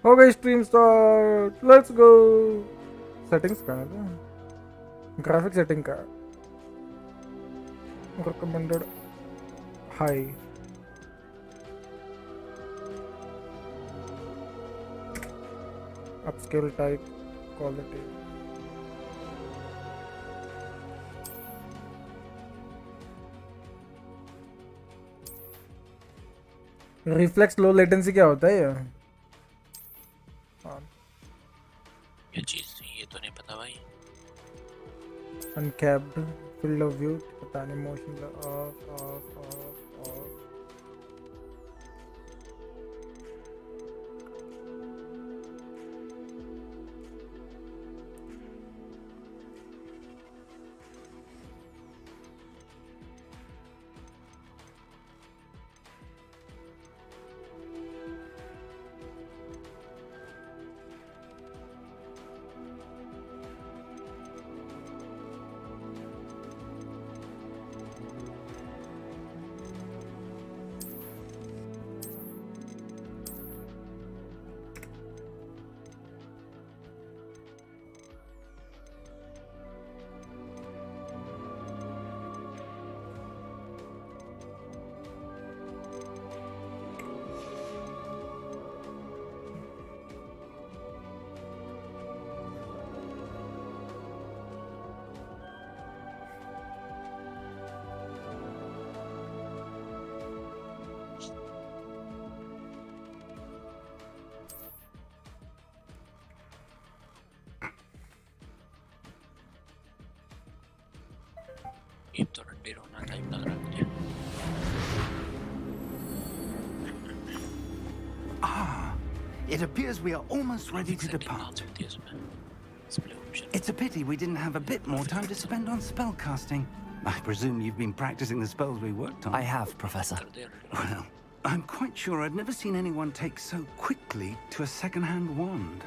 हो गई stream start, let's go. Settings कहाँ है? ग्राफिक सेटिंग का recommended high. Upscale type quality. Reflex low latency क्या होता है ये? क्या चीज? ये तो नहीं पता भाई। अनकैप्ड फील्ड ऑफ व्यू, पता नहीं। Motion of of of of. ये तो डंडे रोना टाइप लग रहा है मुझे। It appears we are almost ready to depart. It's a pity we didn't have a bit more time to spend on spellcasting. I presume you've been practicing the spells we worked on. I have, Professor. Well, I'm quite sure I've never seen anyone take so quickly to a second-hand wand.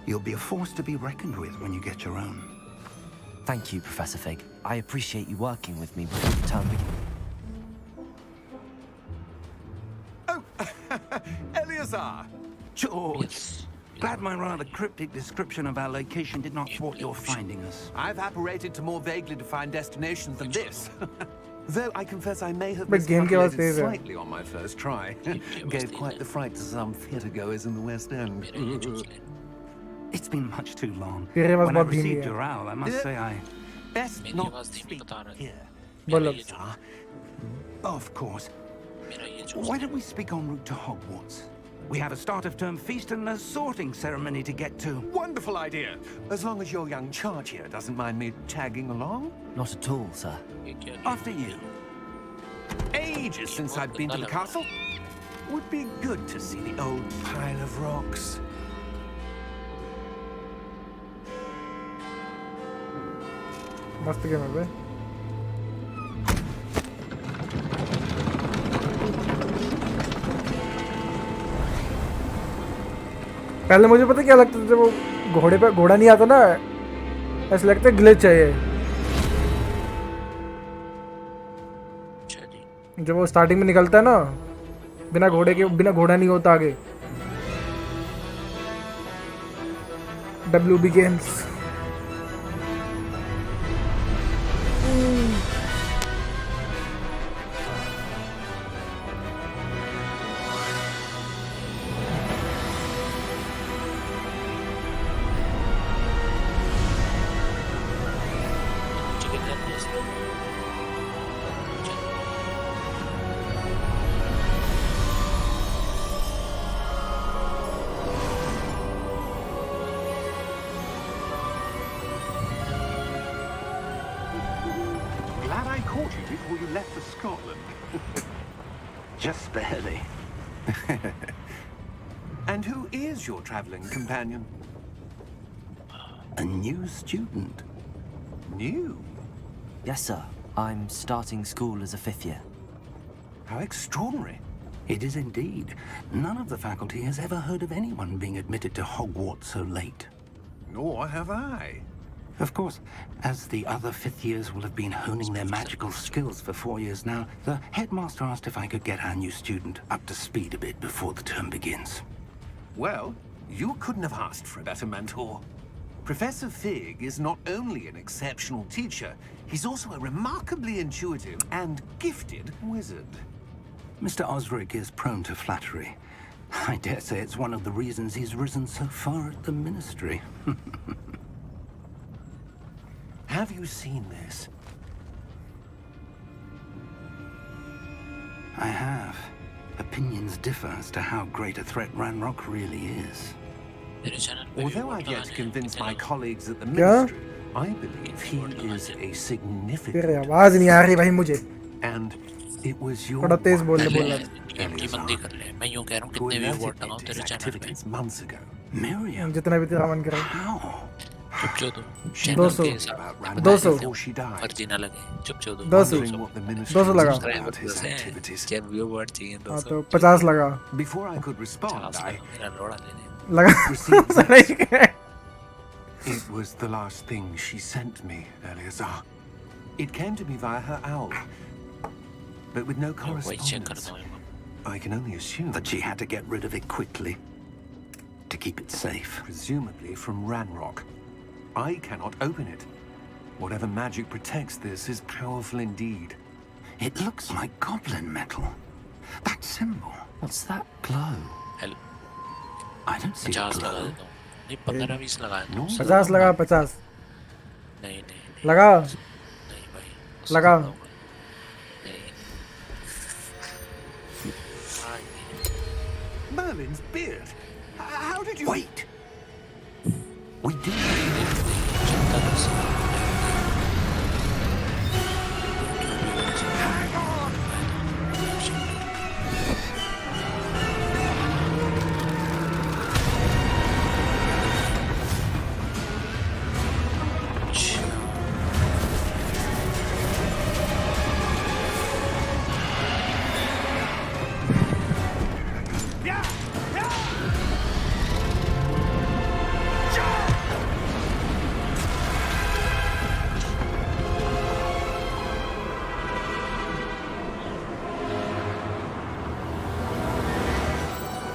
You'll be a force to be reckoned with when you get your own. Thank you, Professor Fig. I appreciate you working with me before the term begins. Oh, Eleazar! George! Yes. Glad my rather cryptic description of our location did not thwart your finding us. I've apparated to more vaguely defined destinations than this. Though I confess I may have But game के बाद miscalculated तेज है। slightly on my first try. Gave quite the fright to some theatregoers in the West End. It's been much too long. तेरे पास When I बहुत धीमी received है। your owl, I must say I best मेरी not आवाज धीमी speak बता रहा है। here. बोलो। Eleazar. Of course. मेरा ये जो Why don't we speak en route to Hogwarts? We have a start-of-term feast and a sorting ceremony to get to. Wonderful idea! As long as your young charge here doesn't mind me tagging along. Not at all, sir. ये क्या After you. Ages since I've been to the castle. Would be good to see the old pile of rocks. मस्त game है बे। पहले मुझे पता क्या लगता था, जब वो घोड़े पे घोड़ा नहीं आता ना, ऐसा लगता है ग्लिच है ये। अच्छा जी। जब वो स्टार्टिंग में निकलता है ना, बिना घोड़े के, बिना घोड़ा नहीं होता आगे। WB games. चिकन है इसमें। Glad I caught you before you left for Scotland. Just barely. And who is your travelling companion? A new student. New? Yes, sir. I'm starting school as a 5th year. How extraordinary. It is indeed. None of the faculty has ever heard of anyone being admitted to Hogwarts so late. Nor have I. Of course, as the other 5th years will have been honing their magical skills for 4 years now, the headmaster asked if I could get our new student up to speed a bit before the term begins. Well, You couldn't have asked for a better mentor. Professor Fig is not only an exceptional teacher, he's also a remarkably intuitive and gifted wizard. Mr. Osric is prone to flattery. I dare say it's one of the reasons he's risen so far at the Ministry. Have you seen this? I have. Opinions differ as to how great a threat Ranrock really is. Although I've yet to convince my colleagues at the Ministry, I believe he is a significant... तेरे आवाज नहीं आ रही भाई मुझे. And it was your थोड़ा तेज बोल की बंदी कर ले. मैं यूं कह रहा हूं कितने भी वोट लगाऊं तेरे चैनल पे. months ago. Miriam, जितना भी तेरा मन करे. how? चुप जो दो. चैनल के हिसाब 200 Before she died, फर्जी ना लगे. चुप जो दो. 200 wondering what the Ministry 200 लगा. was about his activities. Channel view word चाहिए हाँ 200. तो 50 लगा. Before I could respond, I मेरा लोड़ा ले ले. लगा. received this. It was the last thing she sent me, Eleazar. It came to me via her owl, but with no वही check कर correspondence. दो. I can only assume That she had to get rid of it quickly to keep it safe. presumably from Ranrock. I cannot open it. Whatever magic protects this is powerful indeed. It looks like goblin metal. That symbol. What's that glow? Hello. I don't see a 50 लगा glow. देता हूँ. नहीं 15-20 लगाया था. 50 लगा 50 नहीं नहीं लगा नहीं भाई. लगा. नहीं. Merlin's beard. How did you... Wait! We do.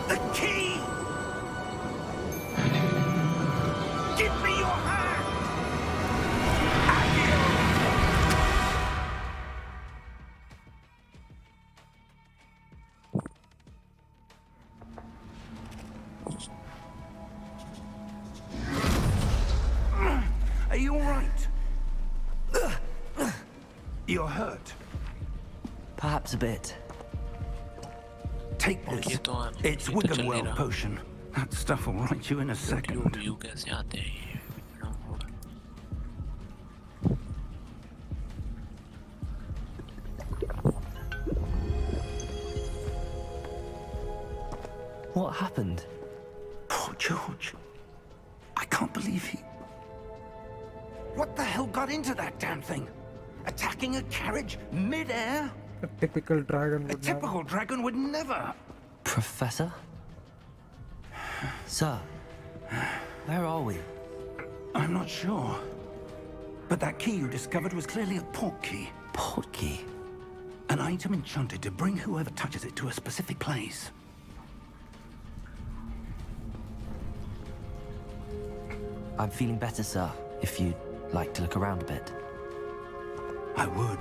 The key! Give me your hand! Are you all right? You're hurt. Perhaps a bit. Take ये this. तो It's ये तो चल नहीं Wiggenweld रहा. potion. That stuff will right you in a second. View कैसे आते हैं ये? What happened? Poor George. I can't believe he... What the hell got into that damn thing? Attacking a carriage mid-air? A typical dragon A would not. typical dragon would never. Professor? Sir, where are we? I'm not sure. But that key you discovered was clearly a port key. Port key? An item enchanted to bring whoever touches it to a specific place. I'm feeling better, sir, if you'd like to look around a bit. I would.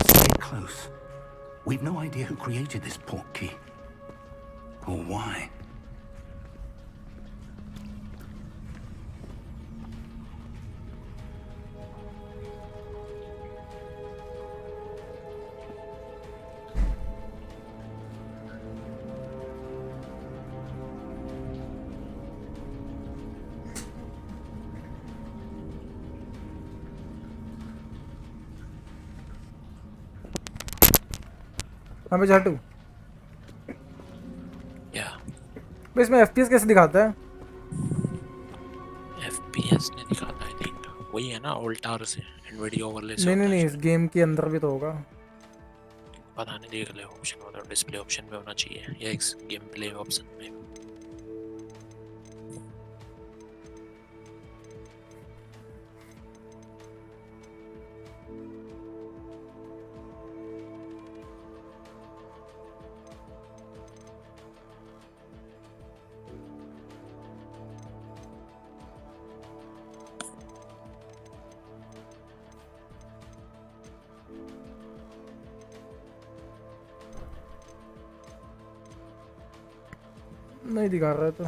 Stay close. We've no idea who created this port key. Or why. हाँ भाई हटू. या भाई इसमें FPS कैसे दिखाता है? FPS ने दिखाता है थिंक. वही है ना ऑल्टार से एनवीडिया ओवरले से. नहीं इस गेम के अंदर भी तो होगा. पता नहीं देख ले ऑप्शन मतलब डिस्प्ले ऑप्शन में होना चाहिए या एक गेम प्ले ऑप्शन में. नहीं दिखा रहा है तो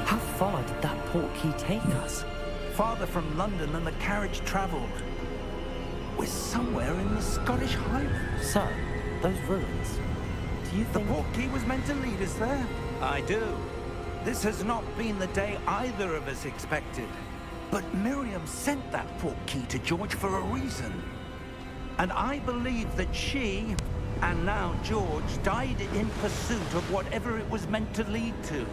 How far did that port key take us? Farther from London than the carriage travelled. We're somewhere in the Scottish Highlands. Sir, those ruins. Do you The think... port key was meant to lead us there? I do. This has not been the day either of us expected. But Miriam sent that port key to George for a reason. And I believe that she, and now George, died in pursuit of whatever it was meant to lead to.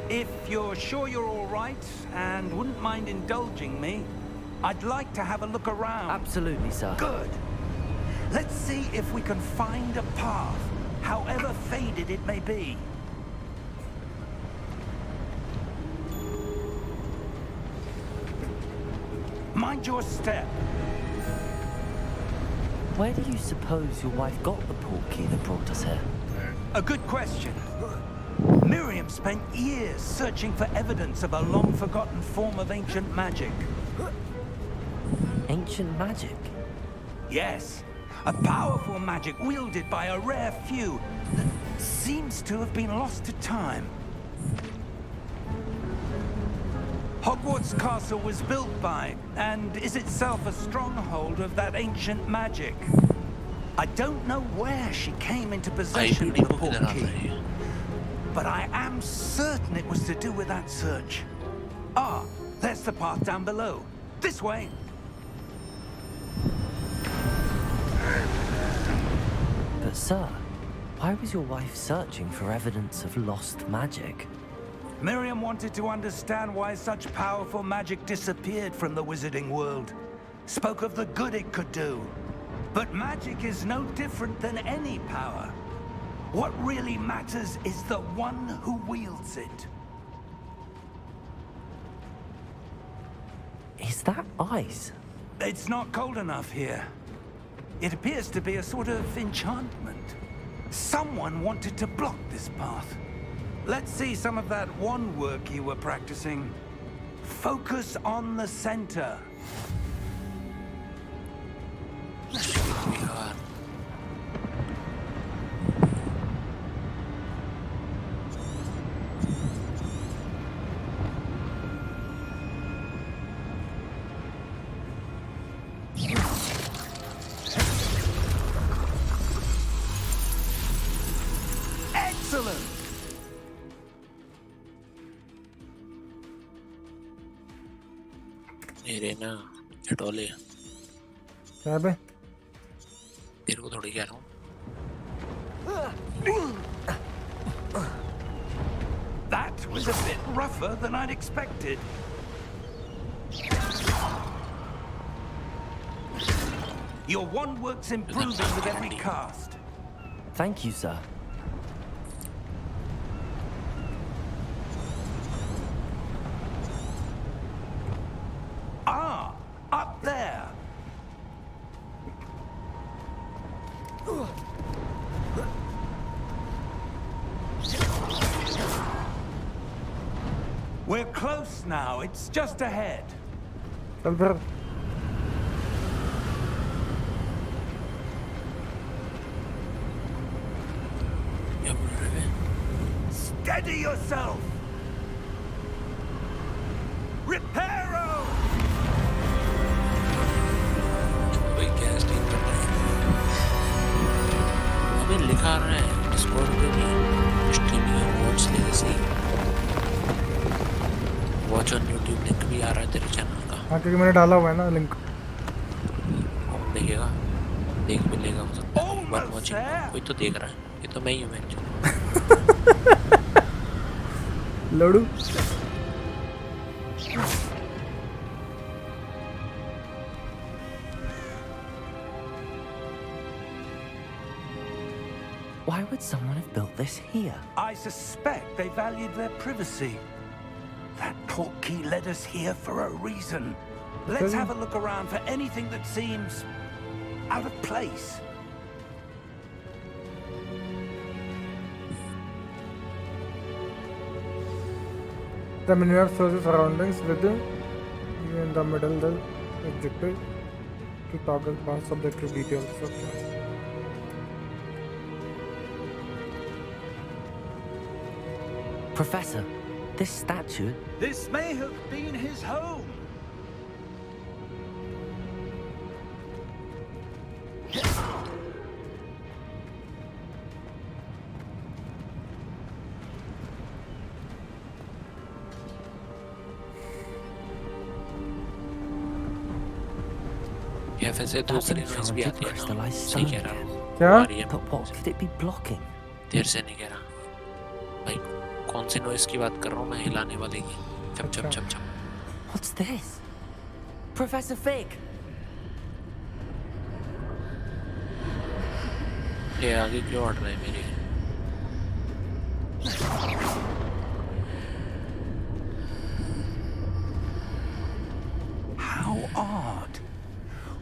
If you're sure you're all right and wouldn't mind indulging me, I'd like to have a look around. Absolutely, sir. Good. Let's see if we can find a path, however faded it may be. Mind your step. Where do you suppose your wife got the port key that brought us here? A good question. Miriam spent years searching for evidence of a long-forgotten form of ancient magic. Ancient magic? Yes, a powerful magic wielded by a rare few that seems to have been lost to time. Hogwarts Castle was built by, and is itself a stronghold of that ancient magic. I don't know where she came into possession of the port key, but I am certain it was to do with that search. Ah, there's the path down below. This way. But sir, why was your wife searching for evidence of lost magic? Miriam wanted to understand why such powerful magic disappeared from the wizarding world. Spoke of the good it could do. But magic is no different than any power. What really matters is the one who wields it. Is that ice? It's not cold enough here. It appears to be a sort of enchantment. Someone wanted to block this path. Let's see some of that wand work you were practicing. Focus on the center. Excellent! मेरे ना हटोले क्या बे तेरे को थोड़ी कह रहा हूँ That was a bit rougher than I'd expected. Your wand work's improving with every cast. Thank you, sir. Ah, up there. We're close now. It's just ahead. चल फिर क्या बोल रहे हैं Steady yourself. Reparo! भाई क्या स्टीम कर रहे हैं अबे लिखा रहा है डिस्कॉर्ड पे भी streaming Hogwarts legacy watch on YouTube link भी आ रहा है तेरे चैनल का हाँ क्योंकि मैंने डाला हुआ है ना लिंक देखेगा देख भी लेगा हो सकता है वन वॉचिंग कोई तो देख रहा है ये तो मैं ही हूँ मैं laddoo Why would someone have built this here? I suspect they valued their privacy. That port key led us here for a reason. Let's have a look around for anything that seems out of place. The minimap shows the surroundings with you in the middle the objective to toggle past subjective details. Okay. Professor, this statue. This may have been his home. या फिर से That दूसरी noise भी enchanted आती है ना crystallized सही stone कह रहा again. हूँ क्या? आ रही है But what could it be blocking? देर से नहीं कह रहा भाई कौन सी नॉइज की बात कर रहा हूँ मैं हिलाने वाले की चप चप चप चप What's this? Professor Fig! ये आगे क्यों हट रहा है मेरी How odd.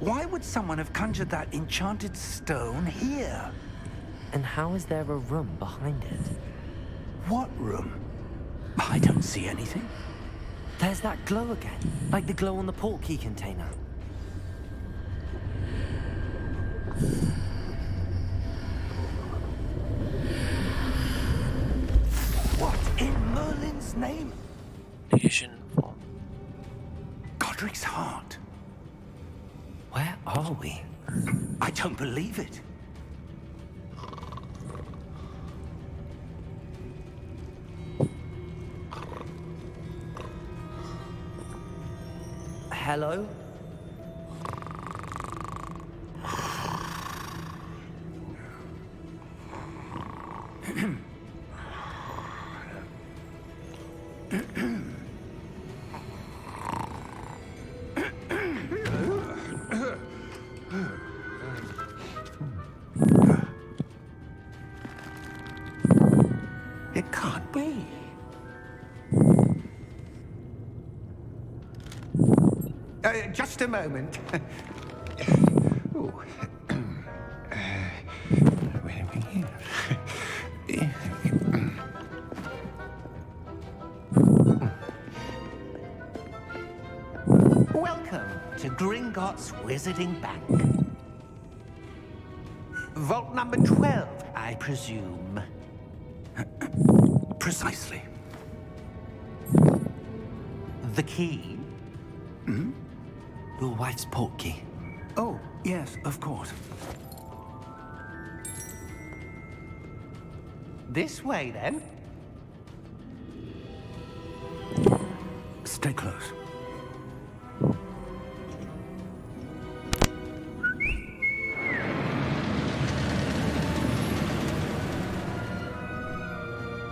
Why would someone have conjured that enchanted stone here? And how is there a room behind it? What room? I don't see anything. There's that glow again, like the glow on the portkey container. What in Merlin's name? Creation form Godric's heart. Where are we? I don't believe it. Hello? It can't be. Just a moment. Ooh. Where are we here? Welcome to Gringotts Wizarding Bank. Vault number 12, I presume. Precisely. The key? Your wife's portkey. Oh, yes, of course. This way, then. Stay close.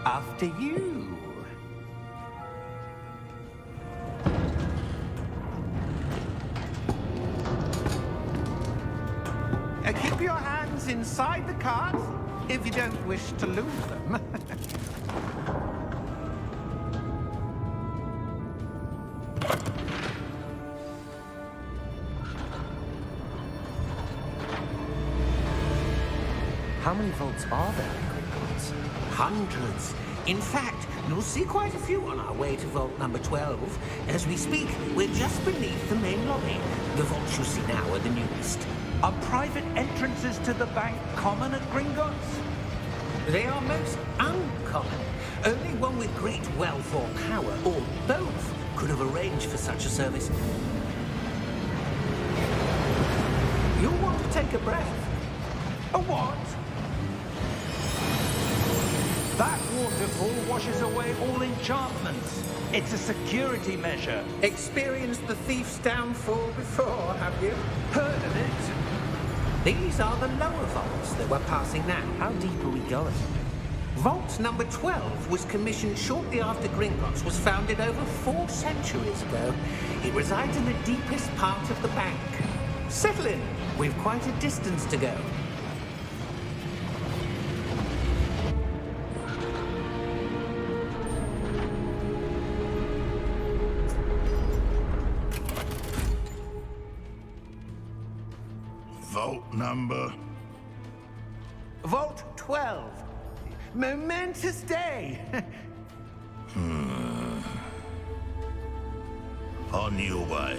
After you. Keep your hands inside the cart if you don't wish to lose them. How many vaults are there in Gringotts? Hundreds. In fact, you'll see quite a few on our way to vault number 12. As we speak, we're just beneath the main lobby. The vaults you see now are the newest. Are private entrances to the bank common at Gringotts? They are most uncommon. Only one with great wealth or power, or both, could have arranged for such a service. You'll want to take a breath. A what? That waterfall washes away all enchantments. It's a security measure. Experienced the thief's downfall before, have you? Heard of it? These are the lower vaults that we're passing now. How deep are we going? Vault number 12 was commissioned shortly after Gringotts was founded over 4 centuries ago. It resides in the deepest part of the bank. Settle in. We've quite a distance to go. Vault number. Vault 12. Momentous day. On your way.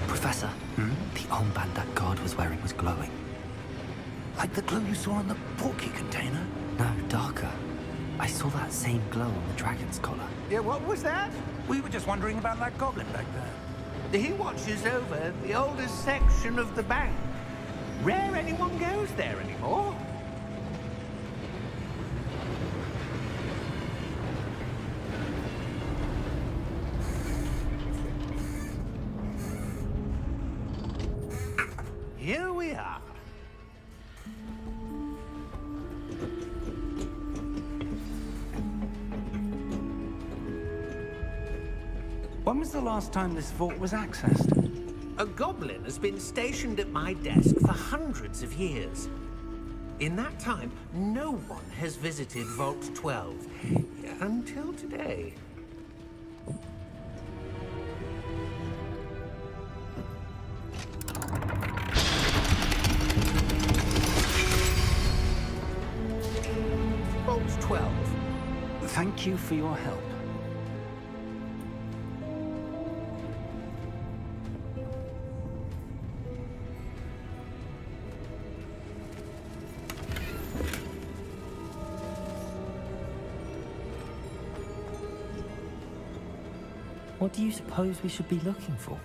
Professor, the armband that guard was wearing was glowing. Like the glow you saw on the porky container? No, darker. I saw that same glow on the dragon's collar. Yeah, what was that? We were just wondering about that goblin back there. He watches over the oldest section of the bank. Rare anyone goes there anymore. Here we are. When was the last time this vault was accessed? A goblin has been stationed at my desk for hundreds of years. In that time, no one has visited Vault 12 until today. Vault 12. Thank you for your help. What do you suppose we should be looking for?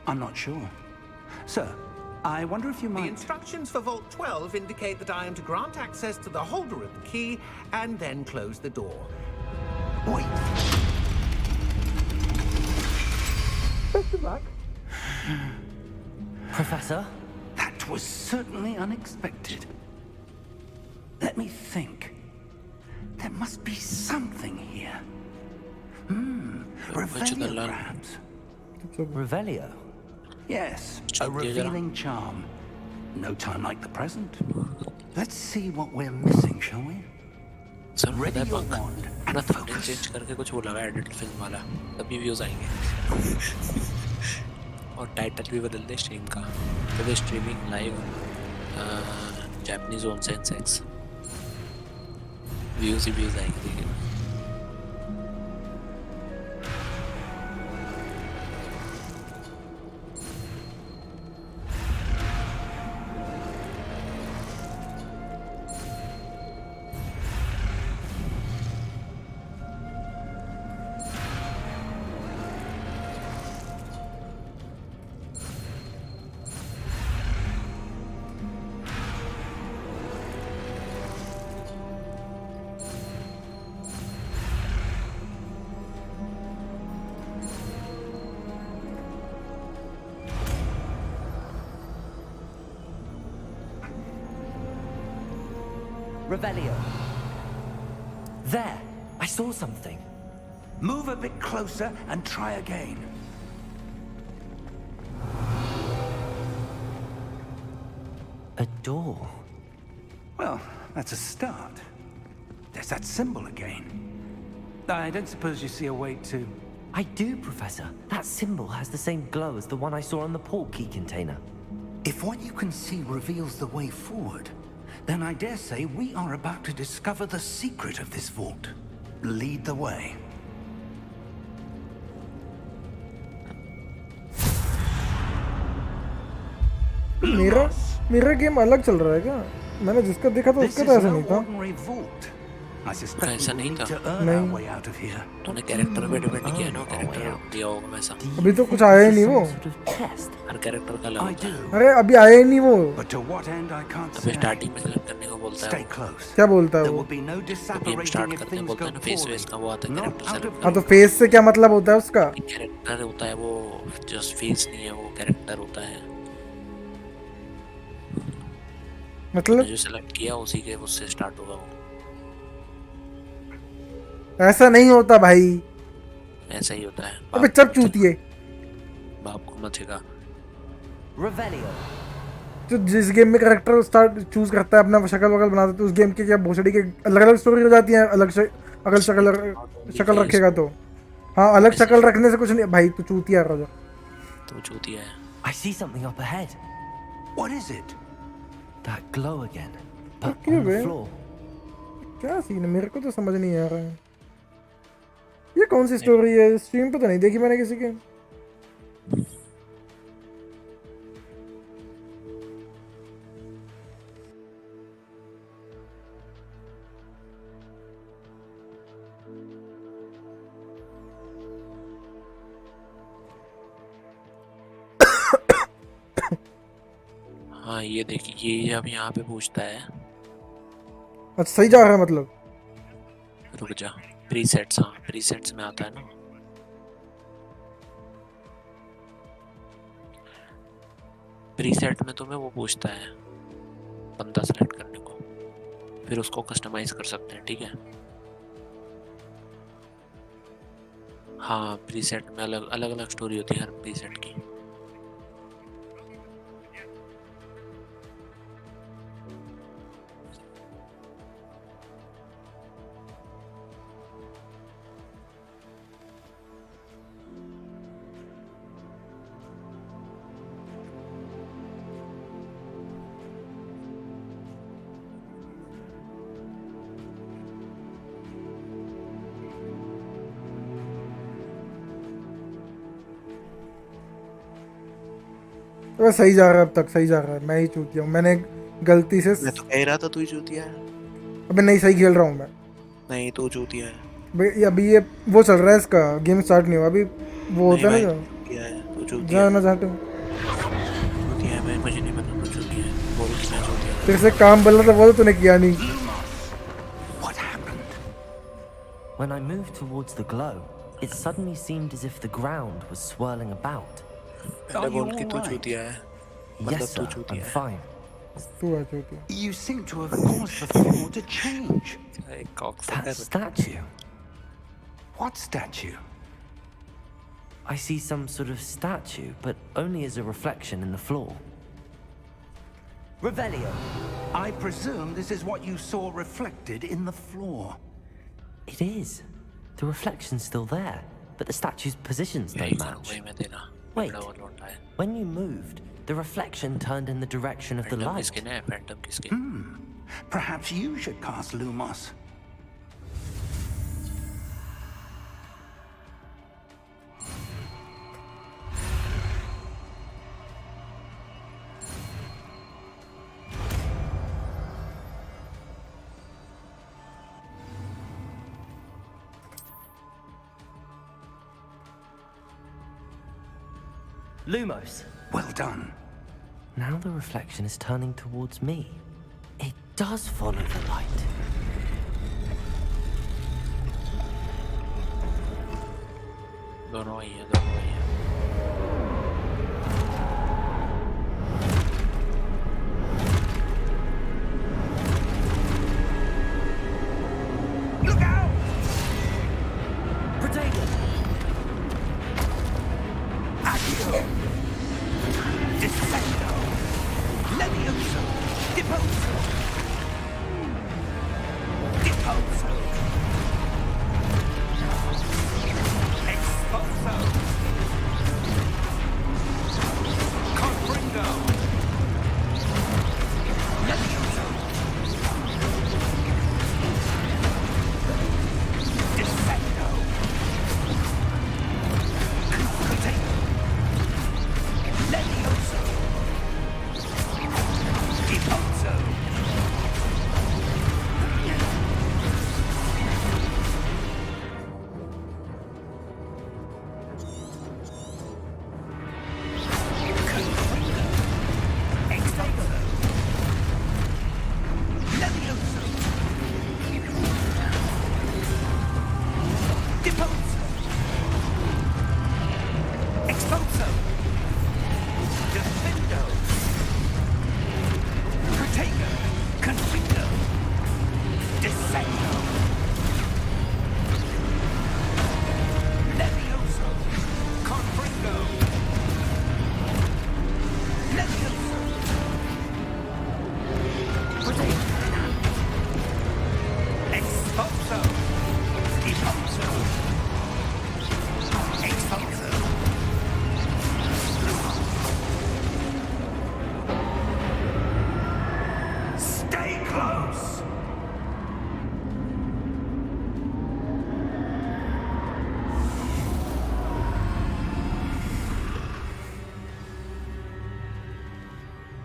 I'm not sure. Sir, I wonder if you The might... instructions for Vault 12 indicate that I am to grant access to the holder of the key and then close the door. Wait. Best of luck. Professor? That was certainly unexpected. Let me think. There must be something here. Revelio, perhaps. Revelio? Yes, a revealing charm. No time like the present. Let's see what we're missing, shall we? Sir पता Ready है your पंख wand अपना and thumbnail focus. Change करके कुछ वो लगा edit film वाला तभी व्यूज आएंगे और टाइटल भी बदल दे स्ट्रीम का तो वे streaming live Japanese own sense views ही व्यूज आएंगे देखिए Revelio. There! I saw something. Move a bit closer and try again. A door. Well, that's a start. There's that symbol again. I don't suppose you see a way to... I do, Professor. That symbol has the same glow as the one I saw on the port key container. If what you can see reveals the way forward, then I dare say we are about to discover the secret of this vault. Lead the way. मेरा game अलग चल रहा है क्या? मैंने जिसका देखा था उसका तो ऐसा नहीं था। ऐसा नहीं था। तूने कैरेक्टर पे डिपेंड किया ना कैरेक्टर दिया होगा वैसा। अभी तो कुछ आया ही नहीं वो। हर कैरेक्टर का अलग होता है। अरे अभी आया ही नहीं वो। तभी स्टार्टिंग में सेलेक्ट करने को बोलता है। क्या बोलता है वो? गेम स्टार्ट करने को बोलता है ना फेस वेस का वो आता है कैरेक्टर सेलेक्ट। हाँ तो फेस से क्या मतलब होता है उसका? कैरेक्टर होता है वो जस्ट फेस नहीं है वो कैरेक्टर होता है। मतलब जो सेलेक्ट किया उसी के उससे स्टार्ट होगा वो। ऐसा नहीं होता भाई। ऐसा ही होता है। अबे चप चूतिए। बाप को मत सिखा। तो जिस गेम में कैरेक्टर स्टार्ट चूज करता है अपना शक्ल वगल बनाता है तो उस गेम के क्या भोसड़ी के अलग अलग स्टोरी हो जाती है अलग से अगर शक्ल रखेगा तो हाँ अलग शक्ल रखने से कुछ नहीं भाई तू चूतिया रहा तू चूतिया है। I see something up ahead. What is it? That glow again. But क्यों on the बे? floor. क्या सीन है मेरे को तो समझ नहीं आ रहा है ये कौन सी स्टोरी है स्ट्रीम पे तो नहीं देखी मैंने किसी के हाँ ये देखिए, ये अब यहाँ पे पूछता है। अच्छा सही जा रहा है मतलब रुक जा, प्रीसेट्स, हाँ प्रीसेट्स में आता है ना। प्रीसेट में तुम्हें वो पूछता है बंदा सेलेक्ट करने को, फिर उसको कस्टमाइज कर सकते हैं, ठीक है। हाँ प्रीसेट में अलग अलग स्टोरी होती है हर प्रीसेट की। तो सही जा रहा है अब तक सही जा रहा है मैं ही चूतिया हूँ मैंने गलती से मैं तो कह रहा था तू ही चूतिया है। अबे नहीं सही खेल रहा हूँ मैं नहीं तू चूतिया है। भाई अभी ये वो चल रहा है इसका गेम स्टार्ट नहीं हुआ अभी वो होता है ना चूतिया है, तू जो चूतिया है। जाना चाहते चूतिया है, मैं मुझे नहीं पता तू चूतिया है। बोल कि मैं चूतिया हूँ। तेरे से काम बोल रहा था वो तो तूने किया नहीं What happened? When I moved towards the glow, it suddenly seemed as if the ground was swirling about. पहले बोल कि तू चूतिया है, मतलब Yes, तू sir, I'm चूतिया है। fine. तू है चूतिया You seem to have caused the floor to change. एक Kock That statue. What statue? I see some sort of statue, but only as a reflection in the floor. Revelio. I presume this is what you saw reflected in the floor. It is. The reflection's still there, but the statue's positions don't match. वही मैं तेरा Wait. बड़ा वो लौटा है। When you moved, the reflection turned in the direction of the Phantom light. किसके ने? Phantom किसके? Perhaps you should cast Lumos. Lumos. Well done. Now the reflection is turning towards me. It does follow the light. दोनों वही है, दोनों वही है। Look out! Potato! Accio! Descendo! Levioso! Deposo! Deposo! Exposo! Confringo! Levioso! Descendo! Potato! Levioso! Deposo!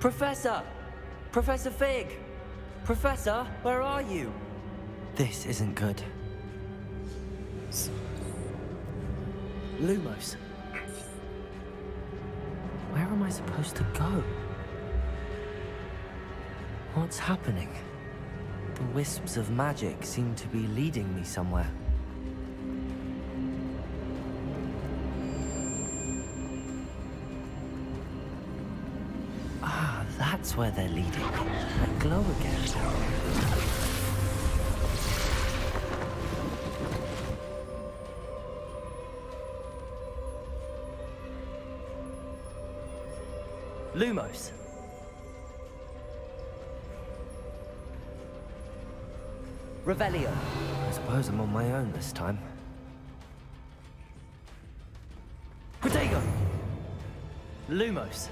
Professor! Professor Fig! Professor, where are you? This isn't good. Lumos. Where am I supposed to go? What's happening? The wisps of magic seem to be leading me somewhere. Ah, that's where they're leading me. That glow again. Lumos. Revelio. I suppose I'm on my own this time. Protego. Lumos.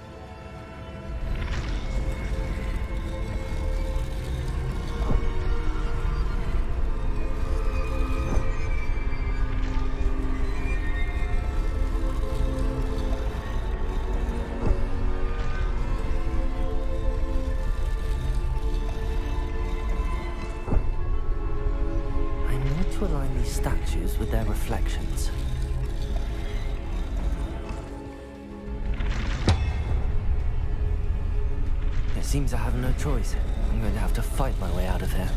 Statues with their reflections. It seems I have no choice. I'm going to have to fight my way out of here.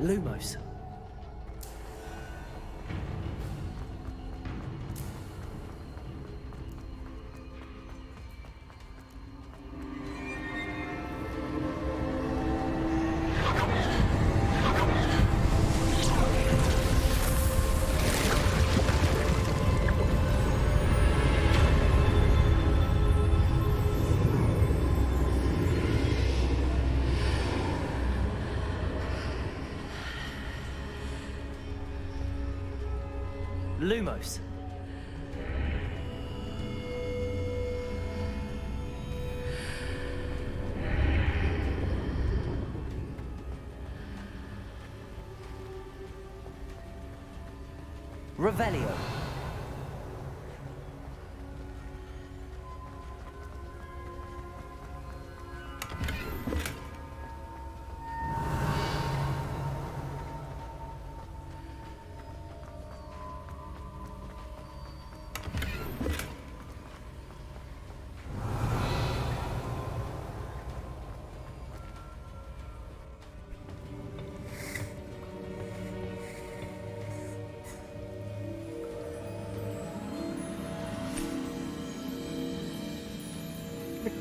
Lumos. Lumos. Revelio.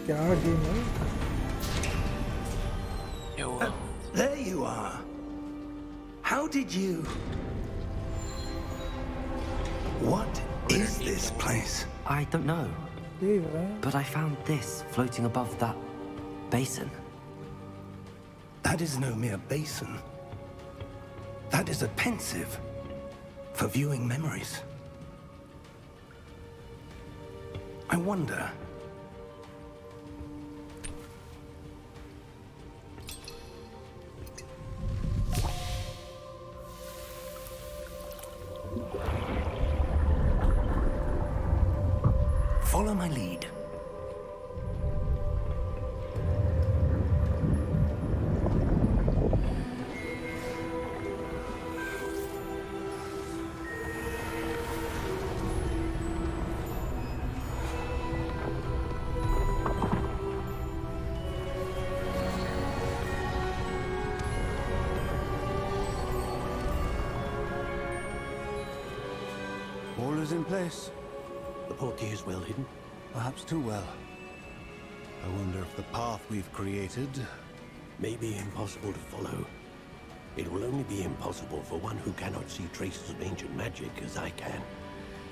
क्या game है? There you are. How did you... What is this place? I don't know, ये है. but I found this floating above that basin. That is no mere basin. That is a pensive for viewing memories. I wonder... Follow my lead. All is in place. The portkey is well hidden. Perhaps too well. I wonder if the path we've created... May be impossible to follow. It will only be impossible for one who cannot see traces of ancient magic as I can.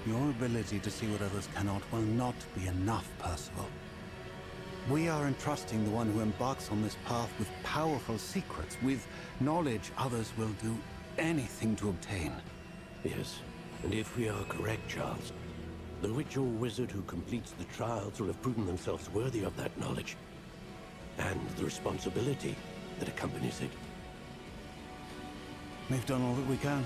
Your ability to see what others cannot will not be enough, Percival. We are entrusting the one who embarks on this path with powerful secrets, with knowledge others will do anything to obtain. Yes, and if we are correct, Charles, the witch or wizard who completes the trials will have proven themselves worthy of that knowledge, and the responsibility that accompanies it. We've done all that we can.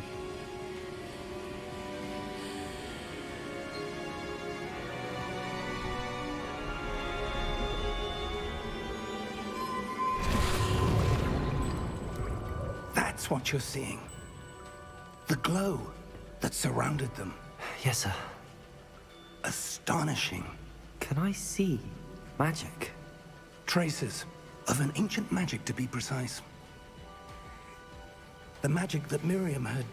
That's what you're seeing. The glow that surrounded them. Yes, sir. Astonishing. Can I see magic? Traces of an ancient magic, to be precise. The magic that Miriam had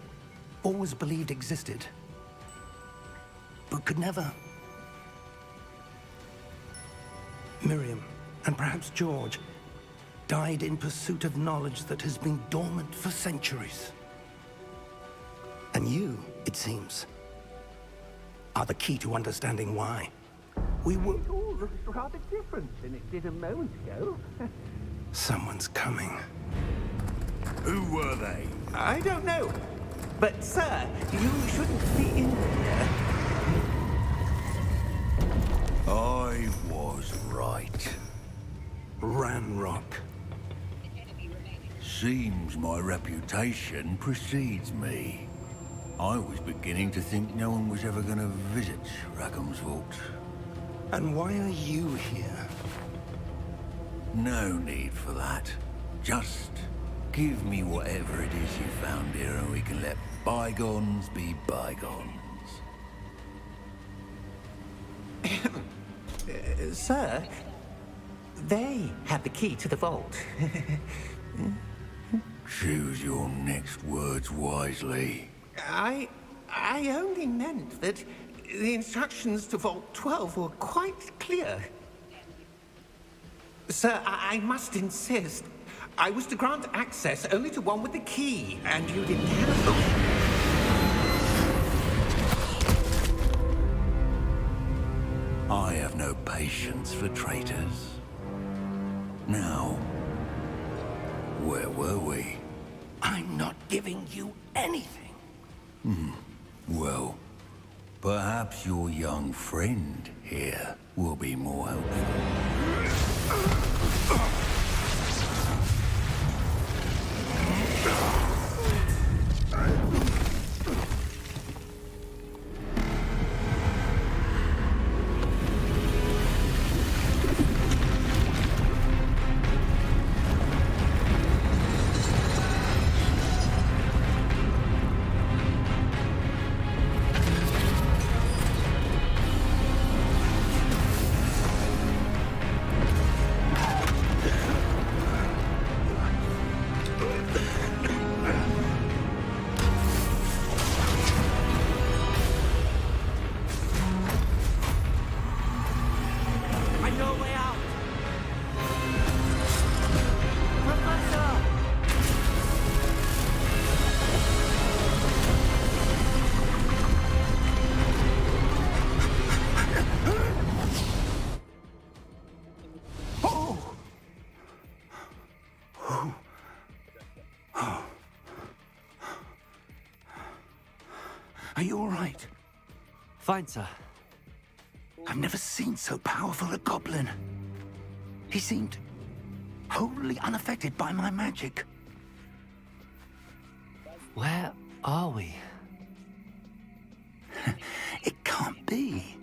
always believed existed, but could never. Miriam, and perhaps George, died in pursuit of knowledge that has been dormant for centuries. And you, it seems, are the key to understanding why. We were... It all looks rather different than it did a moment ago. Someone's coming. Who were they? I don't know. But, sir, you shouldn't be in here. I was right. Ranrock. Seems my reputation precedes me. I was beginning to think no one was ever going to visit Rackham's vault. And why are you here? No need for that. Just give me whatever it is you found here and we can let bygones be bygones. Sir, they have the key to the vault. Choose your next words wisely. I only meant that the instructions to Vault 12 were quite clear. Sir, I must insist. I was to grant access only to one with the key, and you didn't have them. I have no patience for traitors. Now, where were we? I'm not giving you anything. Well, perhaps your young friend here will be more helpful. Are you all right? Fine, sir. I've never seen so powerful a goblin. He seemed wholly unaffected by my magic. Where are we? It can't be.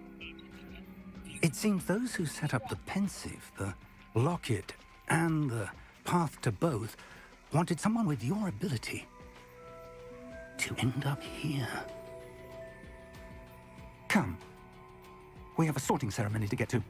It seems those who set up the pensive, the locket, and the path to both wanted someone with your ability to end up here. Come. We have a sorting ceremony to get to.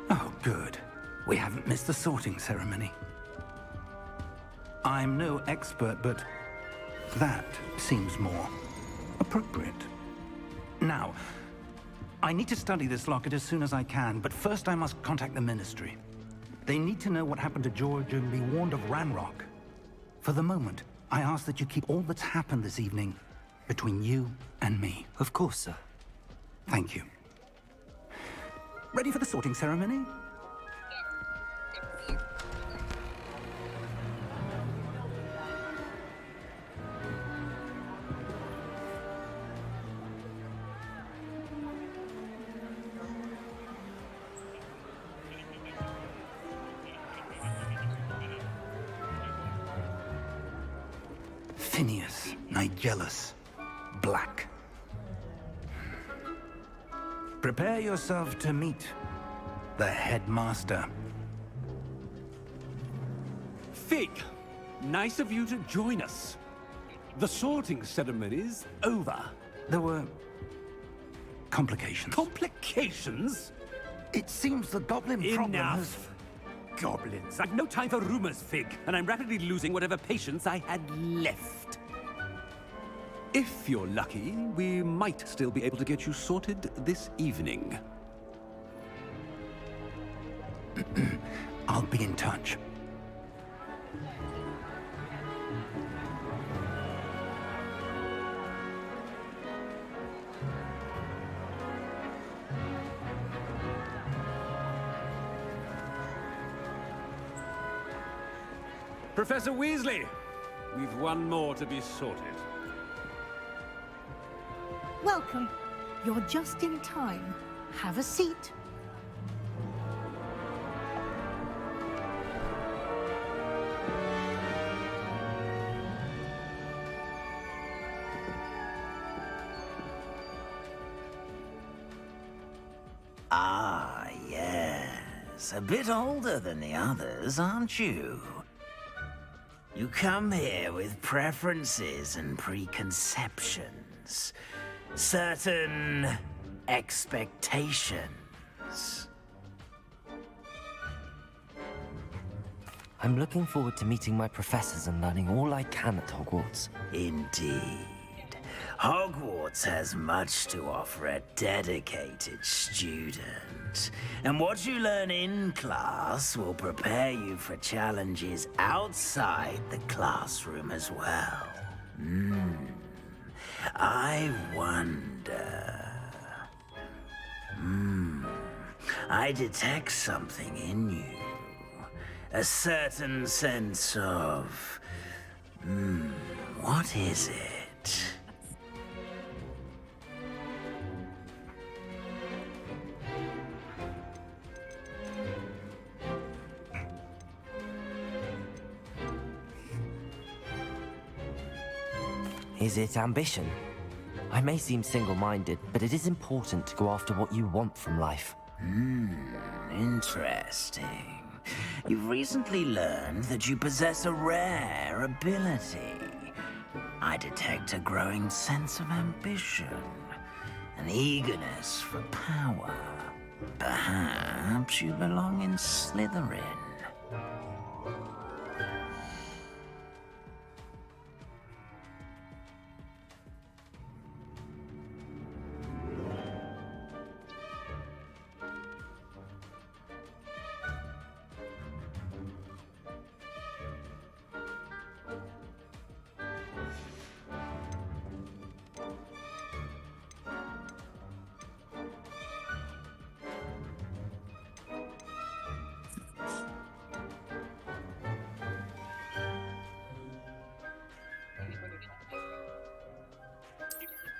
Oh, good. We haven't missed the sorting ceremony. I'm no expert, but that seems more appropriate. Now, I need to study this locket as soon as I can, but first I must contact the Ministry. They need to know what happened to George and be warned of Ranrock. For the moment, I ask that you keep all that's happened this evening between you and me. Of course, sir. Thank you. Ready for the sorting ceremony? Phineas, Nigellus, Black. Prepare yourself to meet the headmaster. Fig, nice of you to join us. The sorting ceremony's over. There were complications. Complications? It seems the goblin problem has... Enough. Goblins. I've no time for rumors, Fig, and I'm rapidly losing whatever patience I had left. If you're lucky, we might still be able to get you sorted this evening. I'll be in touch. Professor Weasley, we've one more to be sorted. Welcome. You're just in time. Have a seat. Ah, yes. A bit older than the others, aren't you? You come here with preferences and preconceptions. Certain expectations. I'm looking forward to meeting my professors and learning all I can at Hogwarts. Indeed. Hogwarts has much to offer a dedicated student. And what you learn in class will prepare you for challenges outside the classroom as well. I wonder... I detect something in you. A certain sense of... what is it? Is it ambition? I may seem single-minded, but it is important to go after what you want from life. Interesting. You've recently learned that you possess a rare ability. I detect a growing sense of ambition, an eagerness for power. Perhaps you belong in Slytherin.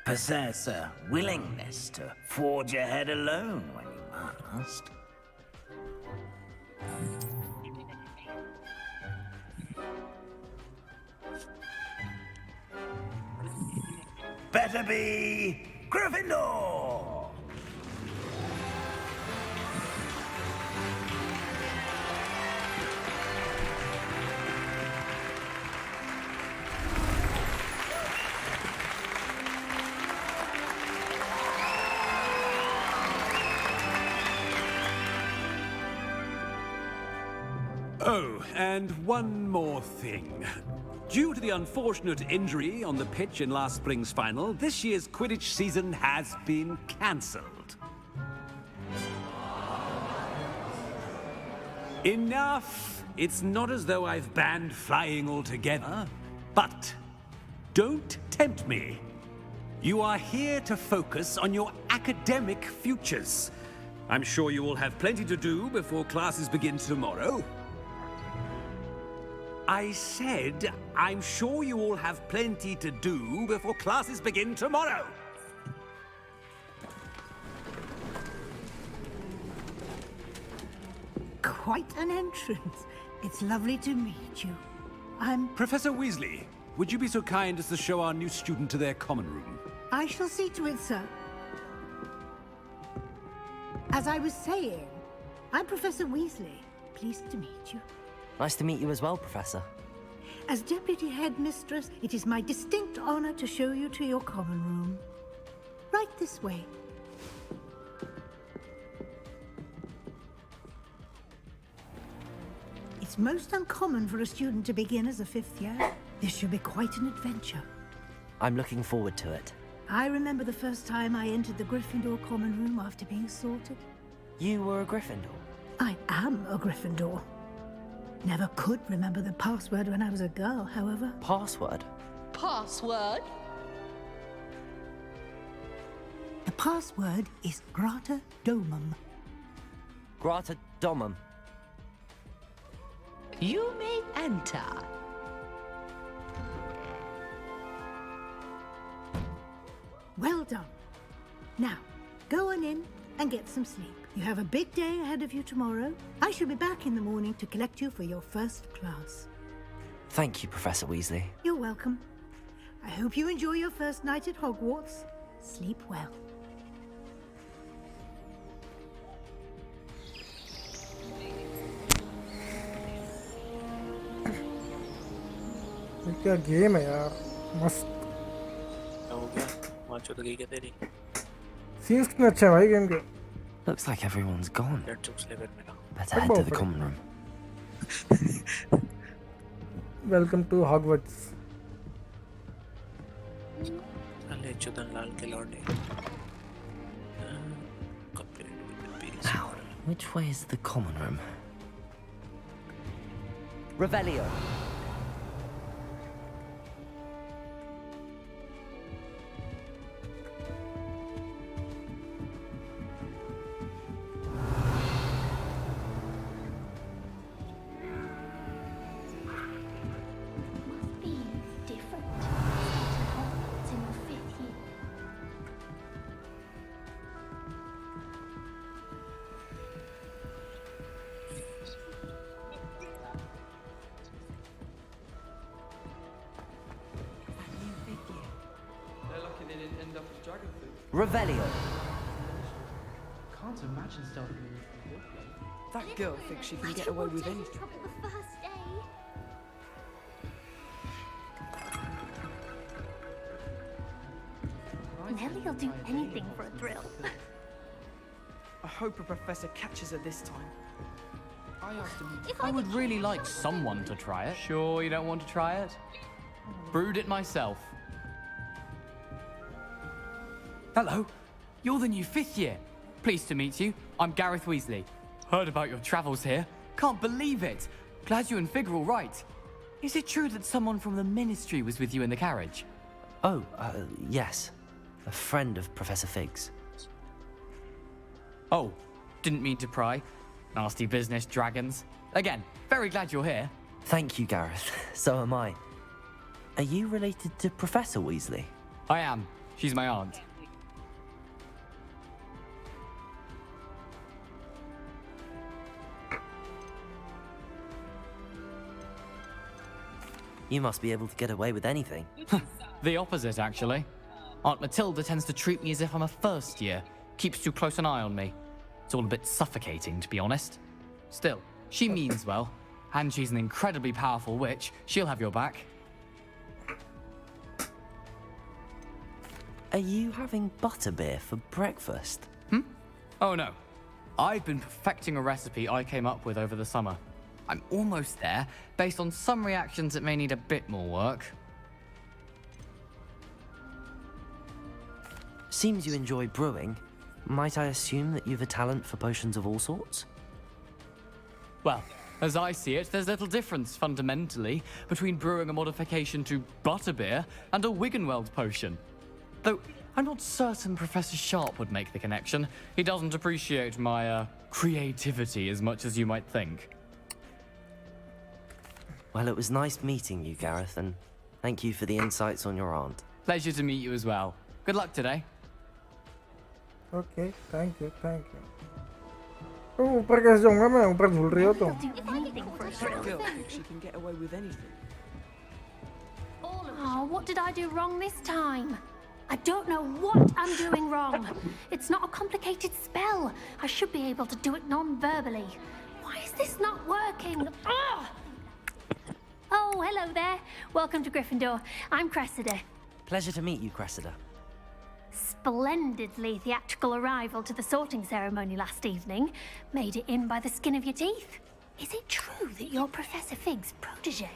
Possess a willingness to forge ahead alone when you must. Better be Gryffindor! Oh, and one more thing. Due to the unfortunate injury on the pitch in last spring's final, this year's Quidditch season has been cancelled. Enough! It's not as though I've banned flying altogether, but don't tempt me. You are here to focus on your academic futures. I'm sure you will have plenty to do before classes begin tomorrow. I said, I'm sure you all have plenty to do before classes begin tomorrow. Quite an entrance. It's lovely to meet you. I'm... Professor Weasley, would you be so kind as to show our new student to their common room? I shall see to it, sir. As I was saying, I'm Professor Weasley. Pleased to meet you. Nice to meet you as well, Professor. As Deputy Headmistress, it is my distinct honor to show you to your common room. Right this way. It's most uncommon for a student to begin as a fifth year. This should be quite an adventure. I'm looking forward to it. I remember the first time I entered the Gryffindor common room after being sorted. You were a Gryffindor? I am a Gryffindor. Never could remember the password when I was a girl, however. Password? Password? The password is Grata Domum. Grata Domum. You may enter. Well done. Now, go on in and get some sleep. You have a big day ahead of you tomorrow. I shall be back in the morning to collect you for your first class. Thank you, Professor Weasley. You're welcome. I hope you enjoy your first night at Hogwarts. Sleep well. क्या game है यार मस्त हो गया macho तो गई क्या तेरी सीन्स कितने अच्छे हैं भाई गेम के Looks like everyone's gone. Better head Go to the for it. common room. Welcome to Hogwarts. अले चुदन लाल के लौटे Now, which way is the common room? Revelio. Revelio. Can't imagine starting a new football. That girl thinks she can get away with anything. Nellie'll do anything for a thrill. I hope a professor catches her this time. I asked him. I would really like someone to try it. Sure you don't want to try it? Brewed it myself. Hello, you're the new 5th year. Pleased to meet you. I'm Gareth Weasley. Heard about your travels here. Can't believe it. Glad you and Fig are all right. Is it true that someone from the Ministry was with you in the carriage? Oh, yes. A friend of Professor Fig's. Oh, didn't mean to pry. Nasty business, dragons. Again, very glad you're here. Thank you, Gareth. So am I. Are you related to Professor Weasley? I am. She's my aunt. You must be able to get away with anything. The opposite, actually. Aunt Matilda tends to treat me as if I'm a first year. Keeps too close an eye on me. It's all a bit suffocating, to be honest. Still, she means well. And she's an incredibly powerful witch. She'll have your back. Are you having butterbeer for breakfast? Oh no. I've been perfecting a recipe I came up with over the summer. I'm almost there, based on some reactions that may need a bit more work. Seems you enjoy brewing. Might I assume that you've a talent for potions of all sorts? Well, as I see it, there's little difference, fundamentally, between brewing a modification to butterbeer and a Wiggenweld potion. Though, I'm not certain Professor Sharp would make the connection. He doesn't appreciate my, creativity as much as you might think. Well, it was nice meeting you, Gareth, and thank you for the insights on your aunt. Pleasure to meet you as well. Good luck today. Okay, thank you, thank you. Oh, ऊपर कैसे जाऊंगा मैं? ऊपर झूल रही हो तो? That girl thinks she can get away with anything. Oh, what did I do wrong this time? I don't know what I'm doing wrong. It's not a complicated spell. I should be able to do it non-verbally. Why is this not working? Ugh! Oh, hello there. Welcome to Gryffindor. I'm Cressida. Pleasure to meet you, Cressida. Splendidly theatrical arrival to the sorting ceremony last evening. Made it in by the skin of your teeth. Is it true that you're Professor Fig's protege?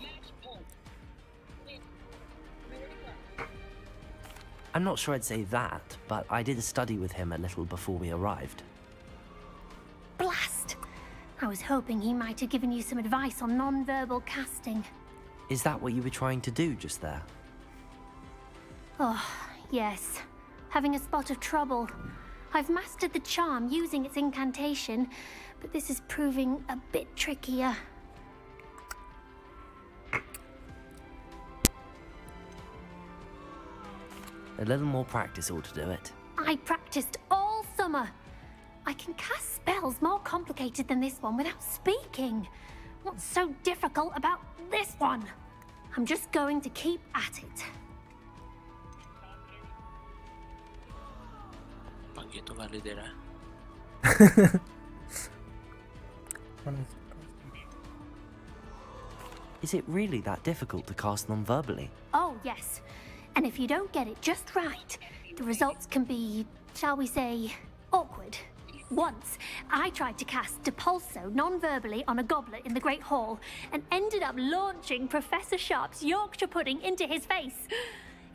I'm not sure I'd say that, but I did study with him a little before we arrived. Blast! I was hoping he might have given you some advice on non-verbal casting. Is that what you were trying to do just there? Oh, yes. Having a spot of trouble. I've mastered the charm using its incantation, but this is proving a bit trickier. A little more practice ought to do it. I practiced all summer. I can cast spells more complicated than this one without speaking. What's so difficult about this one? I'm just going to keep at it. ये तो गाली दे रहा है. Is it really that difficult to cast non-verbally? Oh, yes. And if you don't get it just right, the results can be, shall we say, awkward. Once, I tried to cast Depulso non-verbally on a goblet in the Great Hall and ended up launching Professor Sharp's Yorkshire pudding into his face.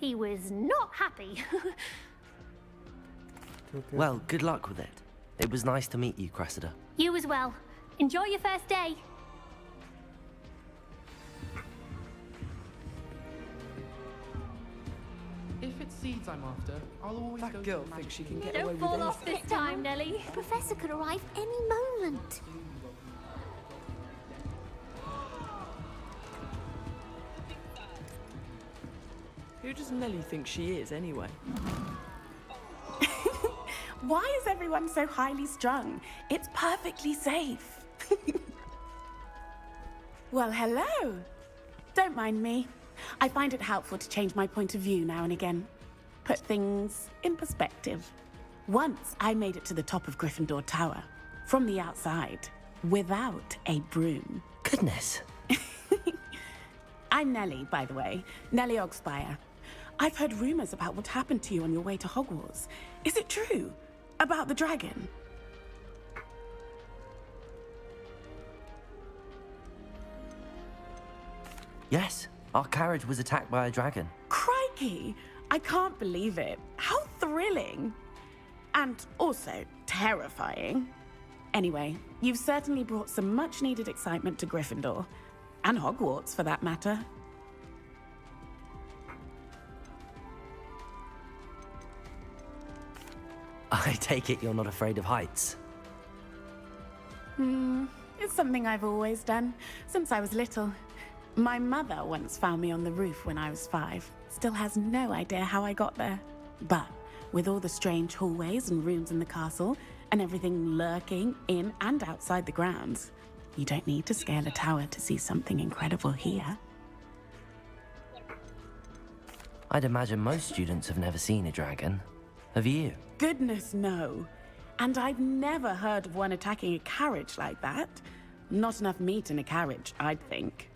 He was not happy. Well, good luck with it. It was nice to meet you, Cressida. You as well. Enjoy your first day. If it's seeds I'm after, I'll always go. That girl thinks she can get away Don't with fall off anything. this time, Nellie. Professor could arrive any moment. Who does Nellie think she is, anyway? Why is everyone so highly strung? It's perfectly safe. Well, hello. Don't mind me. I find it helpful to change my point of view now and again. put things in perspective. Once I made it to the top of Gryffindor Tower, from the outside, without a broom. Goodness. I'm Nellie, by the way. Nellie Ogspire. I've heard rumors about what happened to you on your way to Hogwarts. Is it true? About the dragon? Yes, our carriage was attacked by a dragon. Crikey! I can't believe it. How thrilling! And also terrifying. Anyway, you've certainly brought some much-needed excitement to Gryffindor. And Hogwarts, for that matter. I take it you're not afraid of heights. It's something I've always done, since I was little. My mother once found me on the roof when I was 5. Still has no idea how I got there. But with all the strange hallways and rooms in the castle, and everything lurking in and outside the grounds, you don't need to scale a tower to see something incredible here. I'd imagine most students have never seen a dragon. Have you? Goodness, no. And I've never heard of one attacking a carriage like that. Not enough meat in a carriage, I'd think.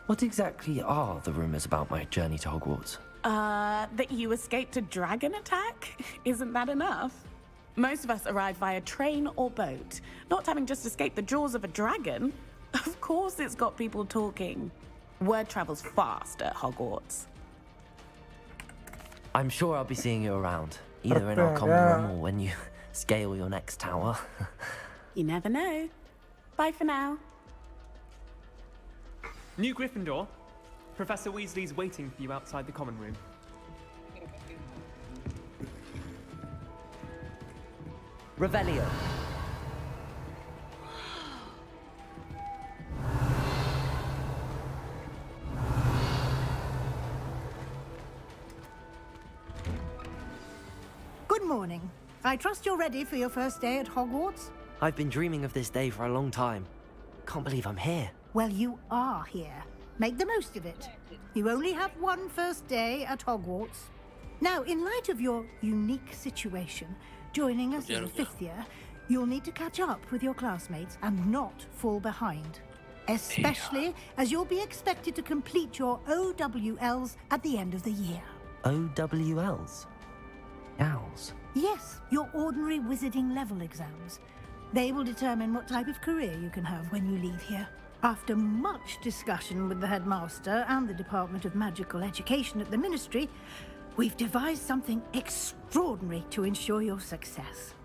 What exactly are the rumors about my journey to Hogwarts? That you escaped a dragon attack? Isn't that enough? Most of us arrive via train or boat, not having just escaped the jaws of a dragon. Of course it's got people talking. Word travels fast at Hogwarts. I'm sure I'll be seeing you around, either in our common room or when you scale your next tower. You never know. Bye for now. New Gryffindor. Professor Weasley's waiting for you outside the common room. Revelio. Good morning. I trust you're ready for your first day at Hogwarts? I've been dreaming of this day for a long time. Can't believe I'm here. Well, you are here. Make the most of it. You only have one first day at Hogwarts. Now, in light of your unique situation, joining us in 5th year, you'll need to catch up with your classmates and not fall behind. Especially as you'll be expected to complete your OWLs at the end of the year. OWLs? Owls? Yes, your ordinary wizarding level exams. They will determine what type of career you can have when you leave here. After much discussion with the headmaster and the Department of Magical Education at the Ministry, we've devised something extraordinary to ensure your success.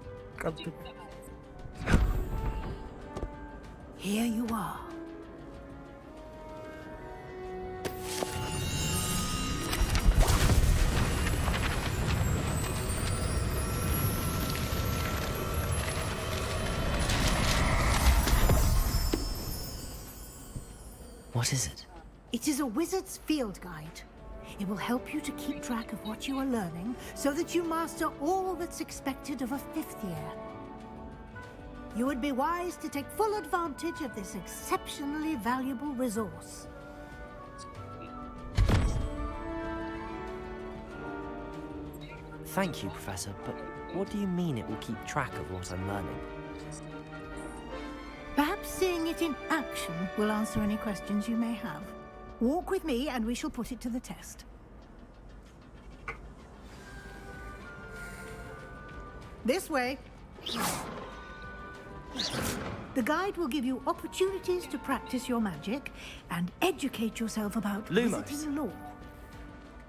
Here you are. What is it? It is a wizard's field guide. It will help you to keep track of what you are learning so that you master all that's expected of a 5th year. You would be wise to take full advantage of this exceptionally valuable resource. Thank you, Professor, but what do you mean it will keep track of what I'm learning? Perhaps seeing it in action will answer any questions you may have. Walk with me and we shall put it to the test. This way. The guide will give you opportunities to practice your magic and educate yourself about Lumos. visiting law.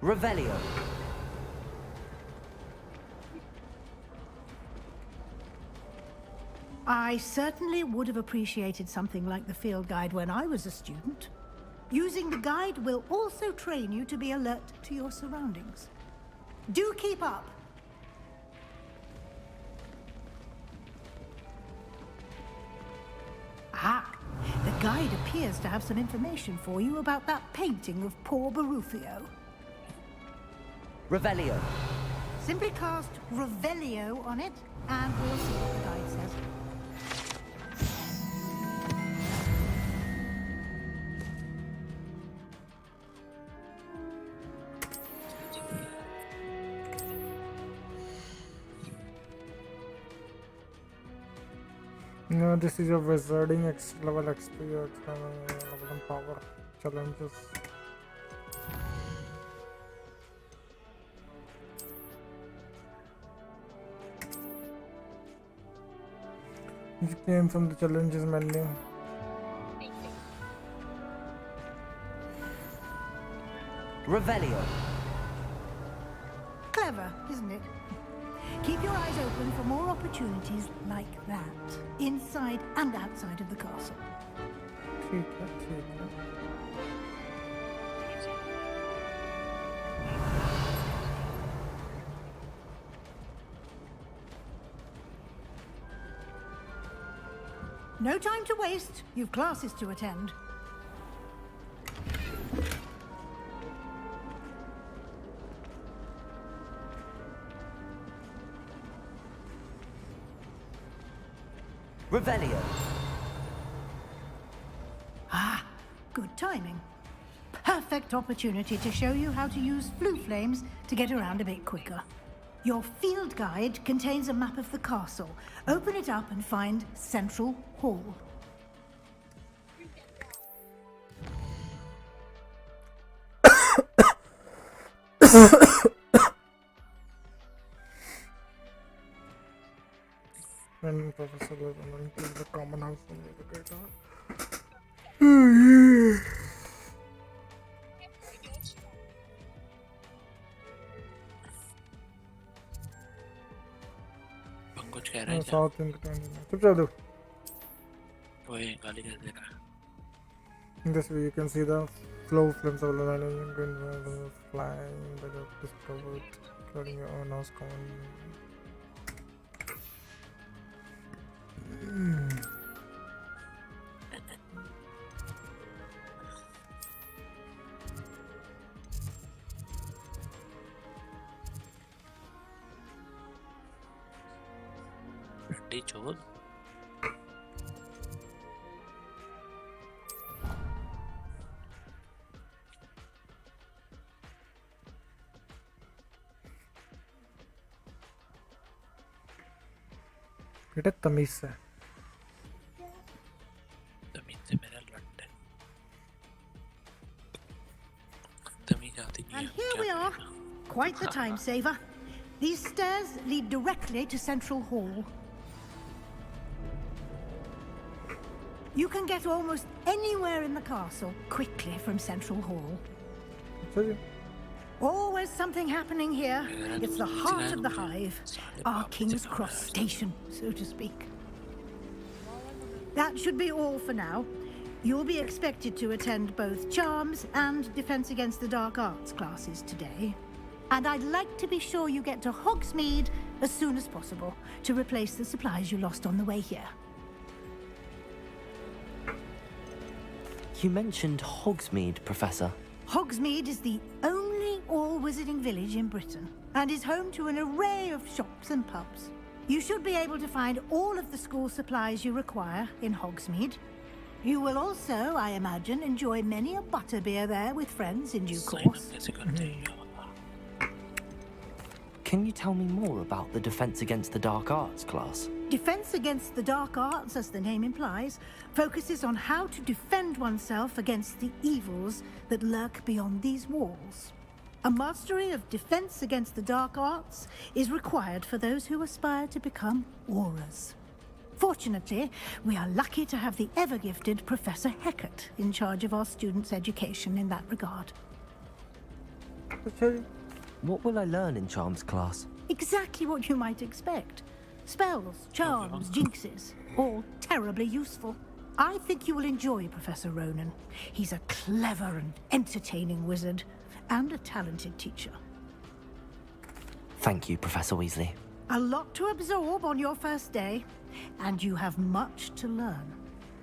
Revelio. I certainly would have appreciated something like the field guide when I was a student. Using the guide will also train you to be alert to your surroundings. Do keep up. Ah, the guide appears to have some information for you about that painting of poor Barufio. Revelio. Simply cast Revelio on it, and we'll see what the guide says. No, this is your wizarding level XP, level and power challenges. You came from the challenges menu. Revelio. Clever, isn't it? Keep your eyes open for more opportunities like that, inside and outside of the castle. No time to waste. You've classes to attend. Revelio. Ah, good timing. Perfect opportunity to show you how to use flue flames to get around a bit quicker. Your field guide contains a map of the castle. Open it up and find Central Hall. When Professor was running to the common house and the guitar. कुछ कह रहा है south Indian चुपचाप दो वही गाली कर दे रहा In this way you can see the flow flames of the flying that you discovered creating your own house common. चोद बेटा तमीज से मेरा लट है तमीज आती नहीं And here we are. Quite the time saver. These stairs lead directly to Central Hall. You can get almost anywhere in the castle quickly from Central Hall. Always something happening here. It's the heart of the hive, our King's Cross station, so to speak. That should be all for now. You'll be expected to attend both Charms and Defense Against the Dark Arts classes today. And I'd like to be sure you get to Hogsmeade as soon as possible to replace the supplies you lost on the way here. You mentioned Hogsmeade, Professor. Hogsmeade is the only all-wizarding village in Britain and is home to an array of shops and pubs. You should be able to find all of the school supplies you require in Hogsmeade. You will also, I imagine, enjoy many a butterbeer there with friends in due course. Can you tell me more about the Defense Against the Dark Arts class? Defense Against the Dark Arts, as the name implies, focuses on how to defend oneself against the evils that lurk beyond these walls. A mastery of Defense Against the Dark Arts is required for those who aspire to become auras. Fortunately, we are lucky to have the ever-gifted Professor Heckert in charge of our students' education in that regard. What will I learn in Charms class? Exactly what you might expect. Spells, charms, jinxes, all terribly useful. I think you will enjoy Professor Ronan. He's a clever and entertaining wizard, and a talented teacher. Thank you, Professor Weasley. A lot to absorb on your first day, and you have much to learn.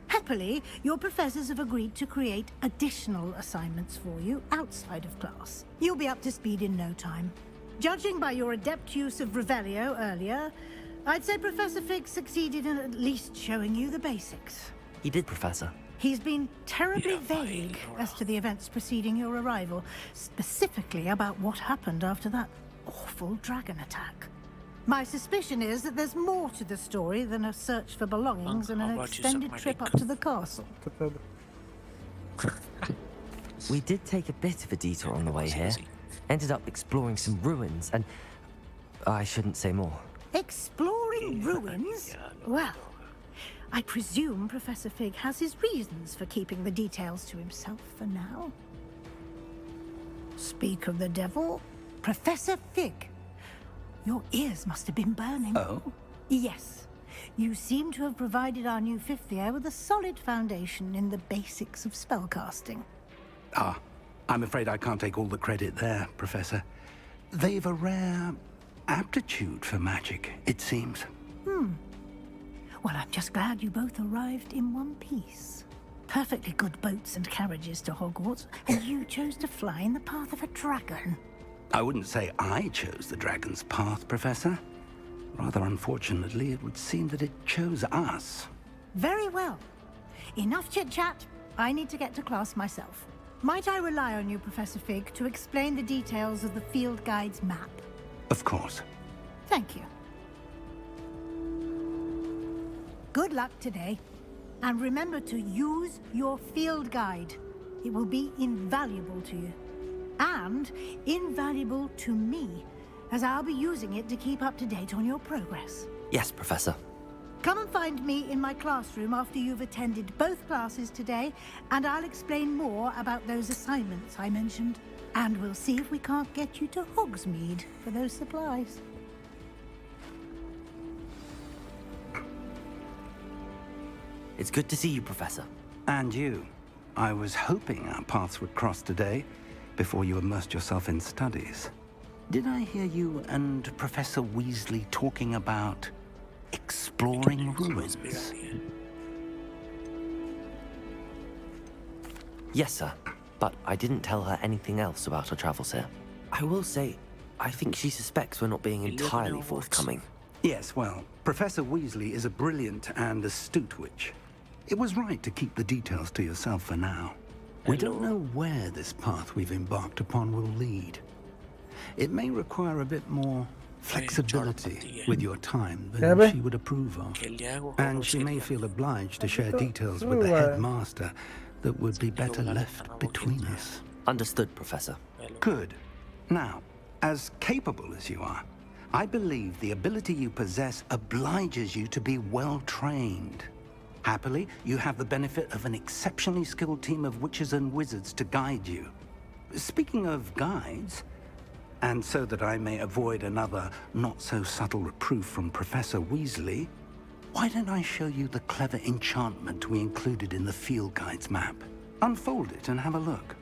Happily, your professors have agreed to create additional assignments for you outside of class. You'll be up to speed in no time. Judging by your adept use of Revelio earlier, I'd say Professor Fig succeeded in at least showing you the basics. He did, Professor. He's been terribly vague as to the events preceding your arrival, specifically about what happened after that awful dragon attack. My suspicion is that there's more to the story than a search for belongings and an extended trip up to the castle. We did take a bit of a detour on the way here. Ended up exploring some ruins and... I shouldn't say more. Exploring ruins? Well, I presume Professor Fig has his reasons for keeping the details to himself for now. Speak of the devil, Professor Fig. Your ears must have been burning. Oh? Yes. You seem to have provided our new fifth year with a solid foundation in the basics of spellcasting. Ah, I'm afraid I can't take all the credit there, Professor. They've a rare aptitude for magic, it seems. Well, I'm just glad you both arrived in one piece. Perfectly good boats and carriages to Hogwarts, and you chose to fly in the path of a dragon. I wouldn't say I chose the dragon's path, Professor. Rather unfortunately, it would seem that it chose us. Very well. Enough chit-chat. I need to get to class myself. Might I rely on you, Professor Fig, to explain the details of the field guide's map? Of course. Thank you. Good luck today. And remember to use your field guide. It will be invaluable to you. And invaluable to me, as I'll be using it to keep up to date on your progress. Yes, Professor. Come and find me in my classroom after you've attended both classes today, and I'll explain more about those assignments I mentioned. And we'll see if we can't get you to Hogsmeade for those supplies. It's good to see you, Professor. And you. I was hoping our paths would cross today, before you immersed yourself in studies. Did I hear you and Professor Weasley talking about exploring ruins? Yes, sir. But I didn't tell her anything else about her travels here. I will say, I think she suspects we're not being entirely forthcoming. Yes, well, Professor Weasley is a brilliant and astute witch. It was right to keep the details to yourself for now. We don't know where this path we've embarked upon will lead. It may require a bit more flexibility with your time than she would approve of. And she may feel obliged to share details with the headmaster that would be better left between us. Understood, Professor. Good. Now, as capable as you are, I believe the ability you possess obliges you to be well trained. Happily, you have the benefit of an exceptionally skilled team of witches and wizards to guide you. Speaking of guides, and so that I may avoid another not-so-subtle reproof from Professor Weasley, why don't I show you the clever enchantment we included in the field guide's map? Unfold it and have a look.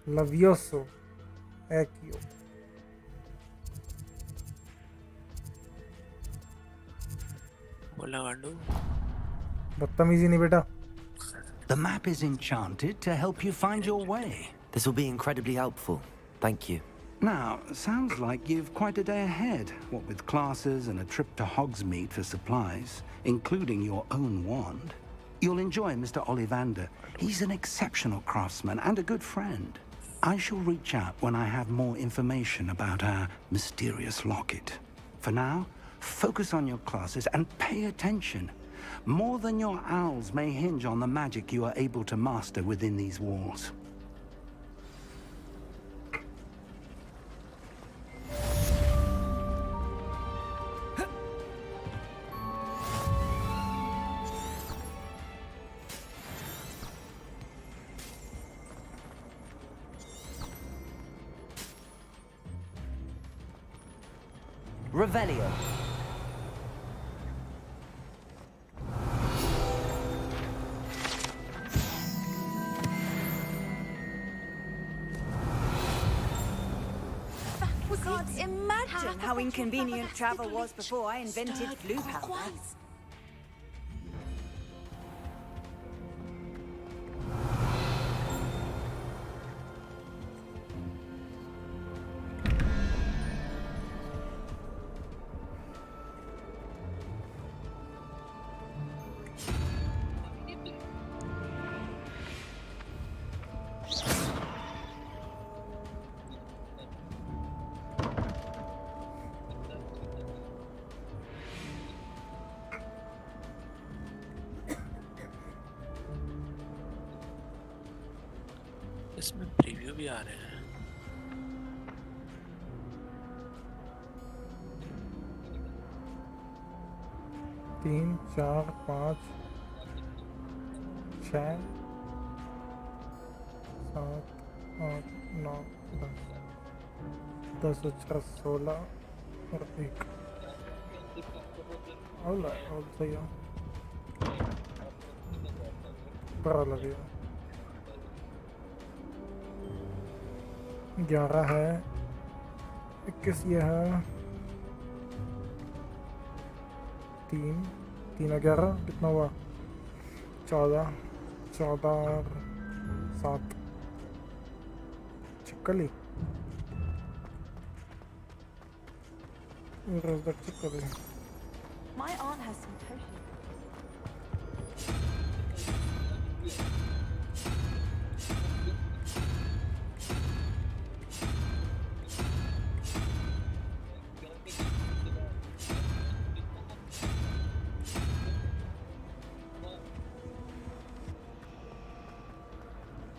Lavioso. Ecchio. बदतमीजी नहीं बेटा. The map is enchanted to help you find your way. This will be incredibly helpful. Thank you. Now, sounds like you've quite a day ahead, what with classes and a trip to Hogsmeade for supplies, including your own wand. You'll enjoy Mr. Ollivander. He's an exceptional craftsman and a good friend. I shall reach out when I have more information about our mysterious locket. For now, focus on your classes and pay attention. More than your owls may hinge on the magic you are able to master within these walls. Revelio. Can't imagine how inconvenient travel was before I invented blue powder. इसमें preview भी आ रहे हैं। तीन, 4, 5, 6, 7, 8, 9, 10, 11, 16 और 1। और सही है। बड़ा लगेगा। 11 है, 21 ये है, 3, 3 और 11 कितना हुआ? 14, 14 और 7 चिक्कली। चिक्कली। My aunt has some potions.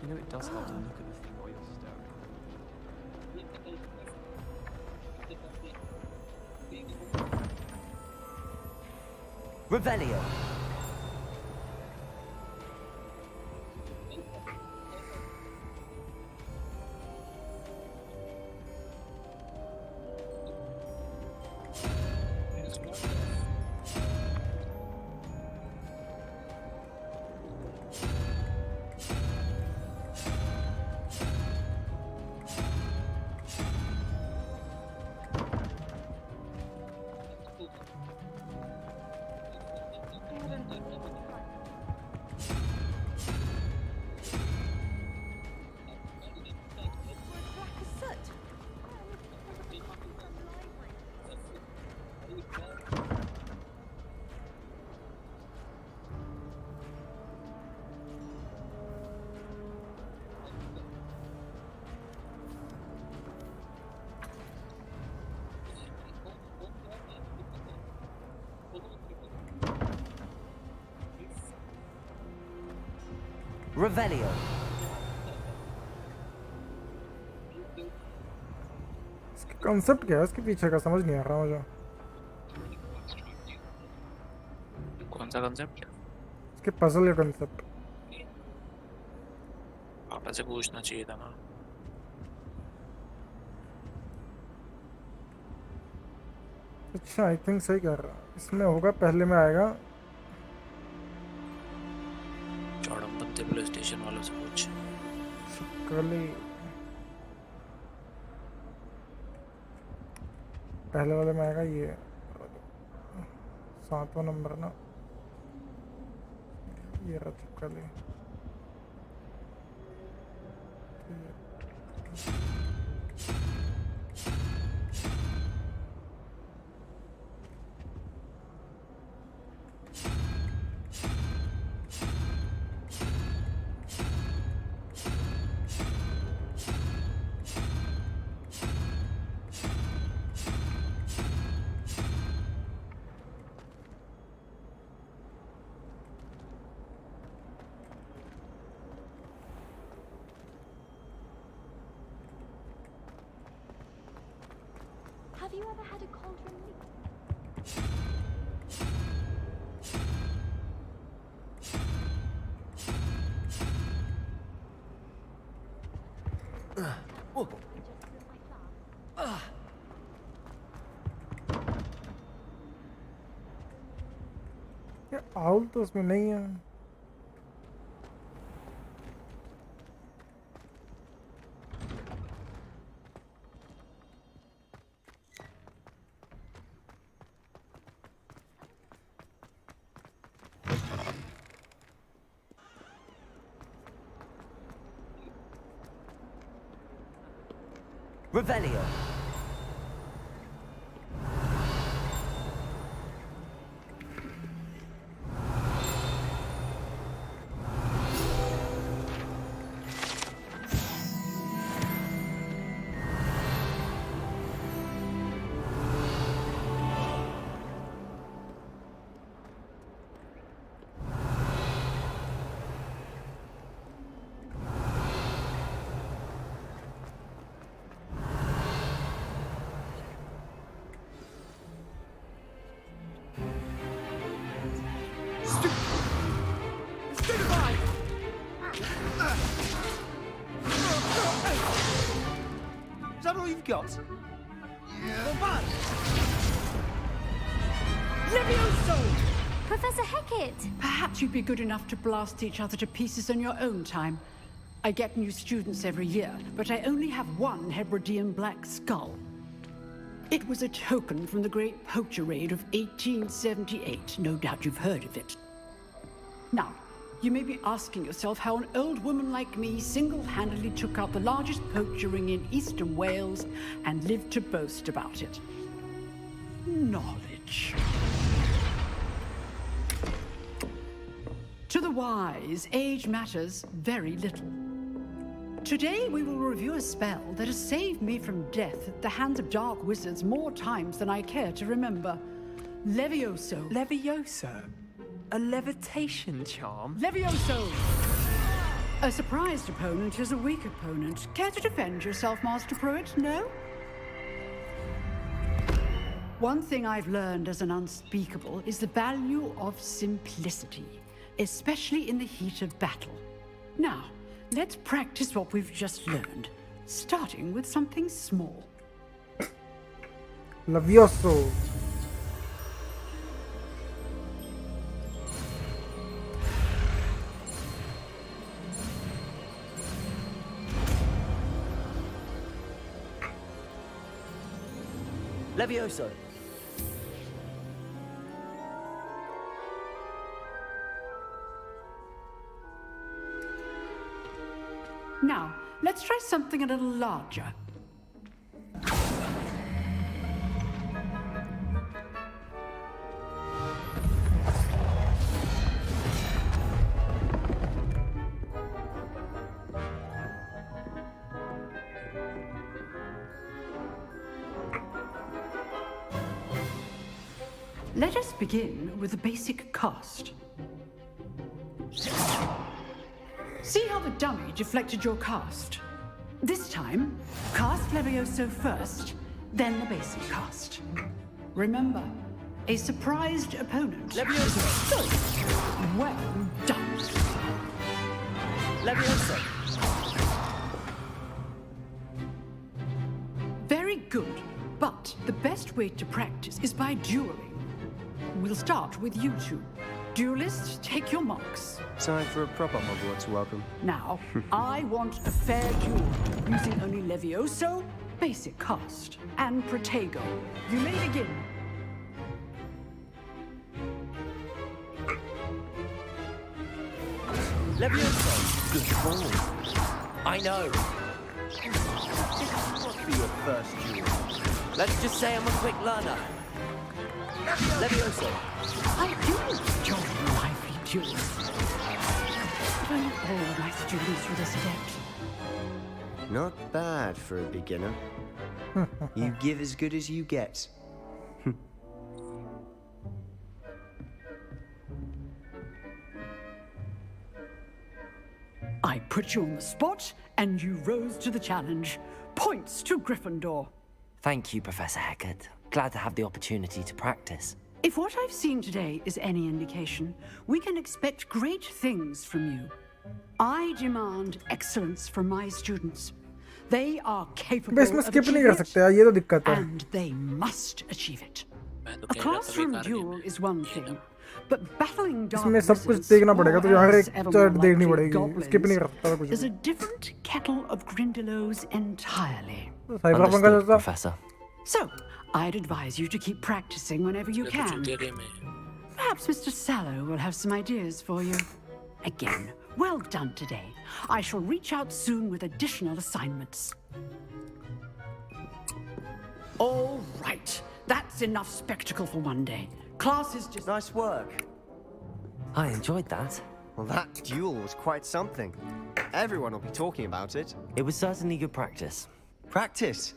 You know, it does help to look at the thing while you're staring. Revelio. Revelio. इसका कंसेप्ट क्या है इसके पीछे का? समझ नहीं आ रहा मुझे। कौन सा कंसेप्ट? इसके पजल का कंसेप्ट। पापा से पूछना चाहिए था ना। अच्छा, आई थिंक सही कर रहा। इसमें होगा, पहले में आएगा प्ले स्टेशन वालों से पूछ। पहले वाले में आएगा ये 7वां नंबर ना, ये रहा चिपकली। Have you ever had a cauldron leak? ये आउल तो उसमें नहीं है। Revelio. got? Levioso! Professor Hecat! Perhaps you'd be good enough to blast each other to pieces in your own time. I get new students every year, but I only have one Hebridean black skull. It was a token from the Great Poacher Raid of 1878. No doubt you've heard of it. Now, you may be asking yourself how an old woman like me single-handedly took out the largest poacher ring in eastern Wales and lived to boast about it. Knowledge. To the wise, age matters very little. Today we will review a spell that has saved me from death at the hands of dark wizards more times than I care to remember. Levioso. Levioso? A levitation charm? Levioso! A surprised opponent is a weak opponent. Care to defend yourself, Master Pruitt? No? One thing I've learned as an unspeakable is the value of simplicity, especially in the heat of battle. Now, let's practice what we've just learned, starting with something small. Levioso. Levioso. Now, let's try something a little larger. Let us begin with the basic cast. See how the dummy deflected your cast? This time, cast Levioso first, then the basic cast. Remember, a surprised opponent. Levioso! Good. Well done. Levioso! Very good, but the best way to practice is by dueling. We'll start with you two. Duelists, take your marks. Time for a proper Hogwarts welcome. Now, I want a fair duel, using only Levioso, basic cast, and Protego. You may begin. Levioso! Good ball. I know. This must be your first duel. Let's just say I'm a quick learner. Levioso! I do enjoy lively duels. Don't all my students with this adept. Not bad for a beginner. You give as good as you get. I put you on the spot, and you rose to the challenge. Points to Gryffindor. Thank you, Professor Hecat. Glad to have the opportunity to practice. If what I've seen today is any indication, we can expect great things from you. I demand excellence from my students. They are capable of achieving it, and they must achieve it. A classroom duel is one thing, but battling dark wizards is a different kettle of Grindylows entirely. Understood, Professor. So, I'd advise you to keep practicing whenever you can. Perhaps Mr. Sallow will have some ideas for you. Again, well done today. I shall reach out soon with additional assignments. All right. That's enough spectacle for one day. Class is just... Nice work. I enjoyed that. Well, that duel was quite something. Everyone will be talking about it. It was certainly good practice. Practice?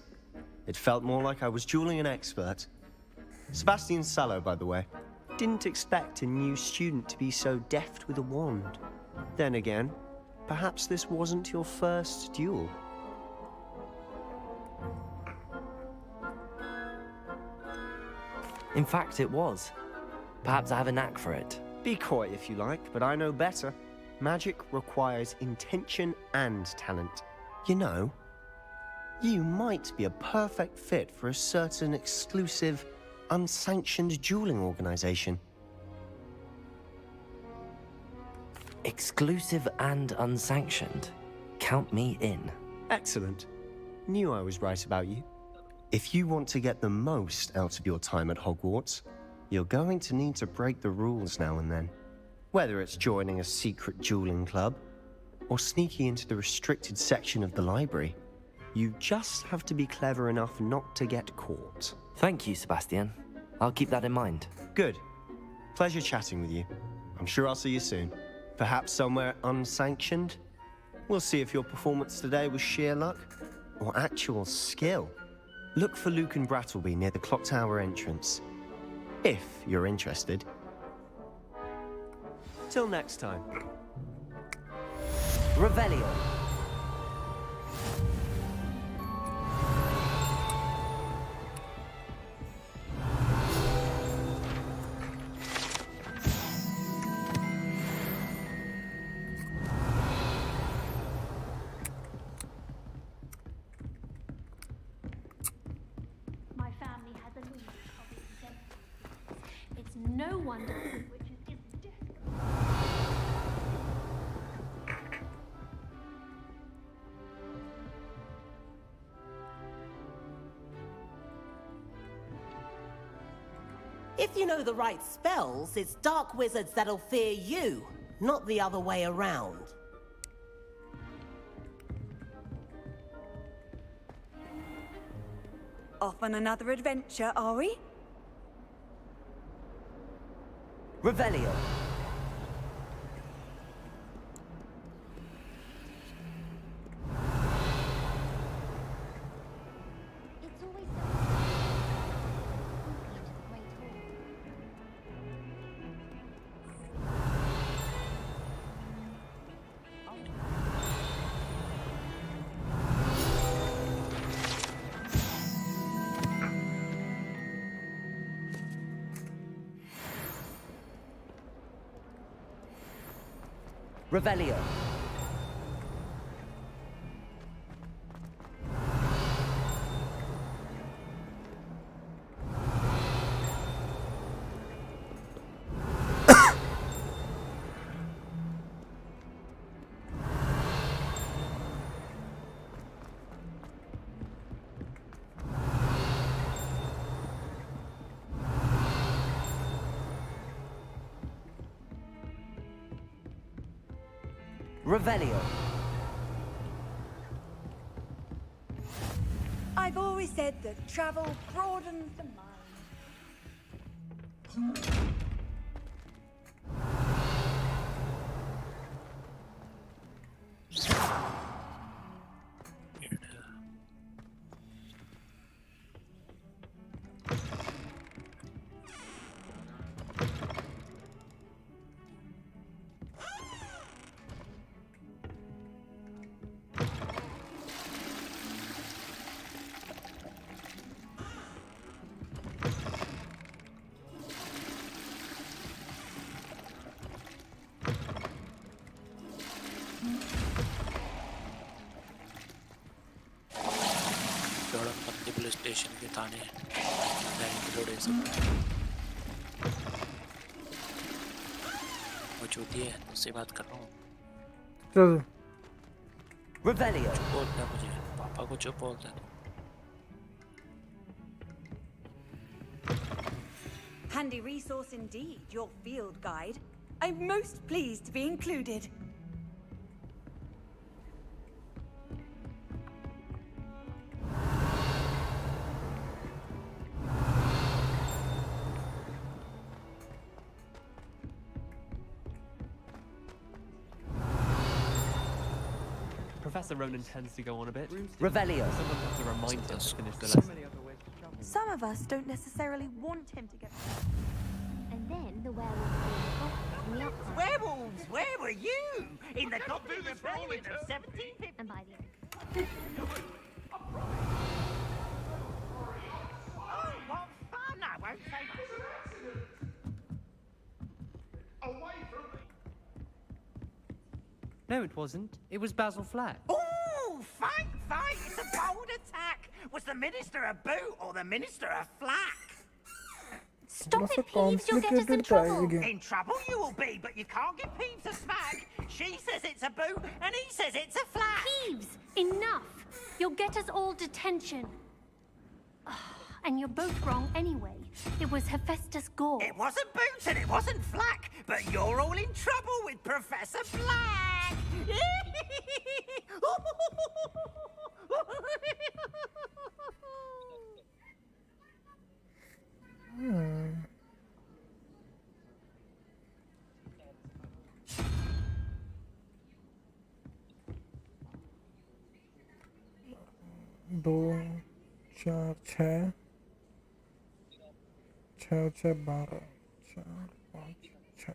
It felt more like I was dueling an expert. Sebastian Sallow, by the way. Didn't expect a new student to be so deft with a wand. Then again, perhaps this wasn't your first duel. In fact, it was. Perhaps I have a knack for it. Be coy if you like, but I know better. Magic requires intention and talent. You know, You might be a perfect fit for a certain exclusive, unsanctioned dueling organization. Exclusive and unsanctioned. Count me in. Excellent. Knew I was right about you. If you want to get the most out of your time at Hogwarts, you're going to need to break the rules now and then. Whether it's joining a secret dueling club, or sneaking into the restricted section of the library, you just have to be clever enough not to get caught. Thank you, Sebastian. I'll keep that in mind. Good. Pleasure chatting with you. I'm sure I'll see you soon. Perhaps somewhere unsanctioned? We'll see if your performance today was sheer luck or actual skill. Look for Luke and Brattleby near the clock tower entrance, if you're interested. Till next time. Revelio. My family has a knowledge of its destiny. It's no wonder that witches is If you know the right spells, it's dark wizards that'll fear you, not the other way around. Off on another adventure, are we? Revelio. It's always Revelio. Revelio. I've always said that travel broadens the mind. Police station के थाने जोड़े सब वो चूती है उससे बात कर रहा हूँ Revelio. बोलता मुझे पापा को चुप बोलता है Handy resource indeed, your field guide. I'm most pleased to be included. Professor Ronan tends to go on a bit. Revelio. Someone has to remind him to finish the lesson. Some of us don't necessarily want him to get... And then the werewolves in the upside. Werewolves! Where were you? In the Goblin Rebellion of 1750... And by the end. Oh, what fun! I won't say much. Away from me! No, it wasn't. It was Basil Flack. Oh, fight! It's a bold attack! Was the minister a boot or the minister a flack? Stop it, Peeves, you'll get us in trouble. In trouble you will be, but you can't give Peeves a smack. She says it's a boot, and he says it's a flack. Peeves, enough. You'll get us all detention. And you're both wrong anyway. It was Hephaestus Gore. It wasn't boots and it wasn't flack, but you're all in trouble with Professor Black. दो चार छः 12 4 5 6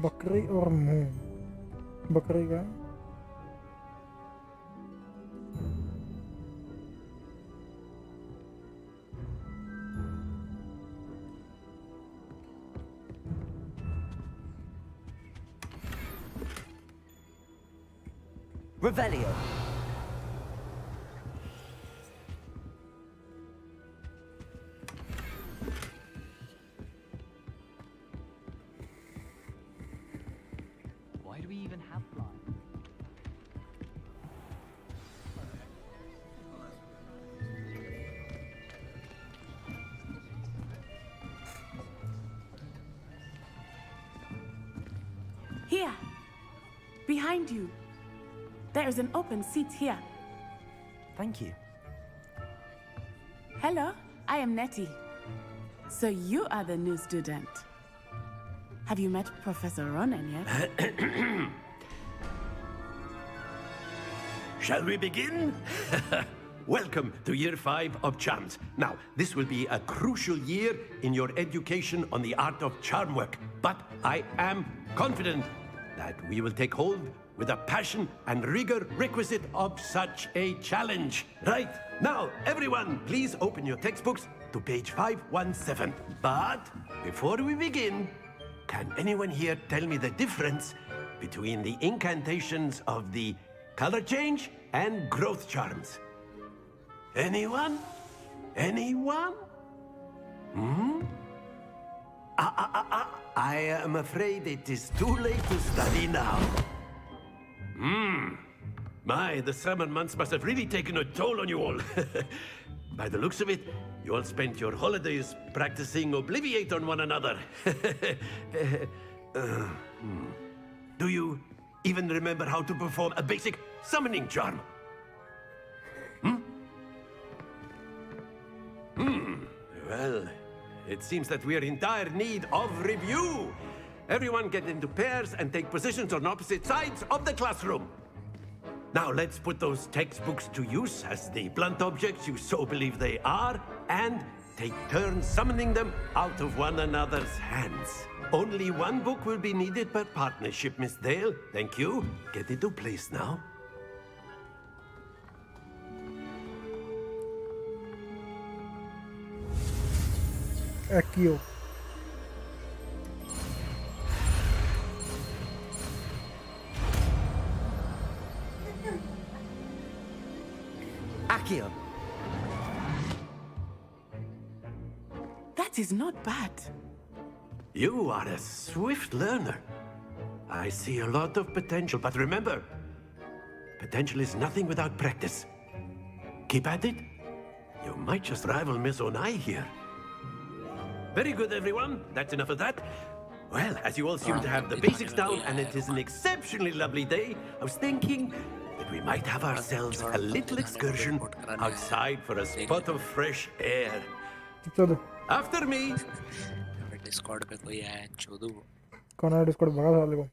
बकरी और मुंह बकरी का Revelio. Why do we even have flies? Here, behind you. There is an open seat here. Thank you. Hello, I am Nettie. So you are the new student. Have you met Professor Ronan yet? Shall we begin? Welcome to Year 5 of Charms. Now, this will be a crucial year in your education on the art of charm work. But I am confident that we will take hold with the passion and rigor requisite of such a challenge. Right, now, everyone, please open your textbooks to page 517. But before we begin, can anyone here tell me the difference between the incantations of the color change and growth charms? Anyone? Anyone? I am afraid it is too late to study now. My, the summer months must have really taken a toll on you all. By the looks of it, you all spent your holidays practicing Obliviate on one another. Do you even remember how to perform a basic summoning charm? Well, it seems that we are in dire need of review. Everyone get into pairs and take positions on opposite sides of the classroom. Now let's put those textbooks to use as the blunt objects you so believe they are, and take turns summoning them out of one another's hands. Only one book will be needed per partnership, Miss Dale. Thank you. Get into place now. Accio. Accio. That is not bad. You are a swift learner. I see a lot of potential, but remember, potential is nothing without practice. Keep at it. You might just rival Miss Onai here. Very good, everyone. That's enough of that. Well, as you all seem to have the basics down, and it is an exceptionally lovely day, I was thinking that we might have ourselves a little excursion outside for a spot of fresh air. After me. Discord पे कोई है चोदू कौन है Discord भगा साले को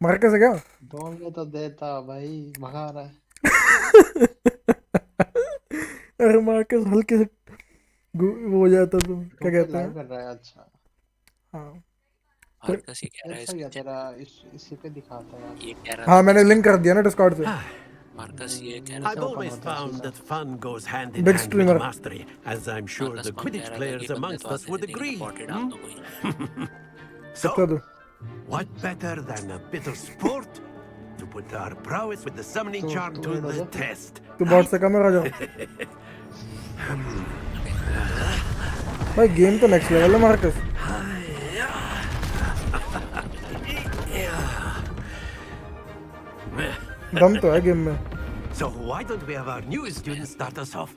Marcus है क्या दोगे तो देता भाई भगा रहा है अरे मार्कस हल्के से वो हो जाता तो क्या कहते हैं कर रहा है अच्छा हाँ मार्कस ये कह रहा है इसका तेरा इसी पे दिखाता है ये कह रहा हाँ मैंने लिंक कर दिया ना डिस्कॉर्ड से Marcus ये कह रहा I've always found that fun goes hand in hand with mastery, as I'm sure the Quidditch players amongst us would agree. So, what better than a bit of sport to put our prowess with the summoning charm to the test? तू bot से कम रहा जा भाई game तो next level है Marcus दम तो है गेम में So why don't we have our newest student start us off?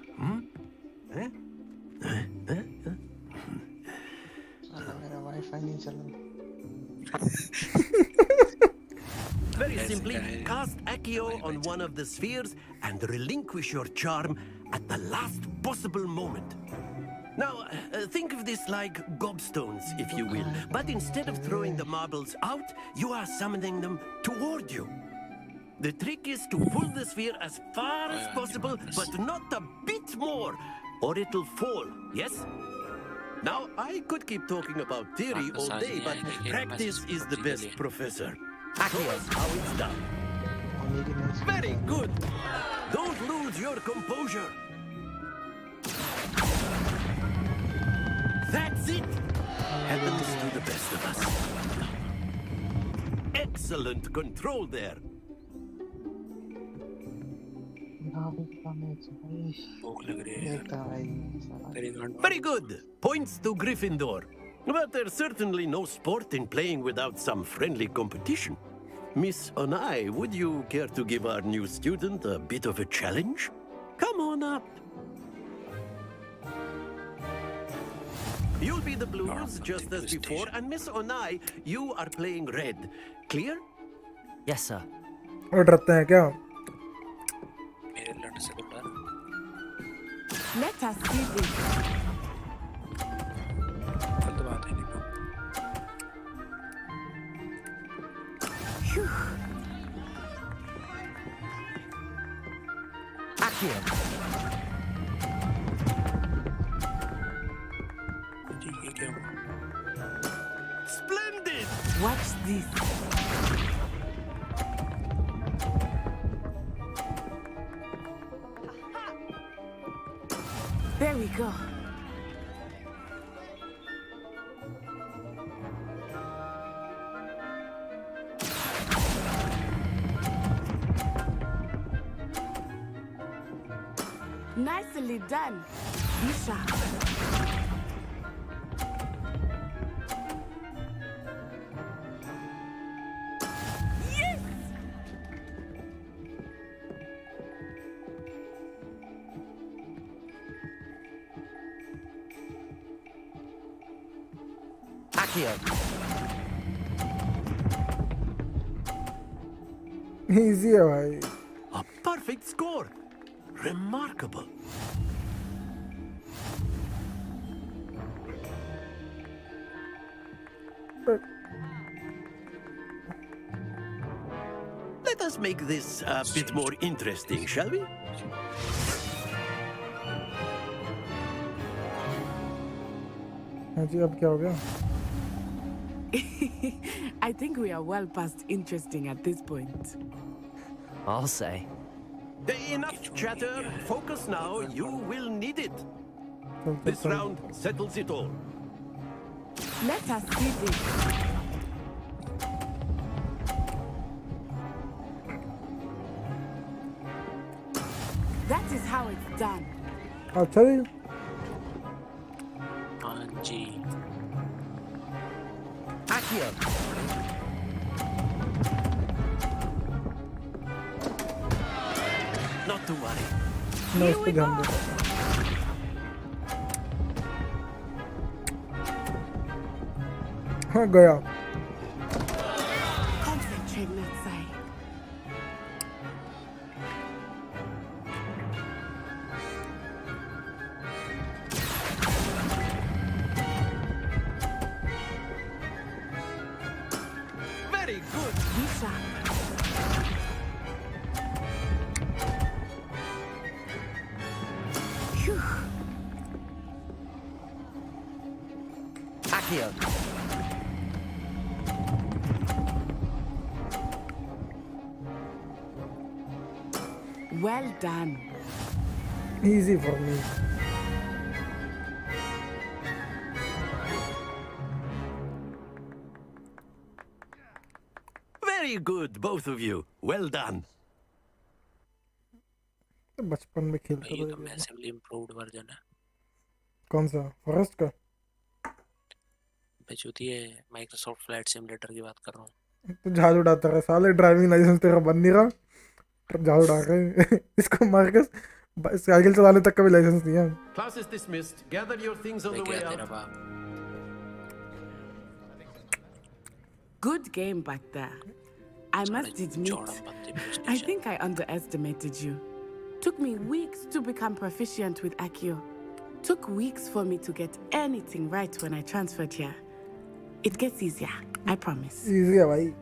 मेरा वाईफाई नहीं चल Very simply, cast Accio on one of the spheres and relinquish your charm at the last possible moment. Now, think of this like gobstones, if you will. But instead of throwing the marbles out, you are summoning them toward you. The trick is to pull the sphere as far as possible, but not a bit more, or it'll fall, yes? Now, I could keep talking about theory all day, but practice is the best professor. Here's how it's done. Very good. Don't lose your composure. That's it. Happens to the best of us. Excellent control there. Very good. Points to Gryffindor. But there's certainly no sport in playing without some friendly competition. Miss Onai, would you care to give our new student a bit of a challenge? Come on up. You'll be the blues just as before, and Miss Onai, you are playing red. Clear? Yes, sir. और डरते हैं क्या मेरे लड़ से तो डर Let us see this. गलत बात है निको Accio. ये क्या हुआ Splendid. Watch this. There we go. Nicely done. Be sharp. Yes! Accio. Easy है भाई A perfect score. Remarkable. us make this a bit more interesting, shall we? हाँ जी अब क्या हो गया? I think we are well past interesting at this point. I'll say. Enough chatter. Focus now. You will need it. This round settles it all. Let us see this. That is how it's done. अच्छा जी. हाँ जी. Accio. Not to worry. मैं उस पे ध्यान दे. हाँ गया. Concentrate, let's say. Very good. Be sharp. Phew. Accio. Well done. Easy for me. Very good, both of you. Well done. बचपन में खेलता ये तो था. मैसिवली इम्प्रूव्ड वर्जन है. कौन सा? फॉरेस्ट का? बेचूती है माइक्रोसॉफ्ट फ्लाइट सिमुलेटर की बात कर रहा हूँ. तो झाड़ उड़ाता रहा साले. ड्राइविंग लाइसेंस तेरा बन नहीं रहा. झाड़ उड़ा रहे. इसको मार के साइकिल चलाने तक का भी लाइसेंस नहीं है. Class is dismissed. Gather your things on the way out. Good game back there. I must admit, I think I underestimated you. Took me weeks to become proficient with Accio. Took weeks for me to get anything right when I transferred here. It gets easier, I promise. Easy है भाई.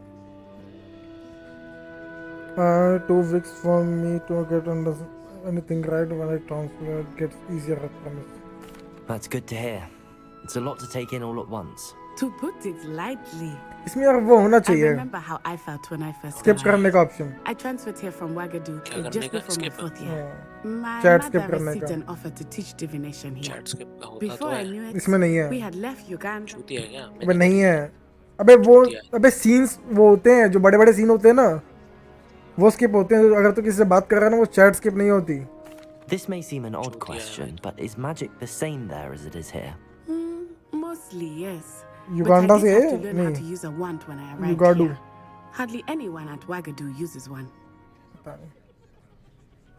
2 weeks for me to get anything right when I transfer. It gets easier, I promise. That's good to hear. It's a lot to take in all at once. To put it lightly. इसमें यार वो होना I चाहिए. remember how I felt when I first Skip started. करने का option. I transferred here from Wagadu just before my 4th year. My Chat skip mother करने received का. an offer to teach divination here. Chat skip का होता Before तो I है. knew it, इसमें नहीं है. we had left Uganda. छूती है क्या? अबे नहीं है. अबे सीन्स वो होते हैं जो बड़े बड़े सीन होते हैं ना, वो स्किप होते हैं. अगर तो किसी से बात कर रहा है ना, वो चैट स्किप नहीं होती. This may seem an odd question, but is magic the same there as it is here? Mostly, yes. Uganda but I से did है? have to learn how to नहीं. use a wand when I arrived Ugadu. here. Hardly anyone at Wagadu uses one. पता नहीं.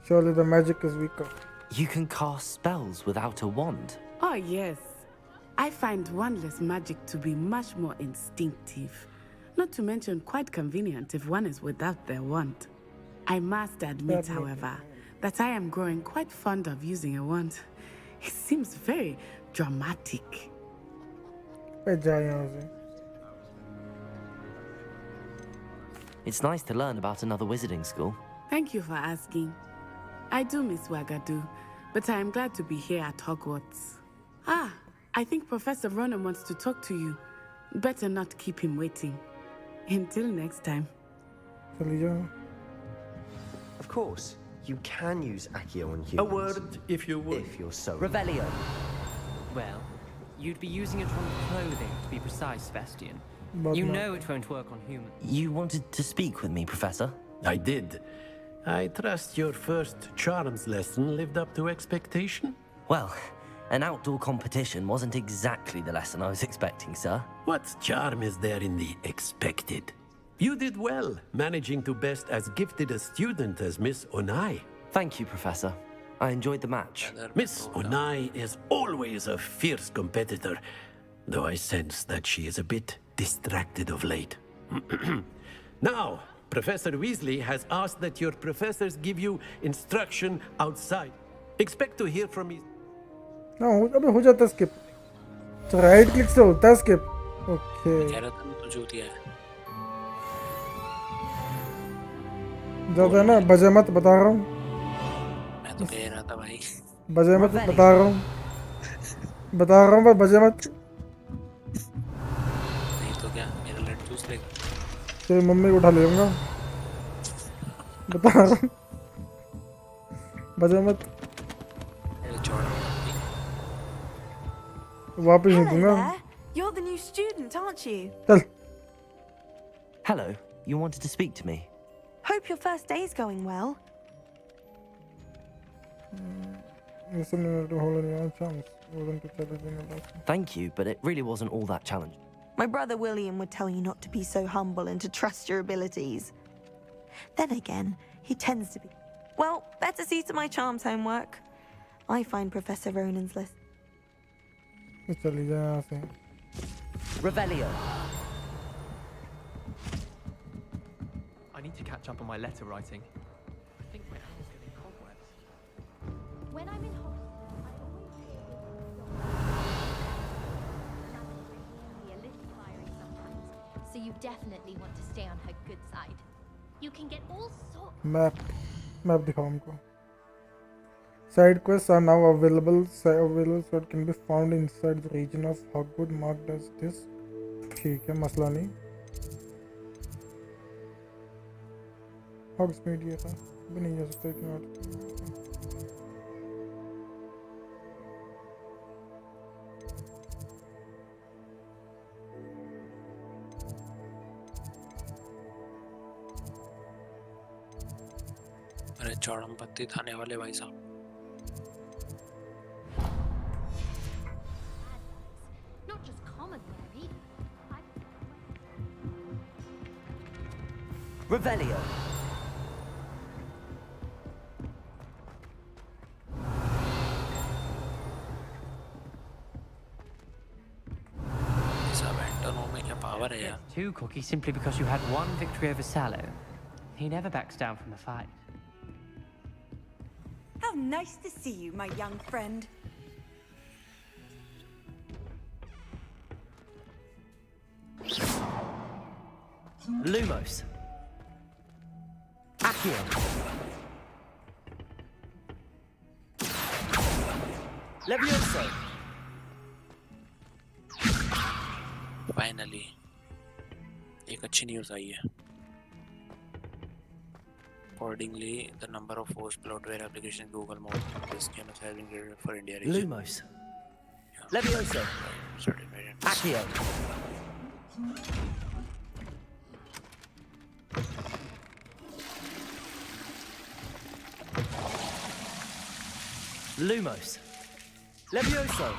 Surely the magic is weaker. You can cast spells without a wand. Oh, yes. I find wandless magic to be much more instinctive. Not to mention quite convenient if one is without their wand. I must admit, however, that I am growing quite fond of using a wand. It seems very dramatic. पे जा यहाँ से. It's nice to learn about another wizarding school. Thank you for asking. I do miss Wagadu, but I am glad to be here at Hogwarts. Ah, I think Professor Ronan wants to talk to you. Better not keep him waiting. Until next time. चली जाओ. Of course, you can use Accio on humans. A word, if you would. If you're so... Revelio. Well, you'd be using it on clothing, to be precise, Sebastian. But You no. know it won't work on humans. You wanted to speak with me, Professor? I did. I trust your first charms lesson lived up to expectation? Well, an outdoor competition wasn't exactly the lesson I was expecting, sir. What charm is there in the expected? You did well, managing to best as gifted a student as Miss Onai. Thank you, Professor. I enjoyed the match. Miss Onai is always a fierce competitor, though I sense that she is a bit distracted of late. Now, Professor Weasley has asked that your professors give you instruction outside. Expect to hear from me. ना अबे हो जाता skip. तो right click से होता है skip. Okay. कह रहा था तो चूतिया है. ज्यादा ना बजे मत बता रहा हूँ मैं तो कह रहा था भाई बजे मत बता रहा हूँ पर बजे मत नहीं तो क्या मेरा लड़ चूस लेगा तेरी मम्मी को उठा ले जाऊंगा बता रहा हूँ बजे मत वापस नहीं दूंगा You're the new student, aren't you? चल Hello, you wanted to speak to me? Hope your first day's going well. Thank you, but it really wasn't all that challenging. My brother William would tell you not to be so humble and to trust your abilities. Then again, he tends to be. Well, better see to my charms homework. I find Professor Ronan's list. Revelio. I need to catch up on my letter writing. I think my house getting cobwebs. When I'm in hospital, I always hear a little fiery sometimes, so you definitely want to stay on her good side. You can get all sorts. Map दिखाओ हमको. Side quests are now available so it can be found inside the region of Hogwarts marked as this. ठीक है मसला नहीं. Hogsmeade ये था. भी नहीं जा सकता इतना. अरे चौड़म पत्ती थाने वाले भाई साहब Not just common there either. Revelio. power है यार. Too cocky simply because you had one victory over Sallow. He never backs down from a fight. How nice to see you, my young friend. Lumos. Accio. Levioso. Finally, एक अच्छी news आई है. Accordingly, the number of forced bloatware applications in Google mode this game has been graded for India region. Lumos. Levioso. Certain variants. Accio. Lumos. Levioso.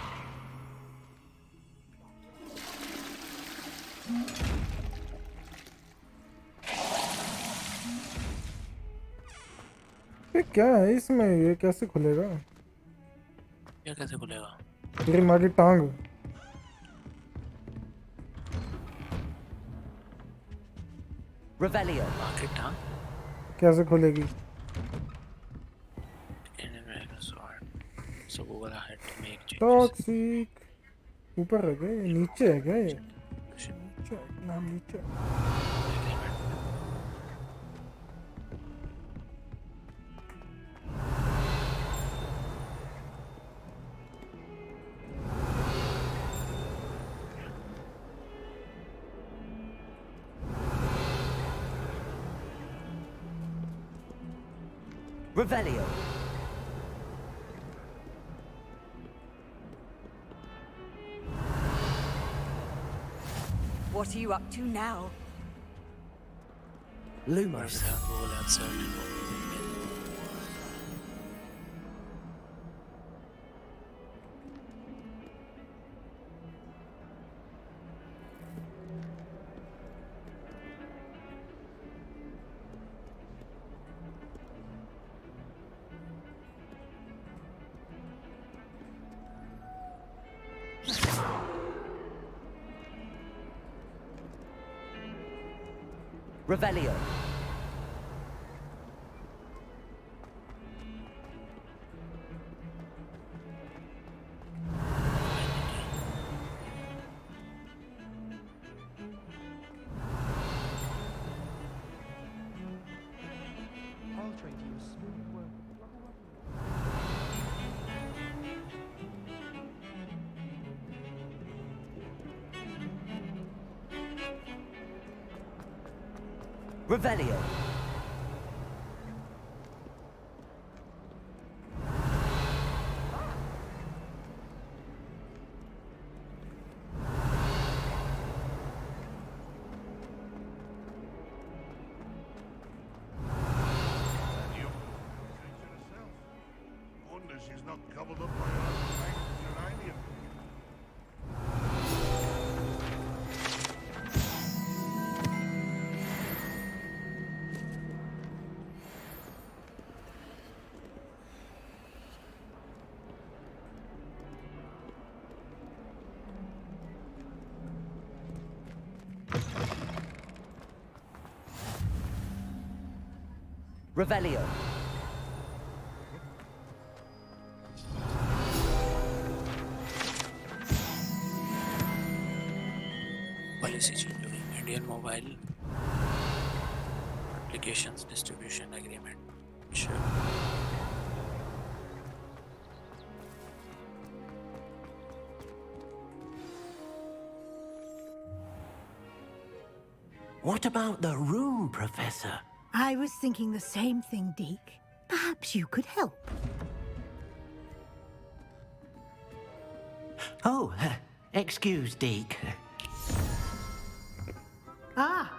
क्या है इसमें? ये कैसे खुलेगा? ये कैसे खुलेगा? तेरी माँ की टांग. Revelio. माँ की टांग? कैसे खुलेगी? So Google had to make changes. Toxic. ऊपर है क्या? नीचे है क्या ये? नीचे. नाम नीचे. Revelio. What are you up to now? Lumos. Google answer. Revelio. Revelio. Wonder she's not gobbled up by her uranium. Revelio. Policy change of Indian Mobile Applications Distribution Agreement. Sure. What about the room, Professor? I was thinking the same thing, Deke. Perhaps you could help. Oh, excuse, Deke. Ah,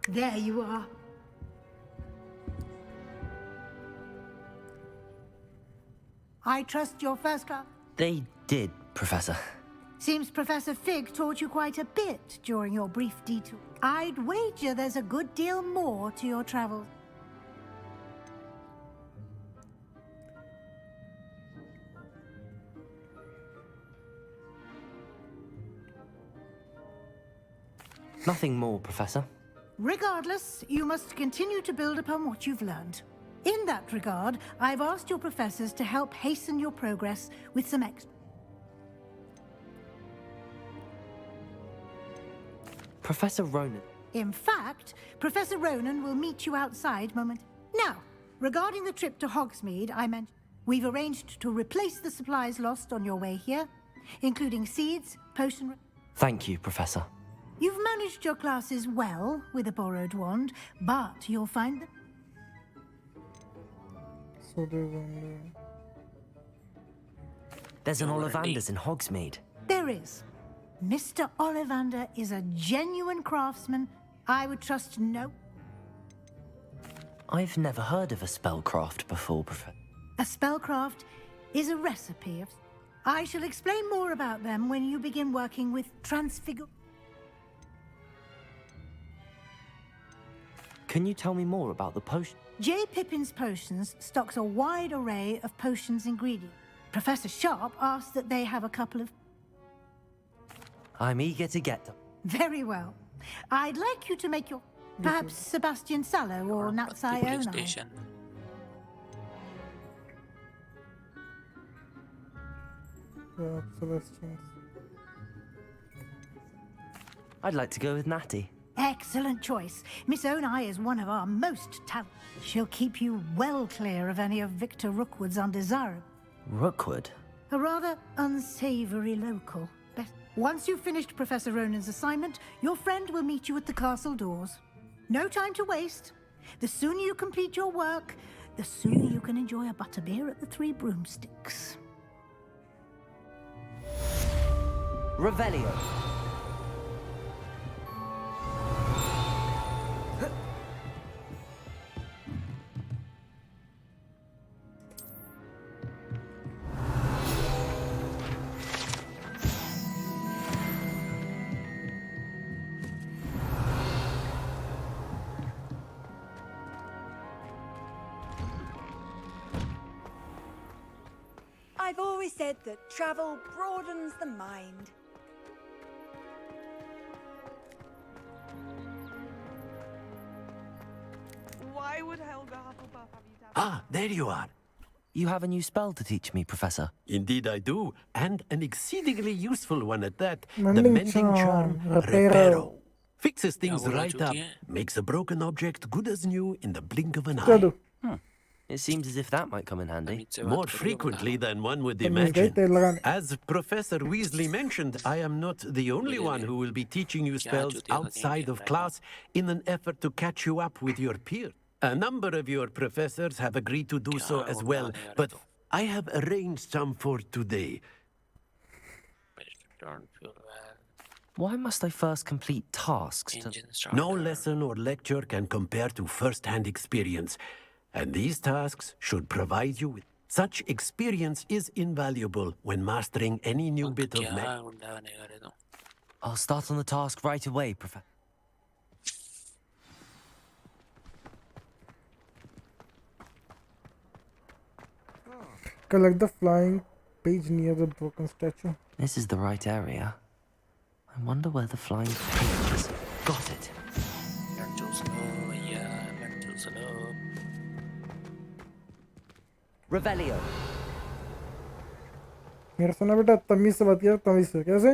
there you are. I trust your first class. They did, Professor. Seems Professor Fig taught you quite a bit during your brief detour. I'd wager there's a good deal more to your travels. Nothing more, Professor. Regardless, you must continue to build upon what you've learned. In that regard, I've asked your professors to help hasten your progress with some Professor Ronan. In fact, Professor Ronan will meet you outside Now, regarding the trip to Hogsmeade, we've arranged to replace the supplies lost on your way here, including seeds, potion... Thank you, Professor. You've managed your classes well with a borrowed wand, but you'll find that... So there's only... There's an Ollivanders in Hogsmeade. There is. Mr. Ollivander is a genuine craftsman. I would trust no... I've never heard of a spellcraft before, Professor. A spellcraft is a recipe of... I shall explain more about them when you begin working with transfigure... Can you tell me more about the potion? J. Pippin's Potions stocks a wide array of potions ingredients. Professor Sharp asked that they have a couple of... I'm eager to get them. Very well. I'd like you to make your... Perhaps Sebastian Sallow or Natsai Onai. Celestians. I'd like to go with Natty. Excellent choice. Miss Onai is one of our most talented. She'll keep you well clear of any of Victor Rookwood's undesirable. Rookwood? A rather unsavory local. Once you've finished Professor Ronan's assignment, your friend will meet you at the castle doors. No time to waste. The sooner you complete your work, the sooner you can enjoy a butterbeer at the Three Broomsticks. Revelio. I've always said that travel broadens the mind. Why would Helga Hufflepuff have you down? Ah, there you are. You have a new spell to teach me, Professor. Indeed I do, and an exceedingly useful one at that. The Mending Mending Charm, Reparo. Reparo. Fixes things बोला right जो up, दिया? makes a broken object good as new in the blink of an eye. It seems as if that might come in handy. More frequently than one would तो मिल गई imagine. तेल लगाने As Professor Weasley mentioned, I am not the only one who will be teaching you spells outside of class in an effort to catch you up with your peers. A number of your professors have agreed to do so as well, but I have arranged some for today. Why must I first complete tasks? No lesson or lecture can compare to first-hand experience, and these tasks should provide you with. Such experience is invaluable when mastering any new bit of magic. I'll start on the task right away, Professor. Collect the flying page near the broken statue. This is the right area. I wonder where the flying page is. Got it. Revelio. मेरा सुना बेटा तमीज से बात किया तमीज से कैसे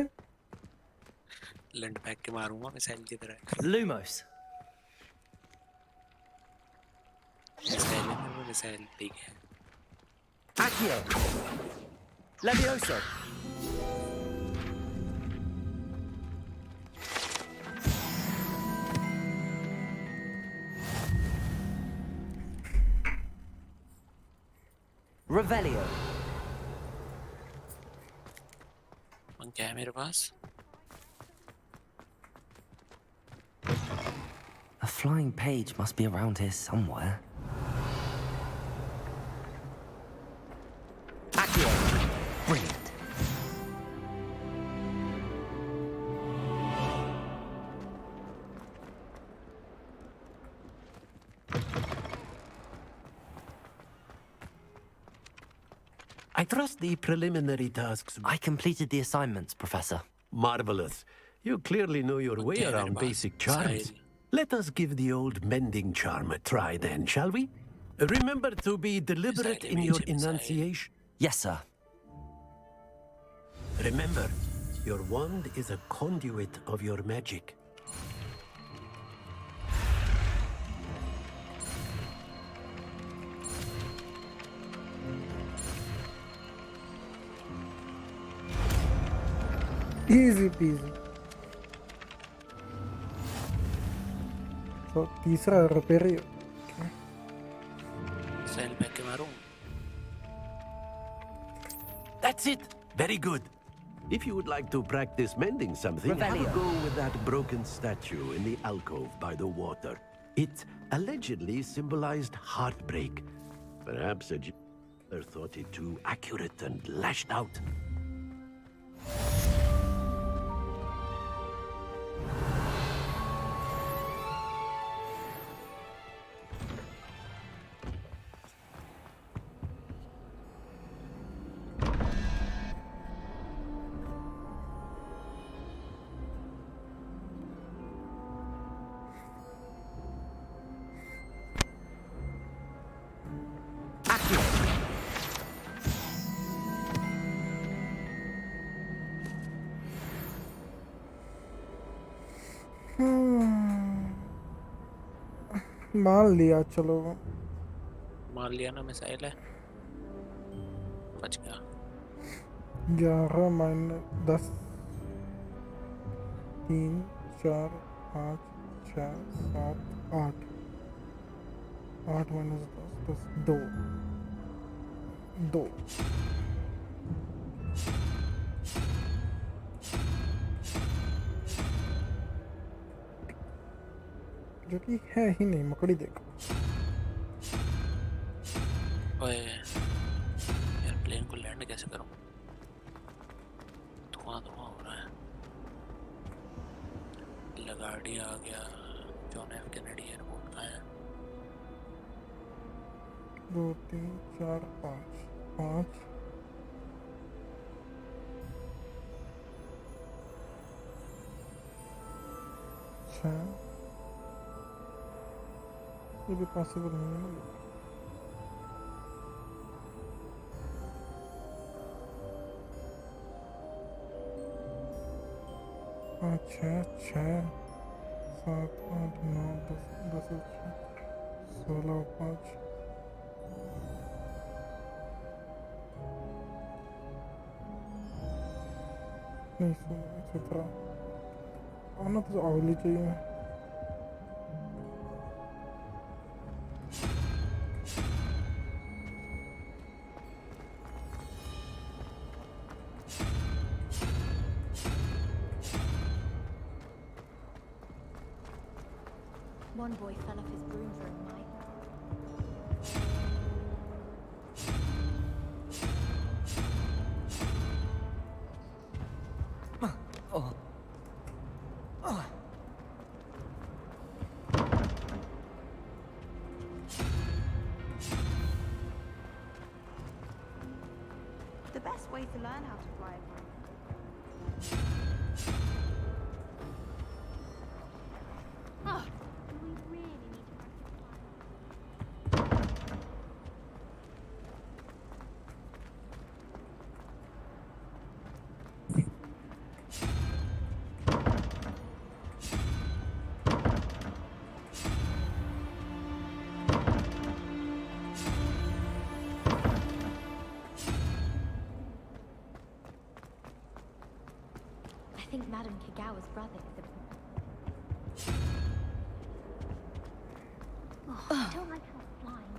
लैंड पैक के मारूंगा मिसाइल की तरह Lumos. मिसाइल ठीक है Accio. Levioso. Revelio. क्या है मेरे पास A flying page must be around here somewhere. Accio. Brilliant. I trust the preliminary tasks. I completed the assignments, Professor. Marvelous. You clearly know your way around basic charms. Let us give the old mending charm a try then, shall we? Remember to be deliberate in your enunciation. Yes, sir. Remember, your wand is a conduit of your magic. Easy peasy. So तीसरा repair ही missile pack के मारूं That's it. Very good. If you would like to practice mending something, have a go with that broken statue in the alcove by the water. It allegedly symbolized heartbreak. Perhaps a jailer thought it too accurate and lashed out. मान लिया चलो मान लिया ना missile है बच गया 11 minus 10 3 4 5 6 7 8 8 minus 10 10 2 जो कि है ही नहीं मकड़ी देखो ओए एयरप्लेन को लैंड कैसे करूं धुआं हो रहा है लगाड़ी आ गया जॉन एफ कैनेडी एयरपोर्ट का है 2 3 4 5 5 6 ये भी पॉसिबल नहीं है ना 5 6 6 7 8 9 10 10 16 5 नहीं सुथरा आना तो ऑयली चाहिए. One boy fell off his broom for a mite. The best way to learn how to fly a broom. Oh, we really need to I think Madame Kagawa's brother is a... Oh, I don't like how flying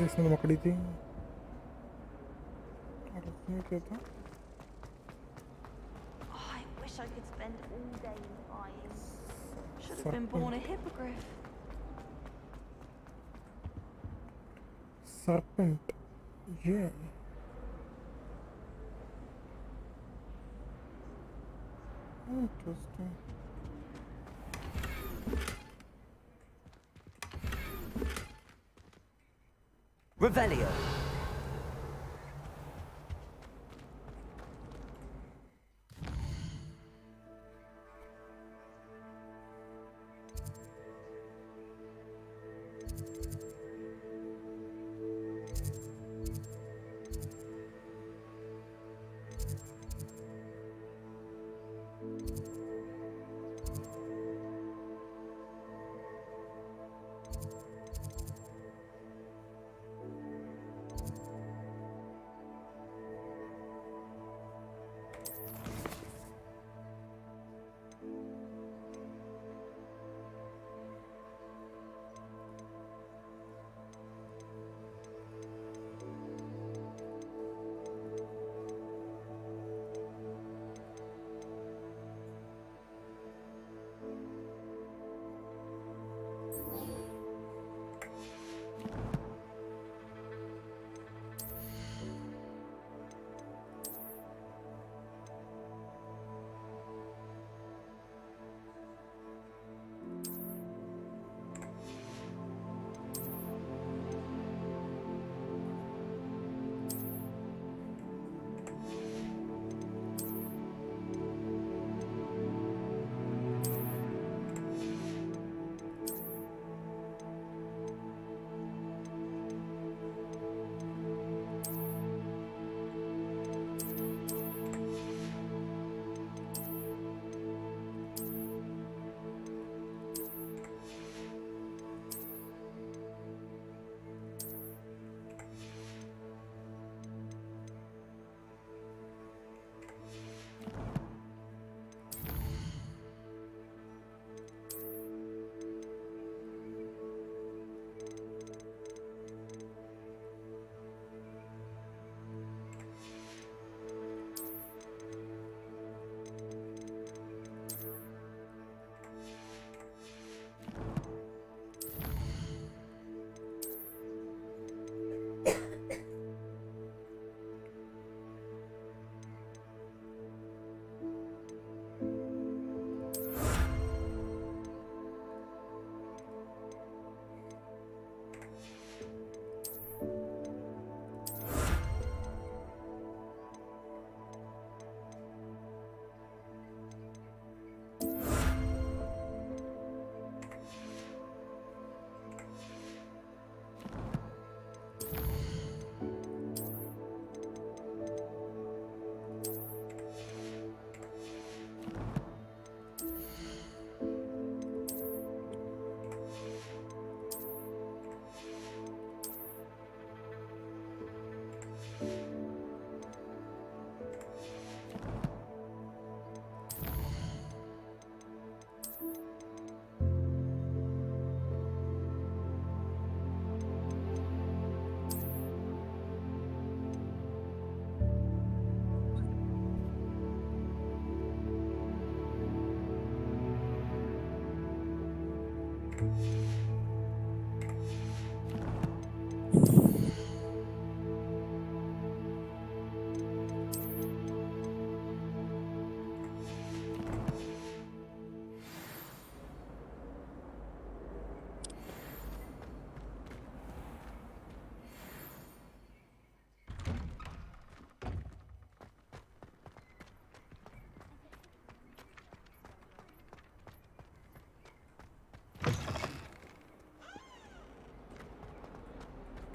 इसमें मकड़ी थी और इसमें क्या था? Oh, I wish I could spend all day flying. Should have been born a hippogriff. Serpent. Yeah. Interesting. Revelio.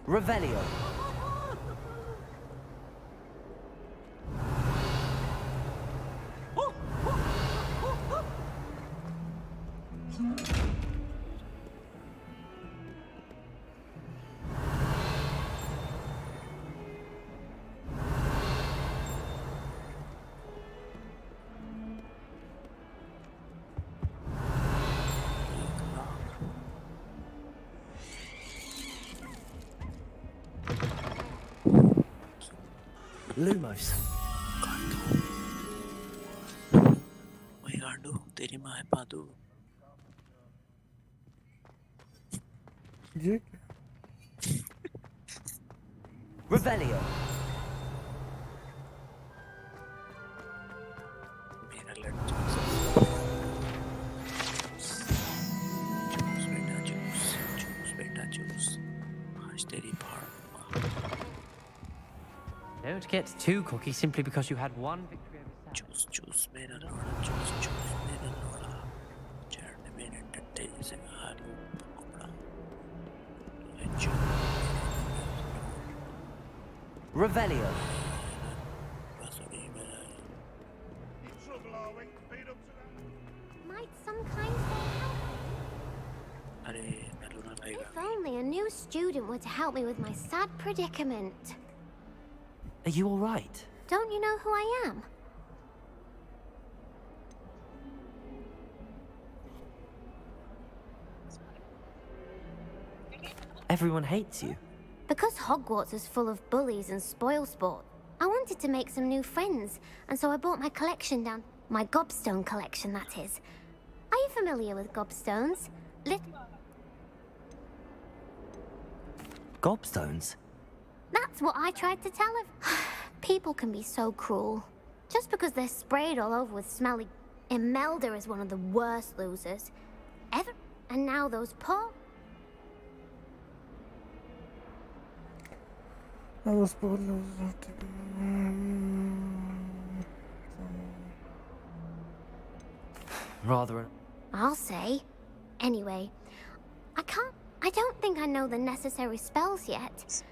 Revelio. Lumos. वही गांडू तेरी माँ है पादू ये Revelio. मेरा लड़का चूस बेटा चूस आज तेरी फाड़ Don't get too cocky simply because you had one victory over चूस चूस मेरा लोड़ा चूस चूस मेरा लोड़ा चढ़ने मेरे टट्टे जैसे हारी पकड़ा Revelio. Might some kind soul help me? If only a new student were to help me with my sad predicament. Are you all right? Don't you know who I am? Everyone hates you. Because Hogwarts is full of bullies and spoilsport, I wanted to make some new friends, and so I brought my collection down. My gobstone collection, that is. Are you familiar with gobstones? Gobstones? That's what I tried to tell him. People can be so cruel. Just because they're sprayed all over with smelly... Imelda is one of the worst losers ever. And now those poor... Rather. I'll say. Anyway, I don't think I know the necessary spells yet.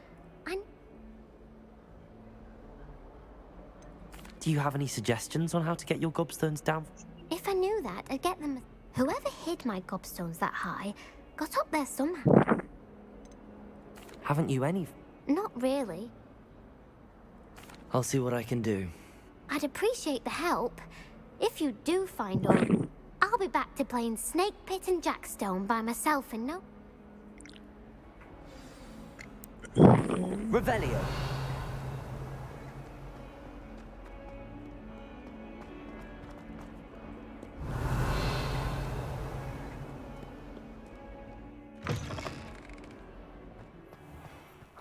Do you have any suggestions on how to get your gobstones down? If I knew that, I'd get them... Whoever hid my gobstones that high got up there somehow. Haven't you any? Not really. I'll see what I can do. I'd appreciate the help. If you do find all... I'll be back to playing Snake Pit and Jackstone by myself in no... Revelio.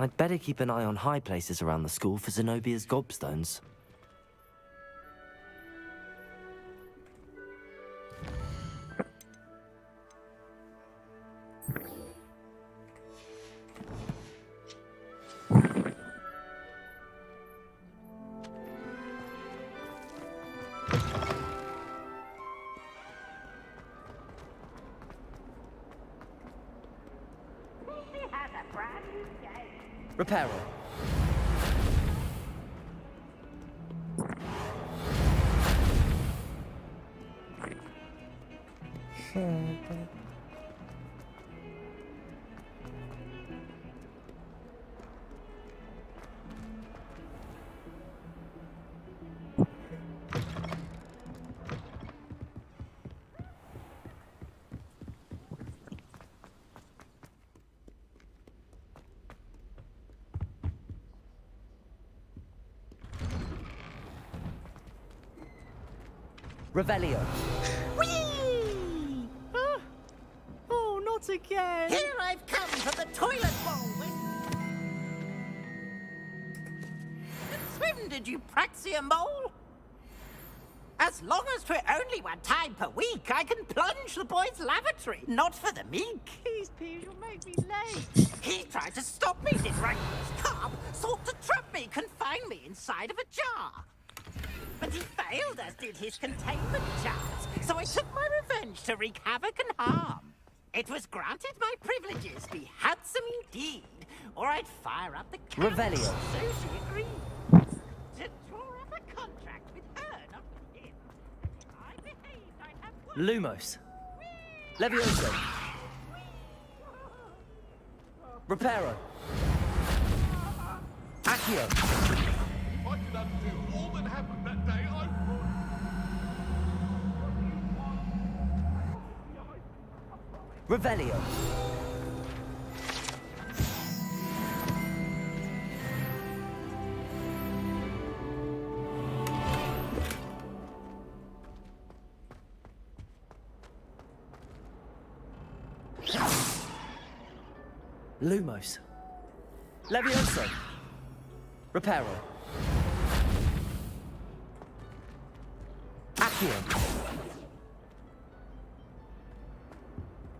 I'd better keep an eye on high places around the school for Zenobia's gobstones. Reparo. Revelio. Whee! Oh, not Not again. Here I've come for the toilet bowl. Swim, did you praxia mole? As long as 'twere only one time per week, I can plunge the boy's lavatory, not for the meek. Please, Peeves, you'll make me late. He tried to stop me, did Wrangler's carp, sought to trap me, confine me inside of a jar. But he failed, as did his containment jars, so I took my revenge to wreak havoc and harm. It was granted my privileges be handsome indeed, or I'd fire up the cannon. Revelio. So she agreed. To draw up a contract with her, not with him. If I behaved, I'd have one. Lumos. Levioso. Reparo. Accio. If I could undo all that happened that day, I would. Revelio. Lumos. Levioso. Reparo. Accio.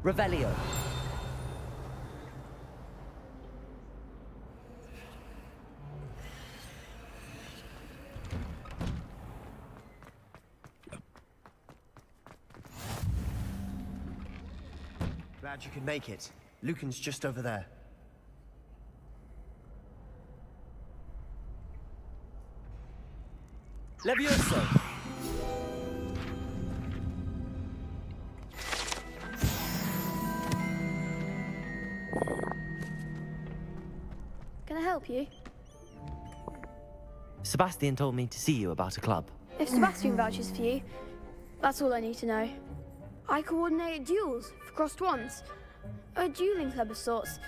Revelio. Glad you could make it. Lucan's just over there. Levioso. Can I help you? Sebastian told me to see you about a club. If Sebastian vouches for you, that's all I need to know. I coordinate duels for crossed ones. A dueling club of sorts.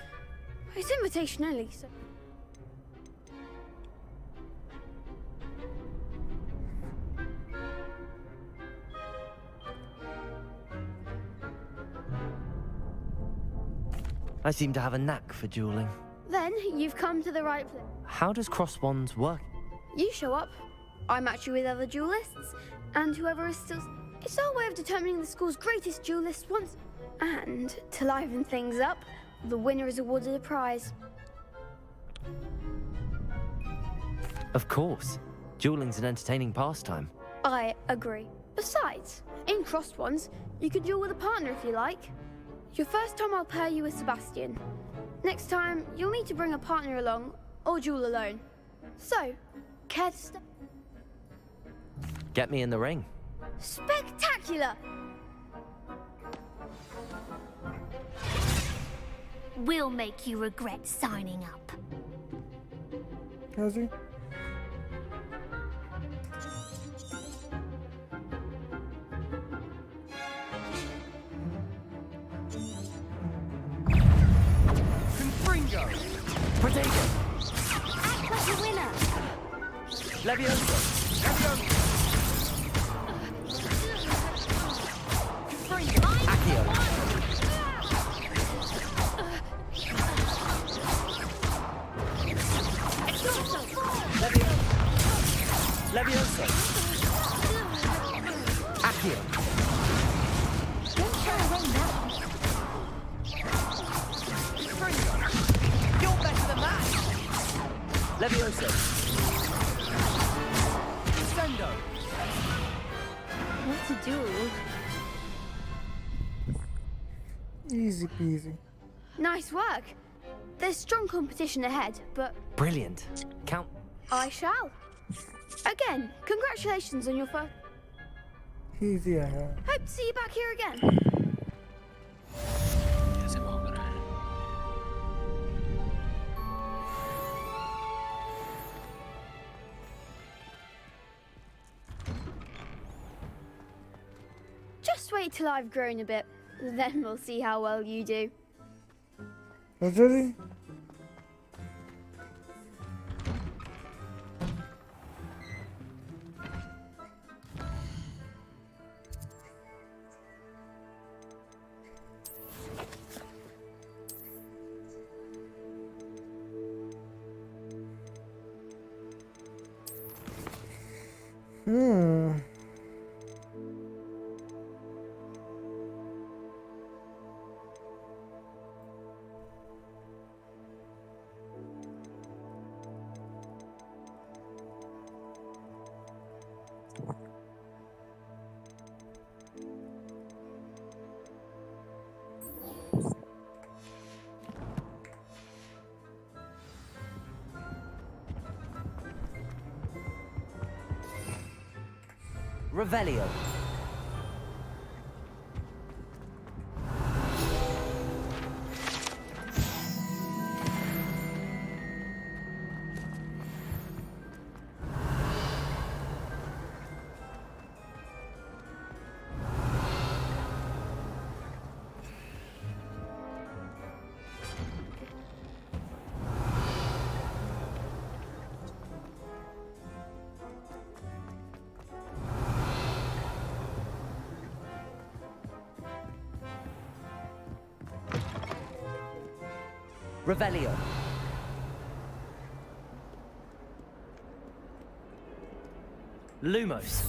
It's invitation only, so... I seem to have a knack for dueling. Then you've come to the right place. How does cross wands work? You show up, I match you with other duelists, and whoever is still... It's our way of determining the school's greatest duelist once. And to liven things up, the winner is awarded a prize. Of course. Dueling's an entertaining pastime. I agree. Besides, in crossed ones, you could duel with a partner if you like. Your first time I'll pair you with Sebastian. Next time, you'll need to bring a partner along, or duel alone. So, care to start? Get me in the ring. Spectacular! We'll make you regret signing up. Has he? Confringo! Protego! Act like a winner! Levioso! Levioso! Accio! Levioso! Accio! Don't try to run now. You're better than that! Levioso! Sendo! What to do? Easy peasy. Nice work. There's strong competition ahead, but Brilliant. Count. I shall. Again, congratulations on your first... Easy है. Hope to see you back here again. Just wait till I've grown a bit. Then we'll see how well you do. अच्छा जी. Revelio. Revelio. Lumos.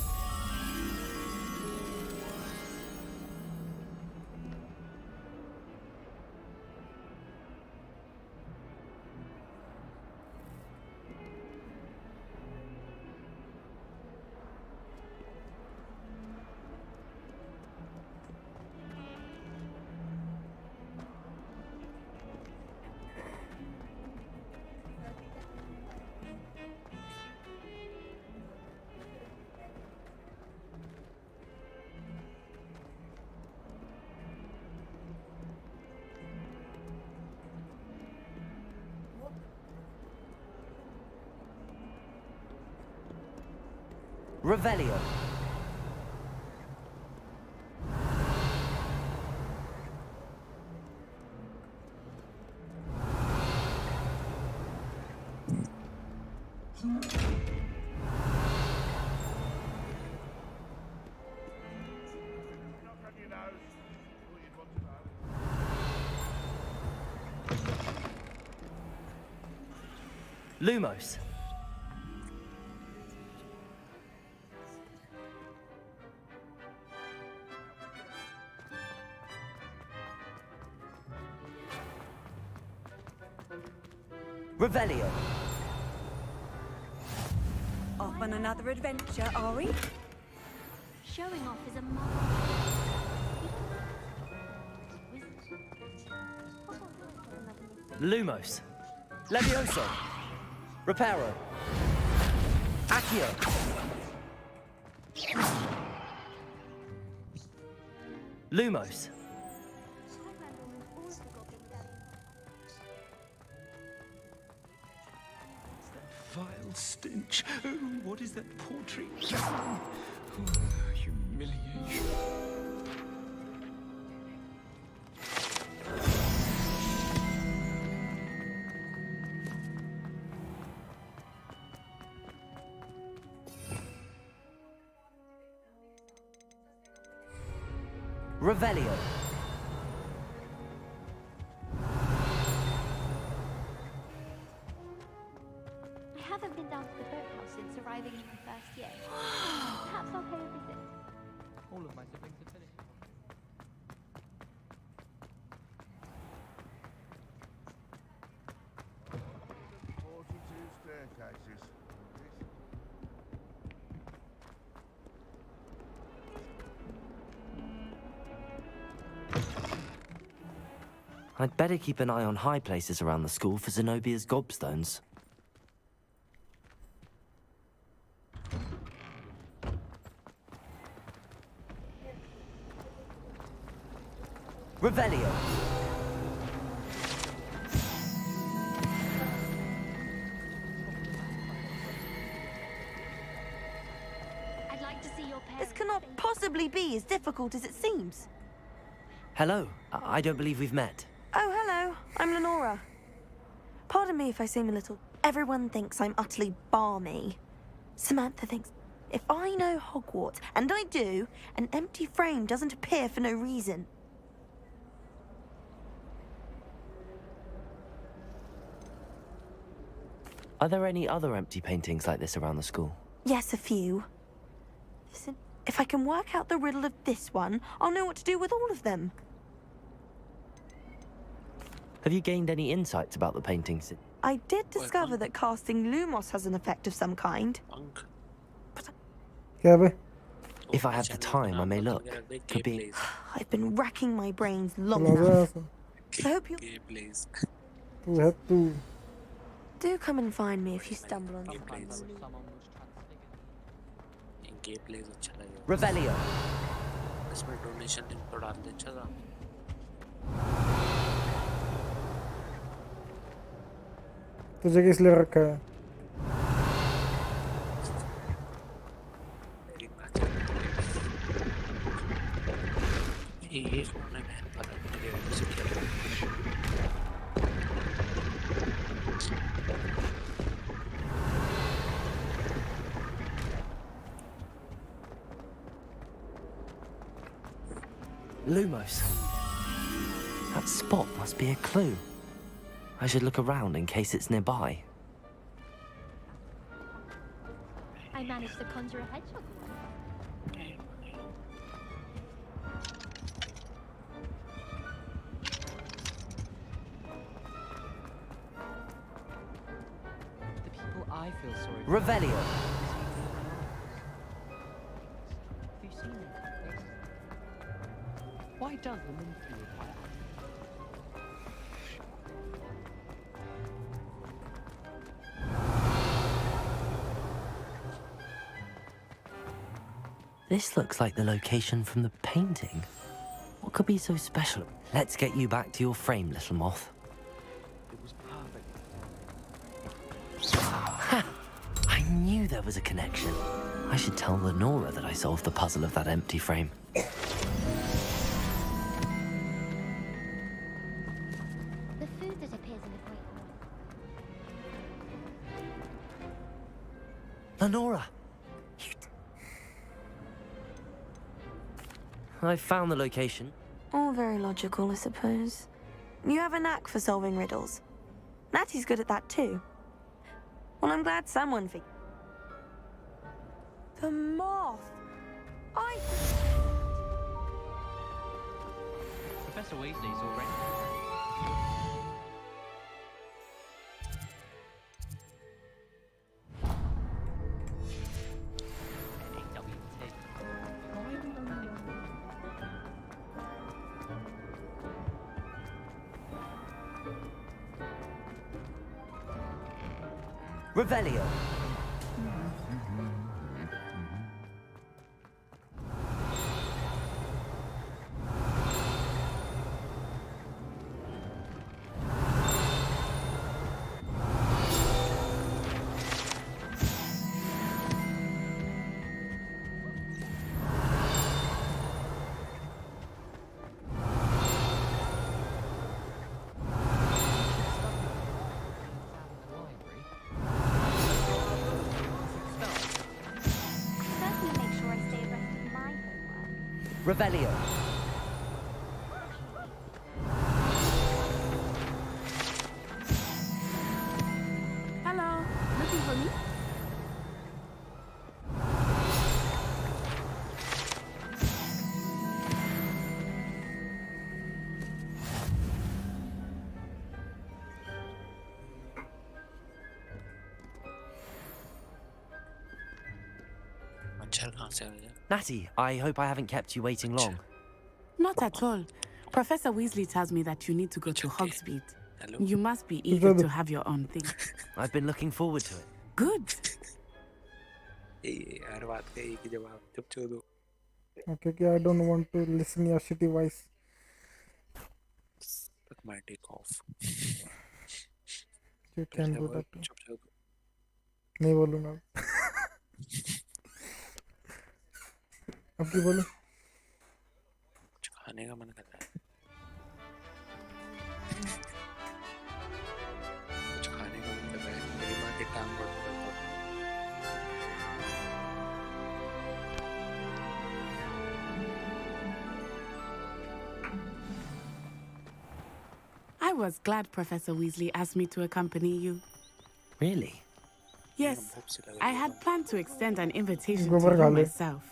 Revelio. Lumos. Revelio. Off on another adventure, are we? Showing off is a Lumos. Levioso. Reparo. Accio. Lumos. Vile stench. Oh, what is that portrait? Oh, humiliation. Revelio. I haven't been down to the boathouse since arriving in my first year. Perhaps I'll pay a visit. All of my siblings have finished. Staircases. I'd better keep an eye on high places around the school for Zenobia's gobstones. Revelio. I'd like to see your parents. This cannot possibly be as difficult as it seems. Hello. I don't believe we've met. Oh, hello. I'm Lenora. Pardon me if I seem a little... Everyone thinks I'm utterly balmy. Samantha thinks if I know Hogwarts, and I do, an empty frame doesn't appear for no reason. Are there any other empty paintings like this around the school? Yes, a few. Listen, if I can work out the riddle of this one, I'll know what to do with all of them. Have you gained any insights about the paintings? I did discover that casting Lumos has an effect of some kind. क्या बे? If I have the time, I may look. Could be. I've been racking my brains long चला जा enough. ऐसा I hope you Gameplays. तू है तू do come and find me if you stumble on Gameplays. something. Gameplays अच्छा लगेगा. Revelio. इसमें donation link तो डाल दे अच्छा था. तुझे किस लिए रखा है ये कौन है बहन पता नहीं मेरे घर से क्या हुआ. Lumos. That spot must be a clue. I should look around in case it's nearby. I managed to conjure a hedgehog once. The people I feel sorry for. Revelio. Have you seen them? Why does the ministry require This looks like the location from the painting. What could be so special? Let's get you back to your frame, little moth. it was perfect? Ha! I knew there was a connection. I should tell Lenora that I solved the puzzle of that empty frame. The food that appears in the Great Hall. Lenora! I found the location. All very logical, I suppose. You have a knack for solving riddles. Natty's good at that too. Well, I'm glad someone figured. The moth! Professor Weasley's already. Revelio. Certainly make sure I stay abreast of my homework. Revelio. Hello, looking for me? मच्छर कहाँ से आ गया? Natty, I hope I haven't kept you waiting long. Not at all. Professor Weasley tells me that you need to go to Hogsmeade. Hello? You must be eager to have your own thing. I've been looking forward to it. Good. हर बात का एक ही जवाब चुप दो. Okay, okay, I don't want to listen your shitty voice. Suck my dick off. You can do that. चुप दो. नहीं बोलूँगा. अब क्या बोलूँ? कुछ खाने का मन कर रहा है. कुछ खाने का मन कर रहा है. मेरी माँ की टांग पकड़ कर. I was glad Professor Weasley asked me to accompany you. Really? Yes, I had planned to extend an invitation Go to for you it. myself.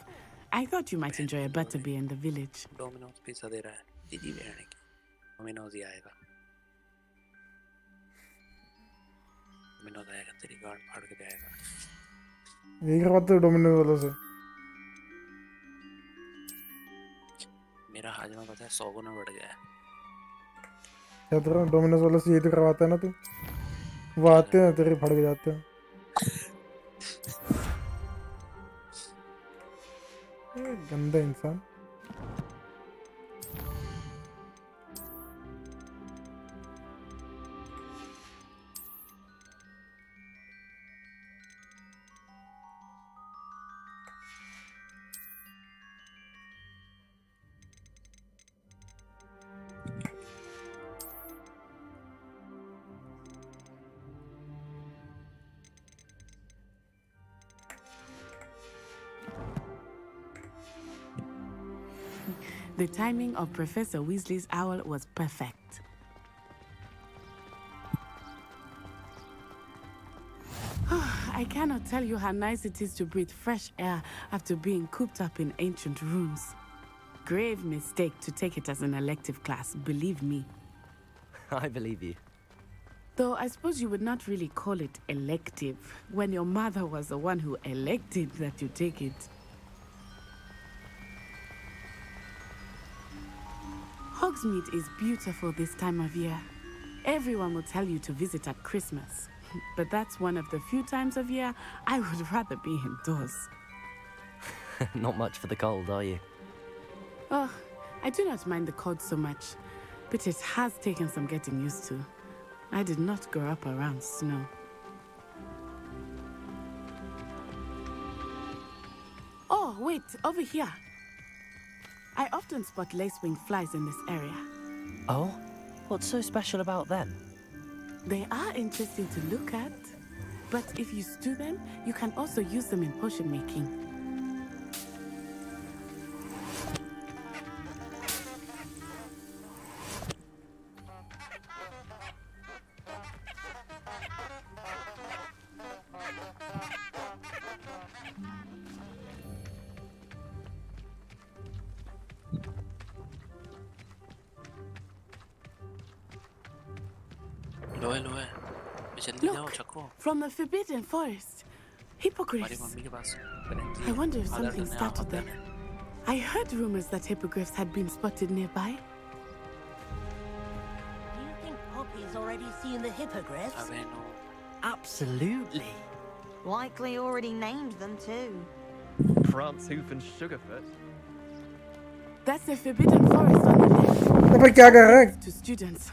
I thought you might enjoy a butterbeer in the village. Domino's pizza दे रहा है. दीदी बहन की. Domino's ही आएगा. Domino's आएगा तेरी गांड फाड़ के जाएगा. यही करवाते हो डोमिनोज वालों से. हाजमा पता है 100 गुना बढ़ गया है। क्या तेरा डोमिनोज वाले से ये तो करवाता है ना तू, वो आते हैं तेरे फट जाते हैं। गंदा इंसान। The timing of Professor Weasley's owl was perfect. I cannot tell you how nice it is to breathe fresh air after being cooped up in ancient rooms. Grave mistake to take it as an elective class, believe me. I believe you. Though I suppose you would not really call it elective when your mother was the one who elected that you take it. Hogsmeade is beautiful this time of year. Everyone will tell you to visit at Christmas. But that's one of the few times of year I would rather be indoors. Not much for the cold, are you? Oh, I do not mind the cold so much, but it has taken some getting used to. I did not grow up around snow. Oh, wait, over here. I often spot lacewing flies in this area. Oh? What's so special about them? They are interesting to look at, but if you stew them, you can also use them in potion making. Look, from the Forbidden Forest. Hippogriffs. I wonder if something started them. I heard rumors that hippogriffs had been spotted nearby. Do you think Poppy's already seen the hippogriffs? Absolutely. Likely already named them too. Prance, Hoof and Sugarfoot. That's the Forbidden Forest on the left. अबे क्या कर रहा है? To students,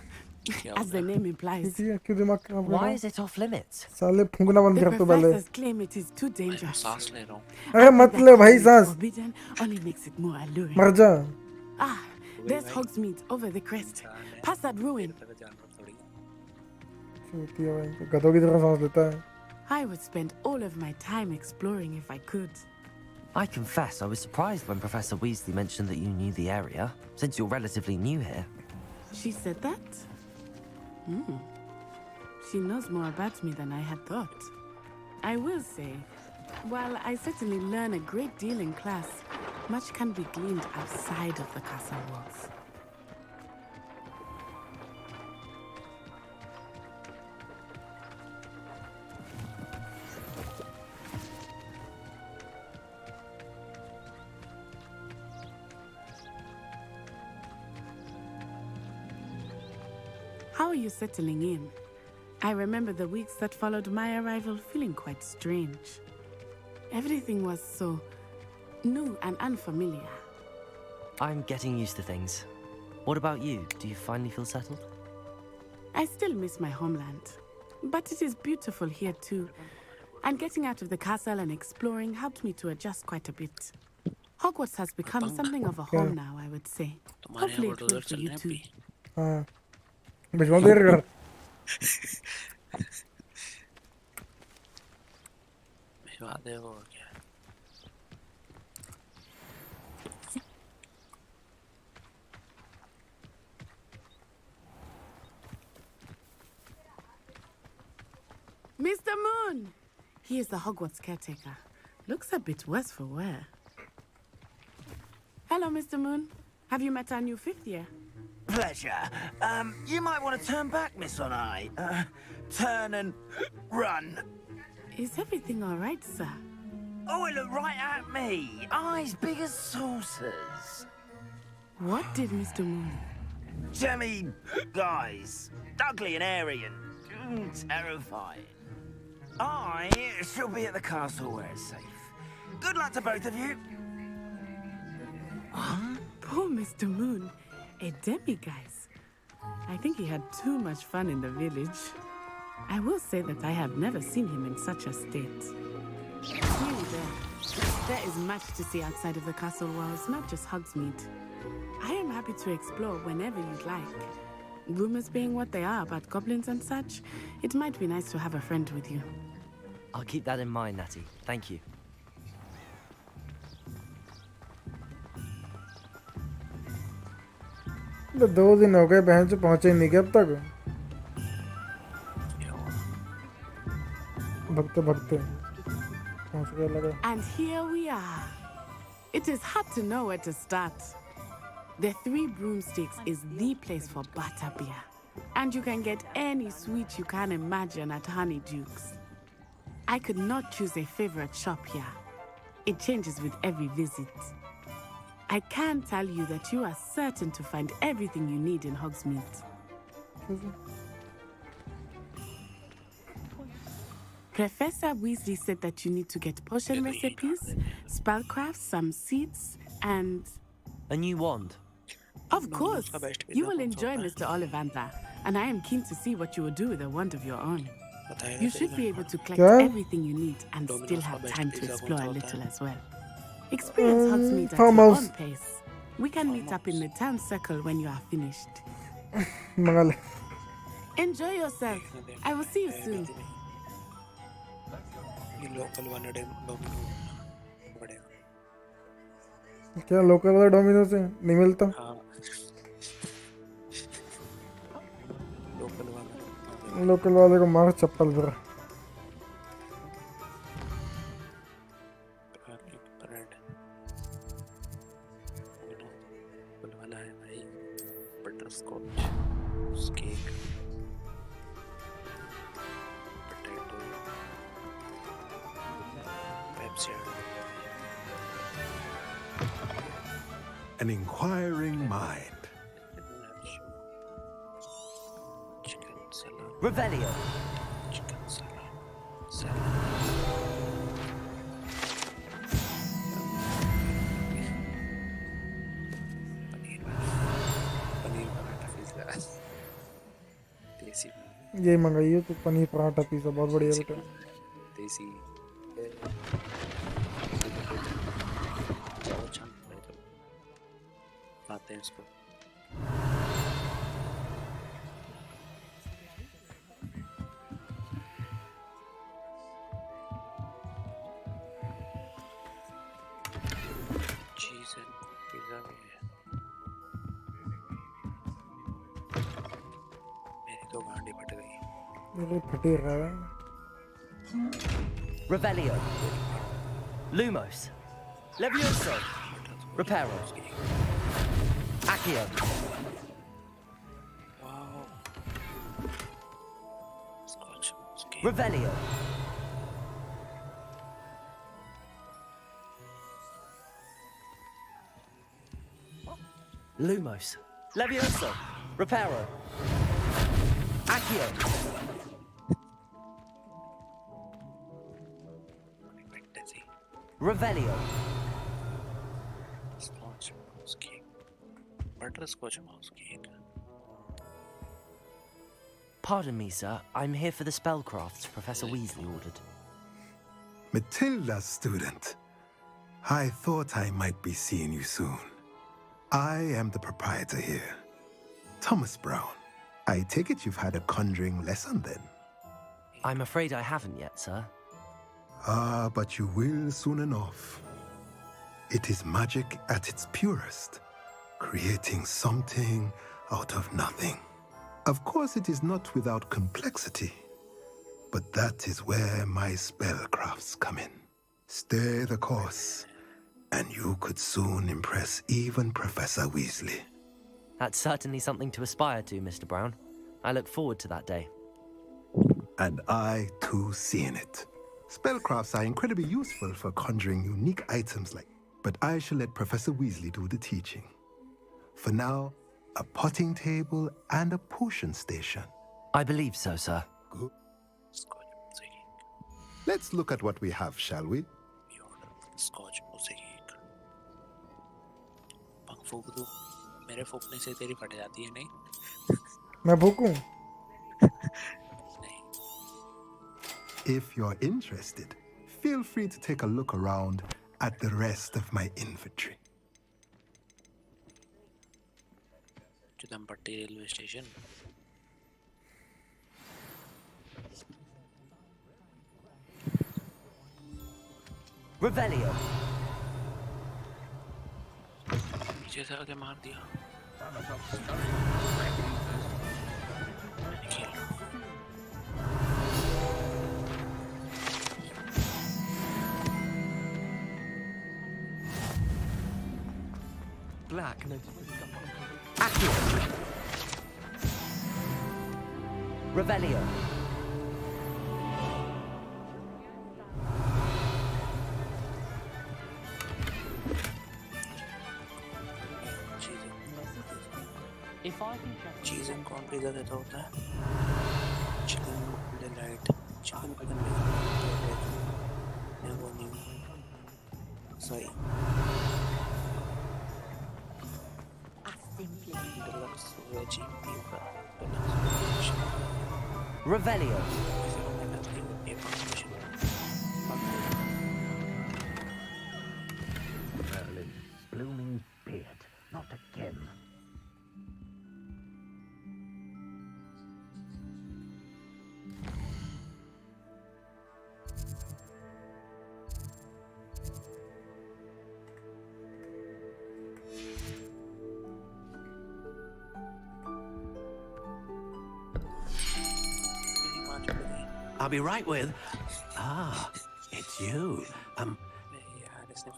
as the name implies. क्यों दिमाग खराब कर रहा है? Why is it off limits? साले फूंकना बंद कर The तो पहले। professors claim it is too dangerous. सांस ले रहा हूँ। अरे मत ले भाई सांस। Forbidden only makes it more alluring. मर जा। Ah, there's Hogsmeade over the crest. Past that ruin. चूतिया भाई, गधों की तरह सांस लेता है। I would spend all of my time exploring if I could. I confess I was surprised when Professor Weasley mentioned that you knew the area, since you're relatively new here. She said that? She knows more about me than I had thought. I will say, while I certainly learn a great deal in class, much can be gleaned outside of the castle walls. How are you settling in? I remember the weeks that followed my arrival feeling quite strange. Everything was so new and unfamiliar. I'm getting used to things. What about you? Do you finally feel settled? I still miss my homeland, but it is beautiful here too. And getting out of the castle and exploring helped me to adjust quite a bit. Hogwarts has become something of a home now, I would say. Hopefully it will for you too. भिजवा दे यार। भिजवा दे वो क्या? Mr. Moon! He is the Hogwarts caretaker. Looks a bit worse for wear. Hello, Mr. Moon. Have you met our new fifth year? Pleasure. You might want to turn back, Miss On-Eye. Turn and run. Is everything all right, sir? Oh, it looked right at me. Eyes big as saucers. What did Mr. Moon? Jemmy, guys, ugly and airy and terrifying. I shall be at the castle where it's safe. Good luck to both of you. Poor Mr. Moon, a demiguise. I think he had too much fun in the village. I will say that I have never seen him in such a state. Nearly there. There is much to see outside of the castle walls, not just Hogsmeade. I am happy to explore whenever you'd like. Rumors being what they are about goblins and such, it might be nice to have a friend with you. I'll keep that in mind, Natty. Thank you. तो 2 दिन हो गए बहन से पहुंचे नहीं क्या अब तक भगते भगते पहुंच गए लगा And here we are. It is hard to know where to start. The Three Broomsticks is the place for butterbeer. And you can get any sweet you can imagine at Honeyduke's. I could not choose a favorite shop here. It changes with every visit. I can tell you that you are certain to find everything you need in Hogsmeade. Professor Weasley said that you need to get potion recipes, spellcrafts, some seeds, and... A new wand. Of course! You will enjoy Mr. Ollivander, and I am keen to see what you will do with a wand of your own. You should be able to collect everything you need and still have time to explore a little as well. Experience Hogsmeade at your own pace. We can meet up in the town circle when you are finished. Enjoy yourself. I will see you soon. क्या local वाला domino से नहीं मिलता local वाले को मार चप्पल पर An inquiring mind. Revelio. ये मंगाइए तो पनीर पराठा पिज़्ज़ा बहुत बढ़िया बेटा देसी आते हैं इसको चीज़ है पिज़्ज़ा भी है मेरी तो गांडी फट गई मेरी फटी रहा है Revelio. Lumos. Levioso. Reparo. Accio. Wow. Revelio. Lumos. Levioso. Reparo. Accio. Revelio. Scotch mouse cake. Butterscotch mouse cake. Pardon me, sir. I'm here for the spellcrafts Professor Weasley ordered. Matilda, student. I thought I might be seeing you soon. I am the proprietor here, Thomas Brown. I take it you've had a conjuring lesson then? I'm afraid I haven't yet, sir. Ah, but you will soon enough. It is magic at its purest, creating something out of nothing. Of course, it is not without complexity, but that is where my spellcrafts come in. Stay the course, and you could soon impress even Professor Weasley. That's certainly something to aspire to, Mr. Brown. I look forward to that day. And I, too, seeing it. Spellcrafts are incredibly useful for conjuring unique items like... But I shall let Professor Weasley do the teaching. For now, a potting table and a potion station. I believe so, sir. Good. Let's look at what we have, shall we? Scotch mosaic पंख फूंक दूं मेरे फूंकने से तेरी फट जाती है नहीं मैं भूकूं If you're interested, feel free to take a look around at the rest of my inventory. Chudampatti railway station Revelio. पीछे से आके मार दिया Black. Accurate. Revelio. If I can check चीज़ कौन पिज़्ज़ा देता होता है chicken delight chicken पिकन never knew सही deluxe veggie pizza Revelio. Merlin, blooming beard, not again. I'll be right with. Ah, it's you.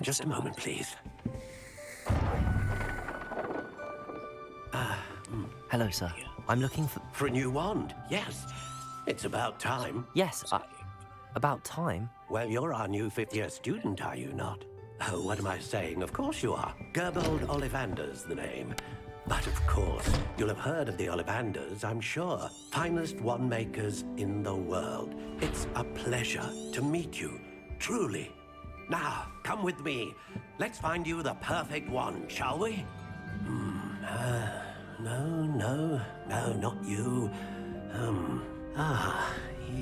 Just a moment, please. Hello, sir. I'm looking for... For a new wand, yes. It's about time. Yes, about time? Well, you're our new fifth-year student, are you not? Oh, what am I saying? Of course you are. Gerbold Ollivander's the name. But of course, you'll have heard of the Ollivanders, I'm sure. Finest wand makers in the world. It's a pleasure to meet you, truly. Now, come with me. Let's find you the perfect wand, shall we? No, not you.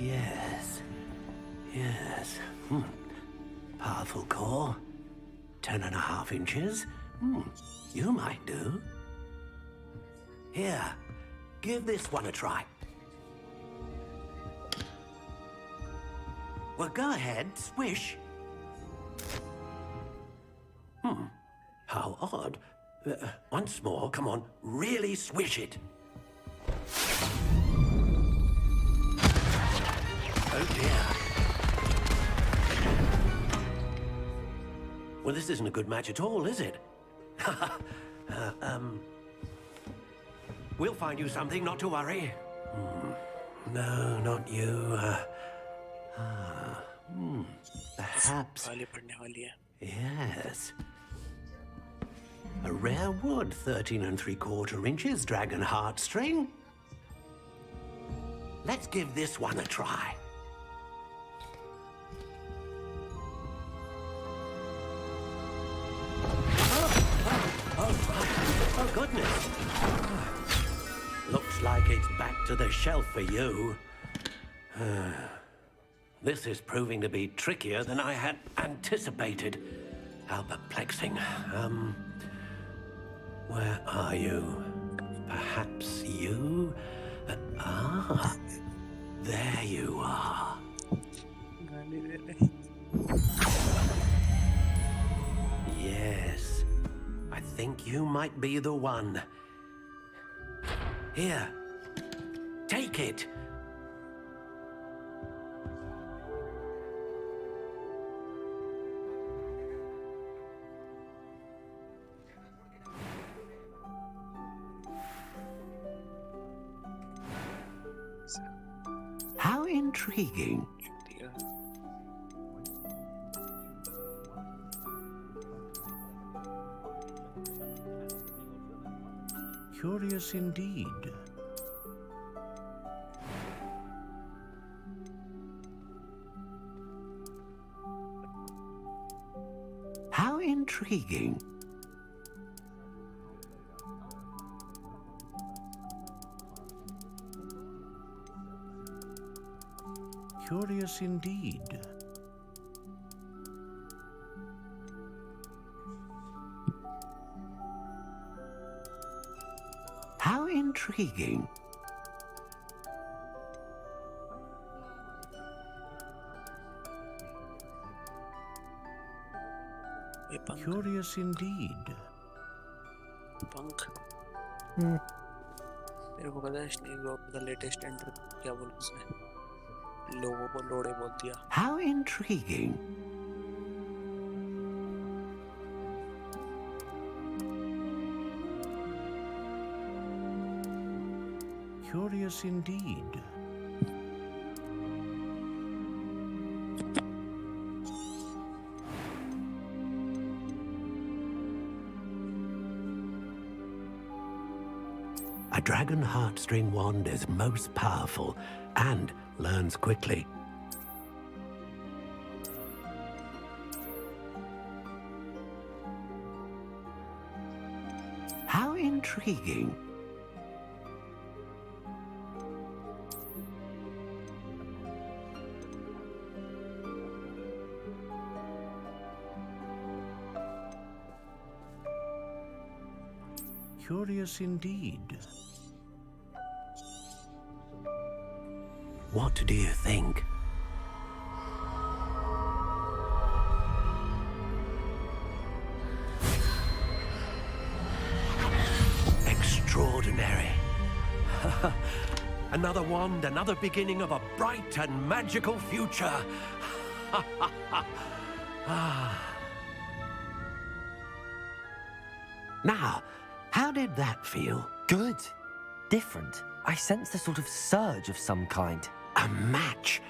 Yes. Powerful core. 10.5 inches. You might do. Here, give this one a try. Well, go ahead, swish. How odd. Once more, come on, really swish it. Oh dear. Well, this isn't a good match at all, is it? We'll find you something, not to worry. No, not you. Perhaps. Yes. A rare wood, 13 3/4 inches, dragon heartstring. Let's give this one a try. Oh, goodness. Looks like it's back to the shelf for you. This is proving to be trickier than I had anticipated. How perplexing. Where are you? Perhaps you? There you are. Yes, I think you might be the one. Here, take it. How intriguing. Curious indeed. How intriguing. Curious indeed. How intriguing. Curious indeed. पंख हम्म मेरे को पता है snake dog का latest enter क्या बोला उसने लोगों को लोड़े बोल दिया How intriguing. Curious indeed. A dragon heartstring wand is most powerful and learns quickly. How intriguing. Curious indeed. What do you think? Extraordinary. Another wand, another beginning of a bright and magical future. Now, how did that feel? Good. Different. I sensed a sort of surge of some kind. A match?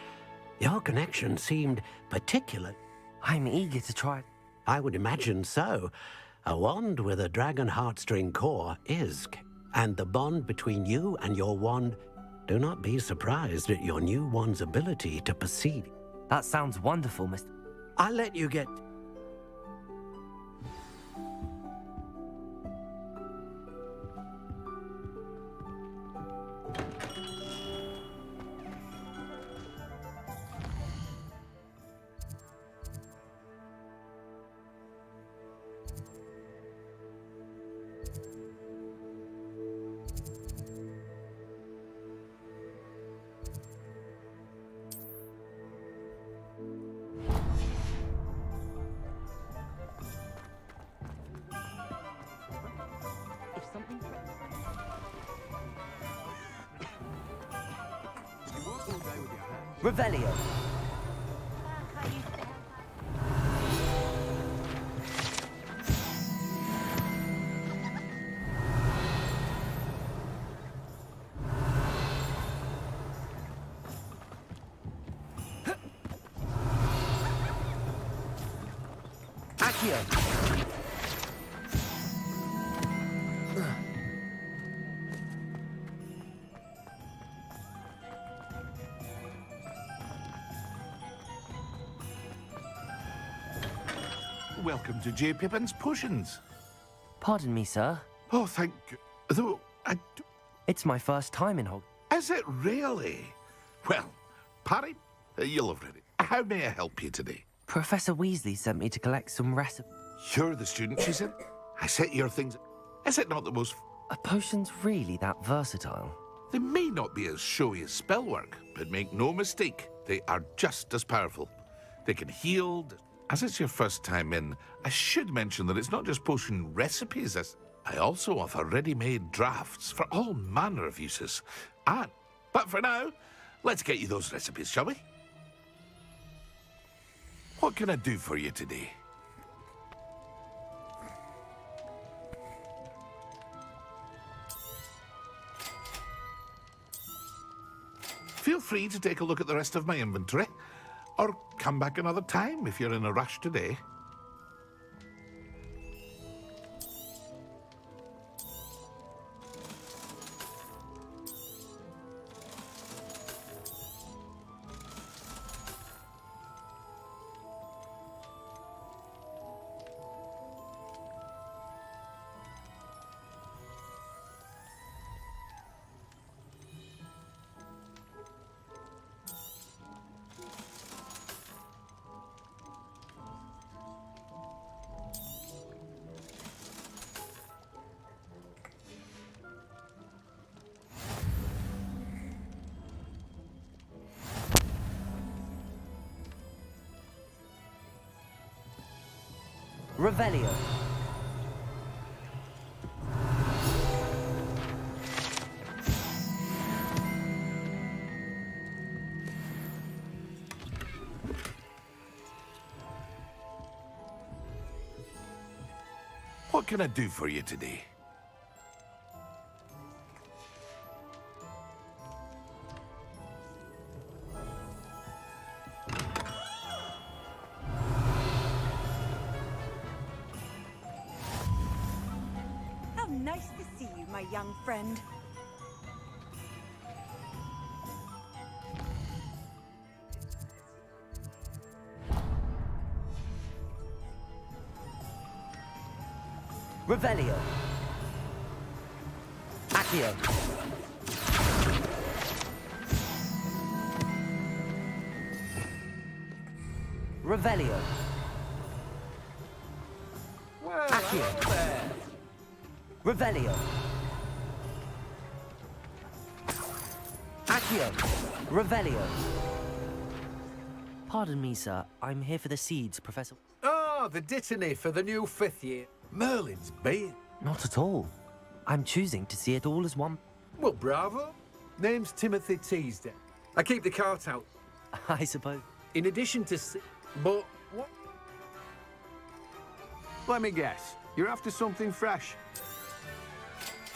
Your connection seemed particular. I'm eager to try it. I would imagine so. A wand with a dragon heartstring core is. And the bond between you and your wand, do not be surprised at your new wand's ability to perceive. That sounds wonderful, Mr. I'll let you get... Revelio. Accio. Welcome to J. Pippin's Potions. Pardon me, sir. Oh, thank you. Though, It's my first time in Hog. Is it really? Well, Parry, you'll have read it. How may I help you today? Professor Weasley sent me to collect some recipes. You're the student, she said. I set your things... Is it not the most... Are potions really that versatile? They may not be as showy as spellwork, but make no mistake, they are just as powerful. They can heal... As it's your first time in, I should mention that it's not just potion recipes. I also offer ready-made drafts for all manner of uses. But for now, let's get you those recipes, shall we? What can I do for you today? Feel free to take a look at the rest of my inventory. Or come back another time if you're in a rush today. Revelio. What can I do for you today? How nice to see you, my young friend. Revelio. Accio. Revelio. Well, Accio. hello there. Revelio. Accio. Revelio. Pardon me, sir. I'm here for the seeds, Professor. Ah, the dittany for the new 5th year. Merlin's Bay. Not at all. I'm choosing to see it all as one. Well, bravo. Name's Timothy Teasdale. I keep the cart out. I suppose. In addition to... But what? Let me guess. You're after something fresh.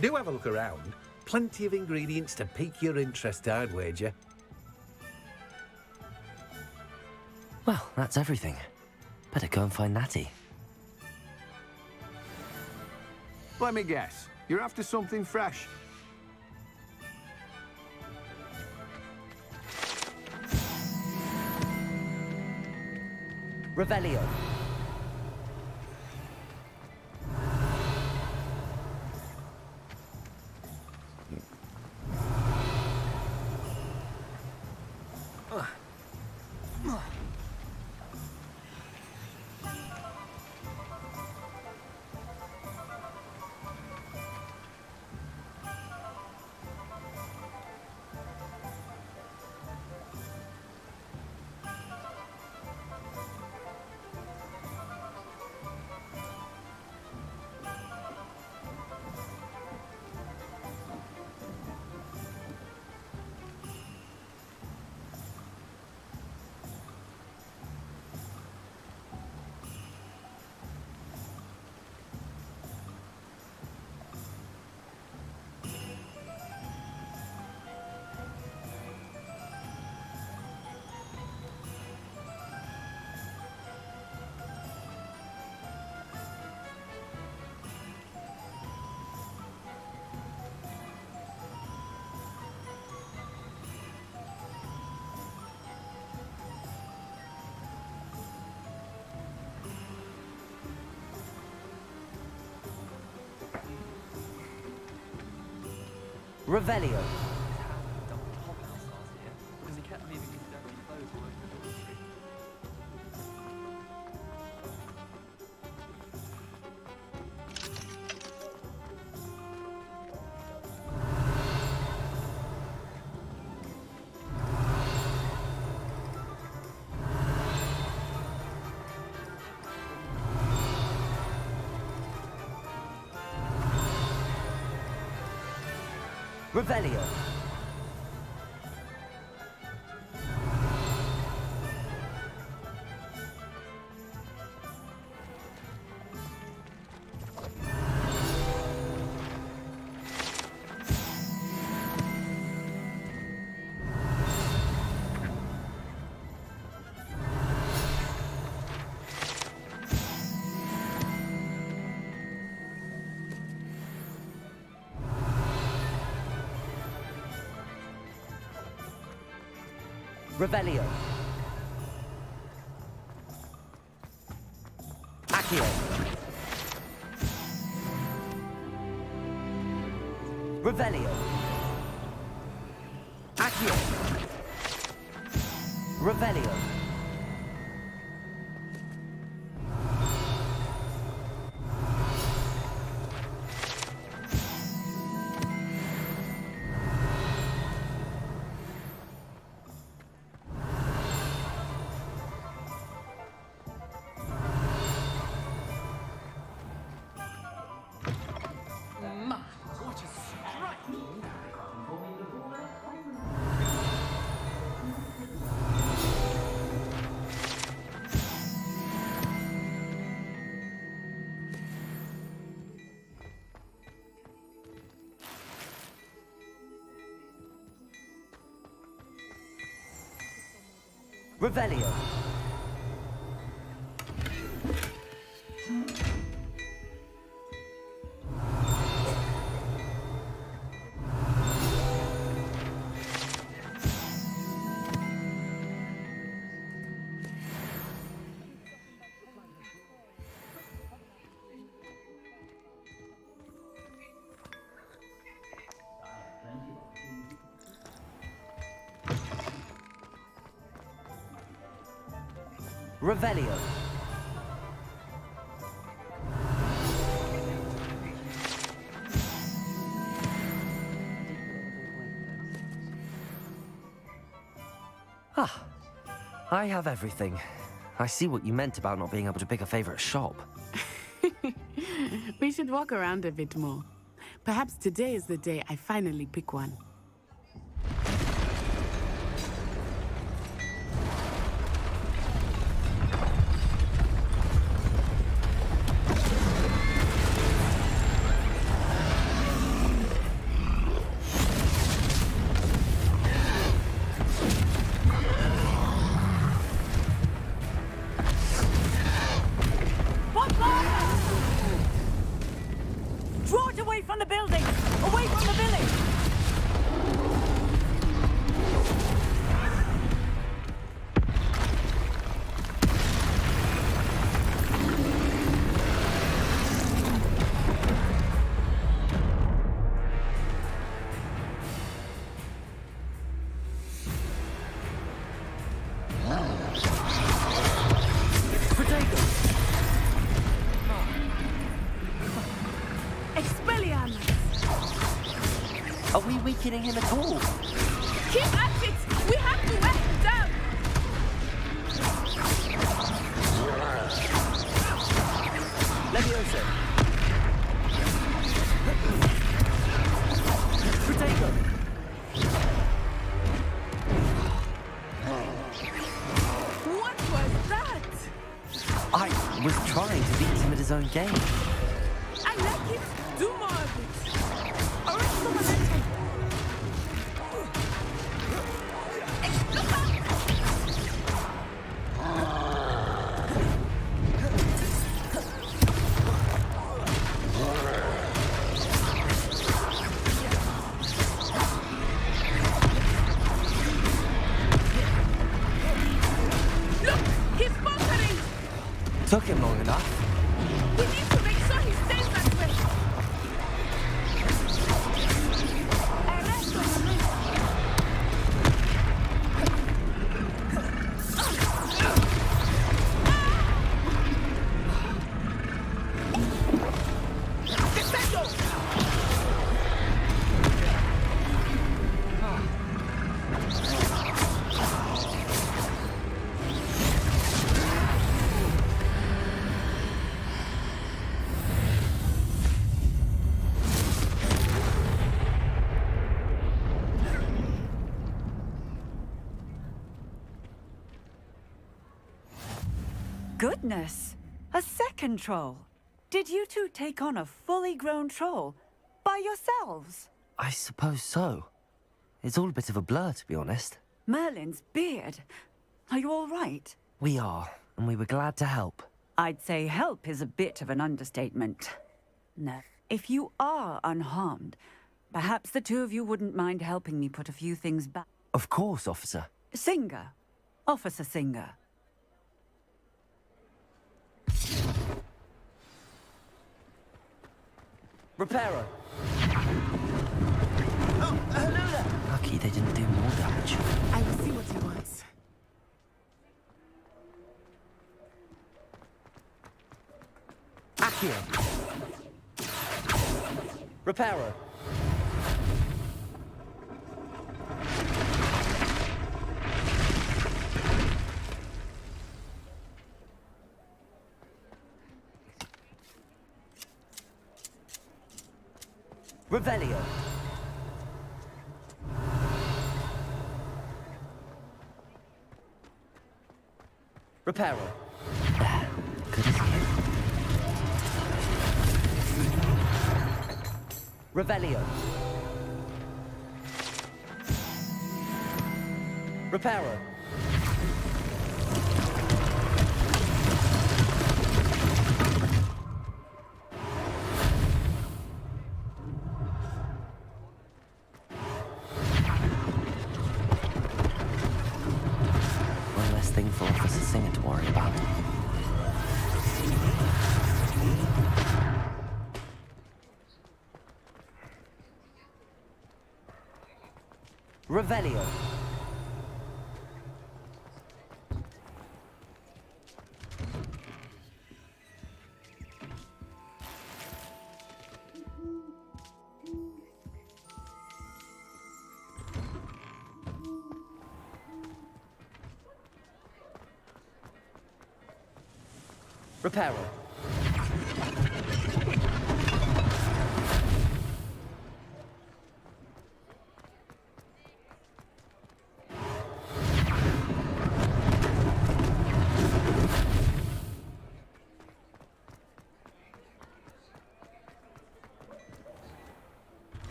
Do have a look around. Plenty of ingredients to pique your interest, I'd wager. Well, that's everything. Better go and find Natty. Let me guess. You're after something fresh. Revelio. Revelio. Because he kept leaving his dirty clothes all over the laundry. Revelio. Revelio. Accio. Revelio. Accio. Revelio. Revelio. Revelio. Ah, I have everything. I see what you meant about not being able to pick a favorite shop. We should walk around a bit more. Perhaps today is the day I finally pick one. Draw it away from the building! Away from the village! Are we weakening him at all? Keep at it! We have to wear him down! Levioso. Protego. What was that? I was trying to beat him at his own game. I like it. Do more of it. Or else someone else can. Took him long enough. We need to make sure he stays that way. Goodness! A second troll! Did you two take on a fully grown troll by yourselves? I suppose so. It's all a bit of a blur, to be honest. Merlin's beard. Are you all right? We are, and we were glad to help. I'd say help is a bit of an understatement. No. If you are unharmed, perhaps the two of you wouldn't mind helping me put a few things back. Of course, officer. Singer. Officer Singer. Reparo. Oh, hello there. Lucky they didn't do more damage. I will see what he wants. Accio. Reparo. Revelio. Reparo. Good as new. Revelio. Reparo. thing for Officer Singer to worry about. Revelio. Reparo.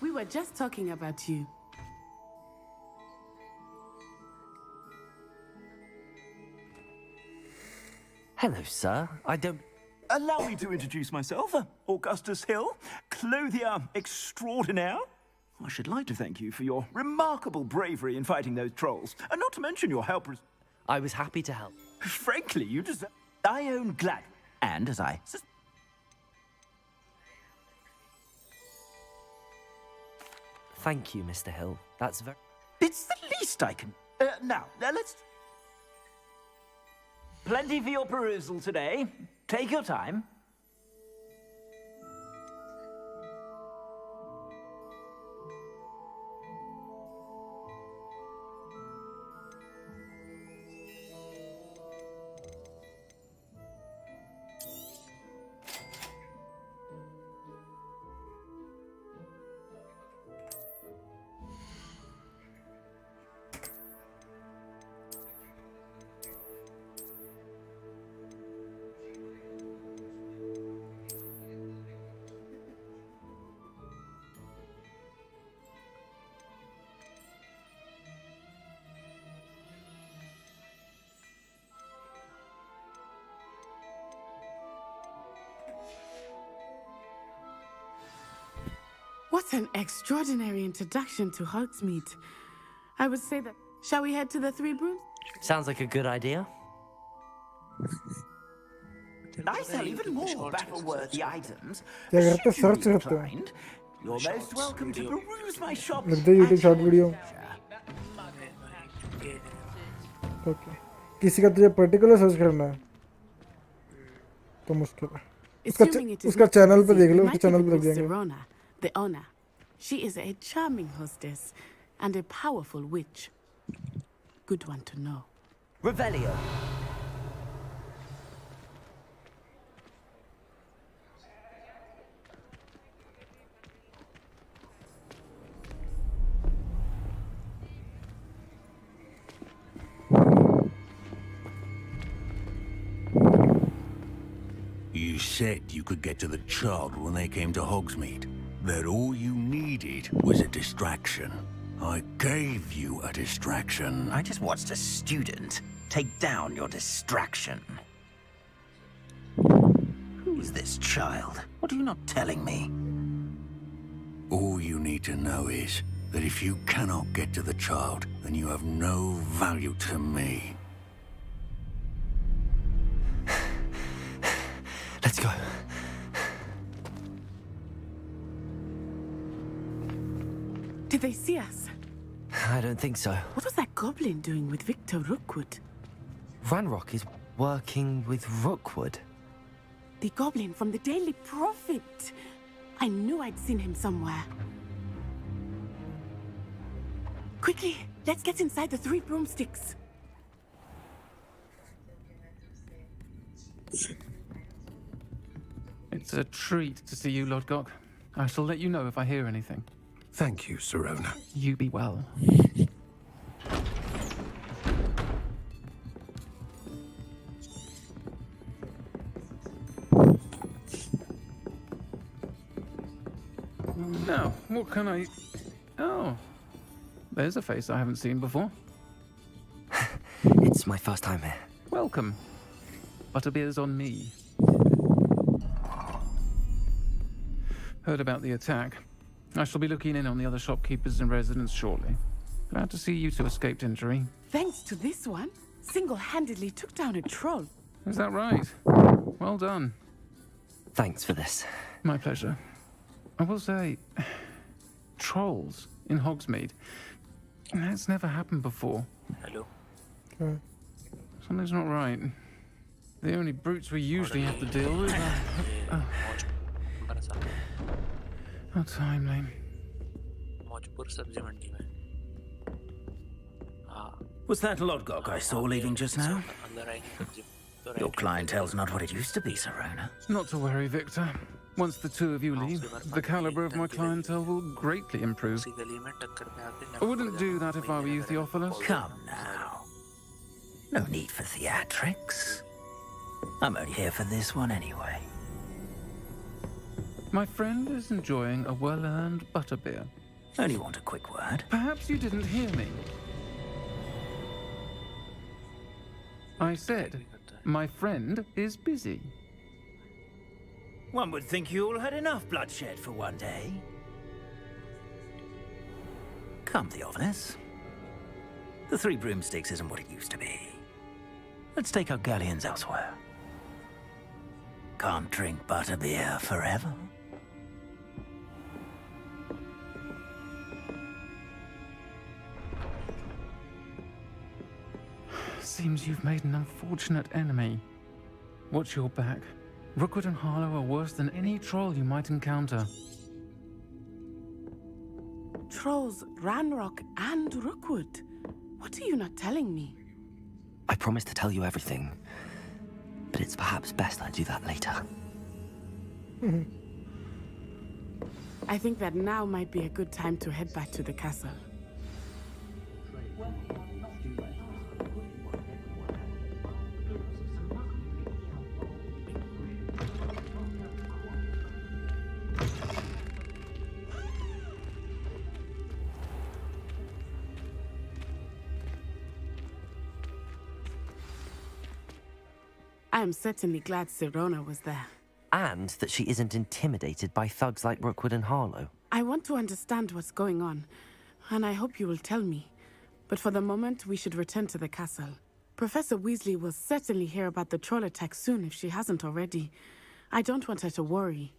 We were just talking about you. Hello, sir. I don't... Allow me to introduce myself, Augustus Hill, clothier extraordinaire. I should like to thank you for your remarkable bravery in fighting those trolls, and not to mention your help. I was happy to help. Frankly, you deserve... I own Glad, and as I... Thank you, Mr. Hill. That's very... It's the least I can... now, let's... Plenty for your perusal today. Take your time. What an extraordinary introduction to Hogsmeade. I would say that... Shall we head to the Three Brooms? Sounds like a good idea. I sell even more battle-worthy items. क्या करते search करते हो You're most welcome to peruse my shop. लगता है YouTube short video okay किसी का तुझे particular search करना है तो मुश्किल है उसका चैनल पे देख लो उसके चैनल पे लग जाएंगे Serona, the owner. She is a charming hostess and a powerful witch. Good one to know. Revelio. You said you could get to the child when they came to Hogsmeade. That all you needed was a distraction. I gave you a distraction. I just watched a student take down your distraction. Who is this child? What are you not telling me? All you need to know is that if you cannot get to the child, then you have no value to me. Let's go. Did they see us? I don't think so. What was that goblin doing with Victor Rookwood? Ranrock is working with Rookwood. The goblin from the Daily Prophet. I knew I'd seen him somewhere. Quickly, let's get inside the Three Broomsticks. It's a treat to see you, Lord Gok. I shall let you know if I hear anything. Thank you, Serona. You be well. Now, what can I... Oh, there's a face I haven't seen before. It's my first time here. Welcome. Butterbeer's on me. Heard about the attack. I shall be looking in on the other shopkeepers and residents shortly. Glad to see you two escaped injury. Thanks to this one, single-handedly took down a troll. Is that right? Well done. Thanks for this. My pleasure. I will say, trolls in Hogsmeade. That's never happened before. Hello. Okay. Something's not right. The only brutes we usually have to deal with are... How timely. Was that Lodgok I saw leaving just now? Your clientele's not what it used to be, Sirona. Not to worry, Victor. Once the two of you leave, the caliber of my clientele will greatly improve. I wouldn't do that if I were you, Theophilus. Come now. No need for theatrics. I'm only here for this one anyway. My friend is enjoying a well-earned butterbeer. Only want a quick word. Perhaps you didn't hear me. I said, my friend is busy. One would think you all had enough bloodshed for one day. Come, Theophilus. The Three Broomsticks isn't what it used to be. Let's take our galleons elsewhere. Can't drink butterbeer forever. Seems you've made an unfortunate enemy. Watch your back. Rookwood and Harlow are worse than any troll you might encounter. Trolls, Ranrock, and Rookwood. What are you not telling me? I promised to tell you everything, but it's perhaps best I do that later. I think that now might be a good time to head back to the castle. I am certainly glad Sirona was there. And that she isn't intimidated by thugs like Rookwood and Harlow. I want to understand what's going on, and I hope you will tell me. But for the moment, we should return to the castle. Professor Weasley will certainly hear about the troll attack soon if she hasn't already. I don't want her to worry.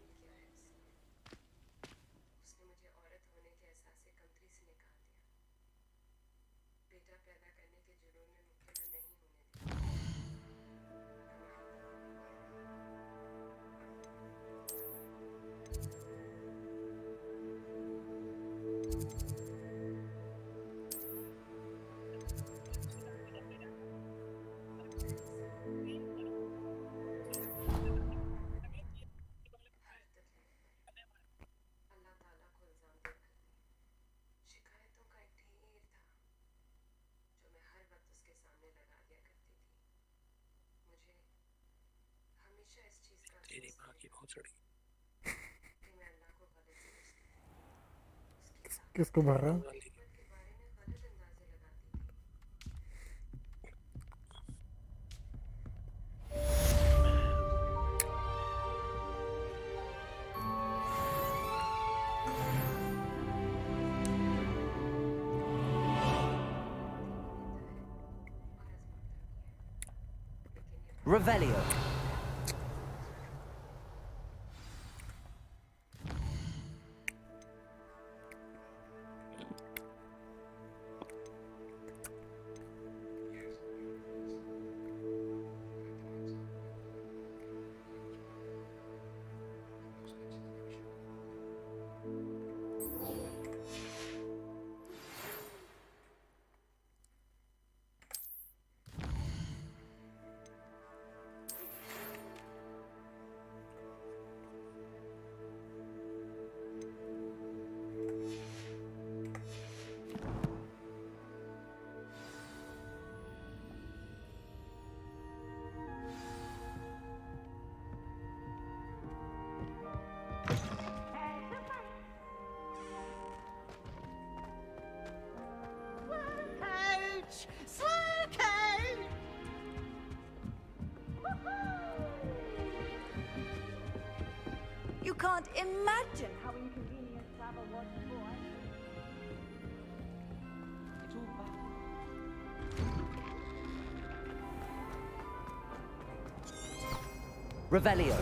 किसको भरा? Revelio. You can't imagine how inconvenient travel was before. Revelio.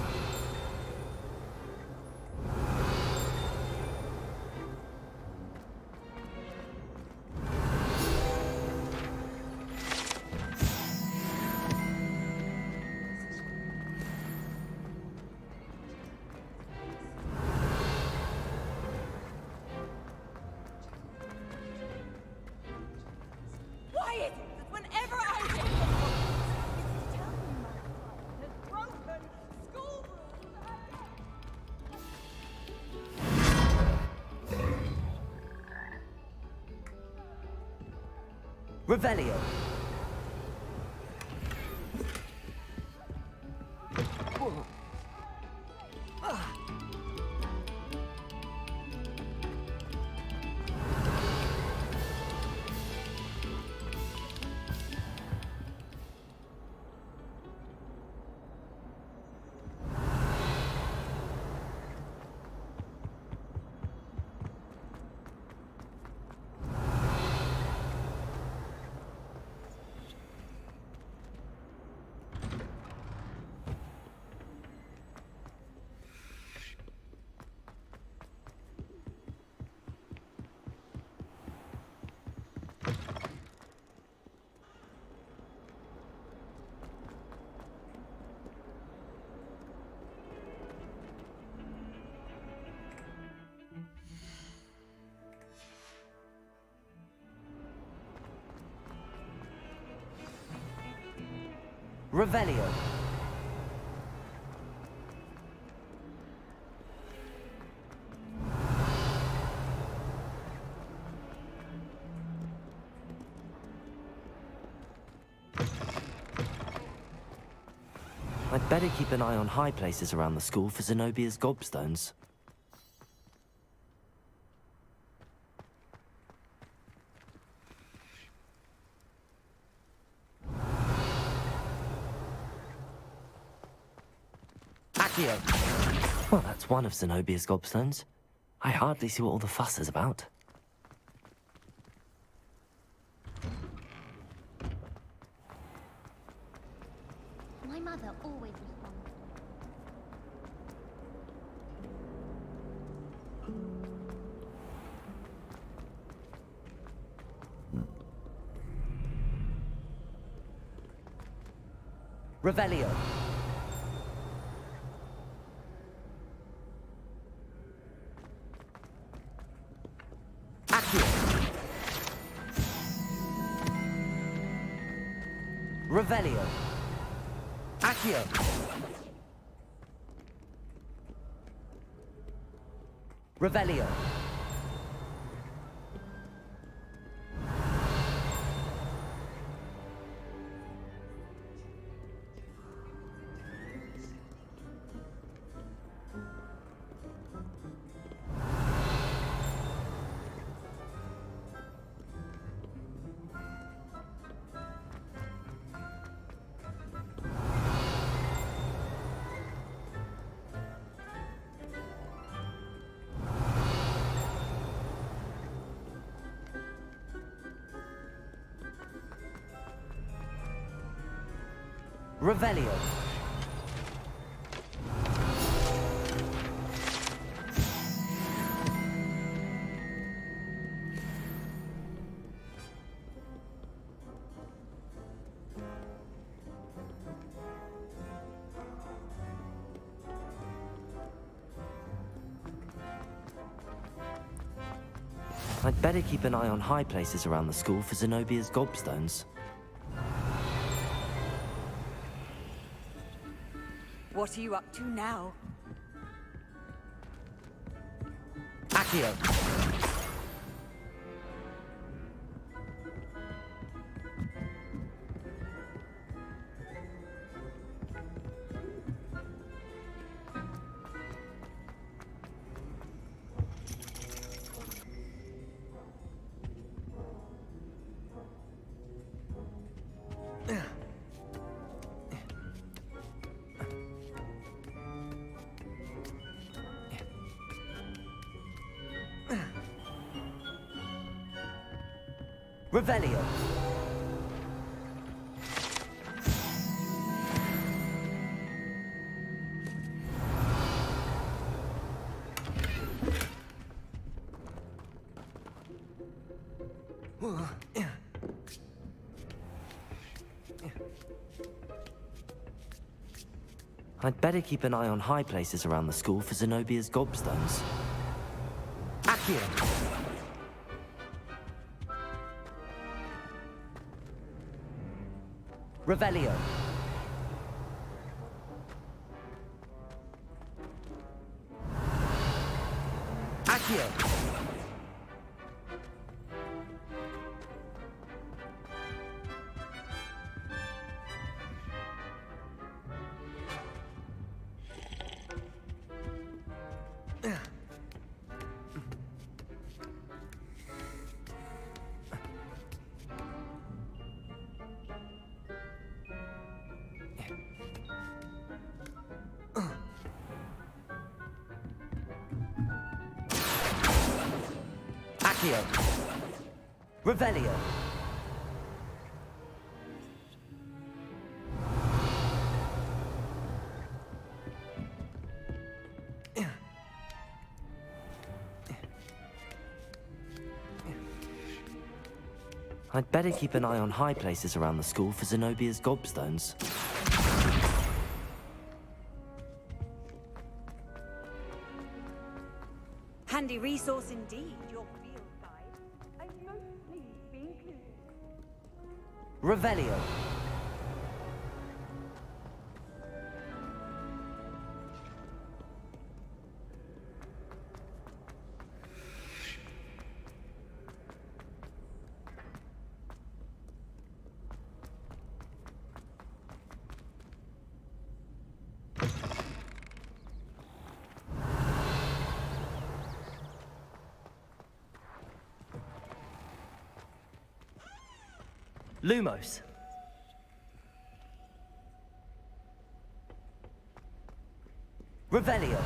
Why is it that whenever I hear broken schoolroom Revelio. Revelio. I'd better keep an eye on high places around the school for Zenobia's gobstones. Well, that's one of Zenobia's gobstones. I hardly see what all the fuss is about. My mother always responds. Revelio. Revelio. Accio. Revelio. Revelio. I'd better keep an eye on high places around the school for Zenobia's gobstones. What are you up to now? Accio. Revelio. I'd better keep an eye on high places around the school for Zenobia's gobstones. Accio! Revelio! Accio! Accio! Revelio! I'd better keep an eye on high places around the school for Zenobia's gobstones. Handy resource indeed, your field guide. I'm most pleased to be included. Revelio! Lumos. Revelio.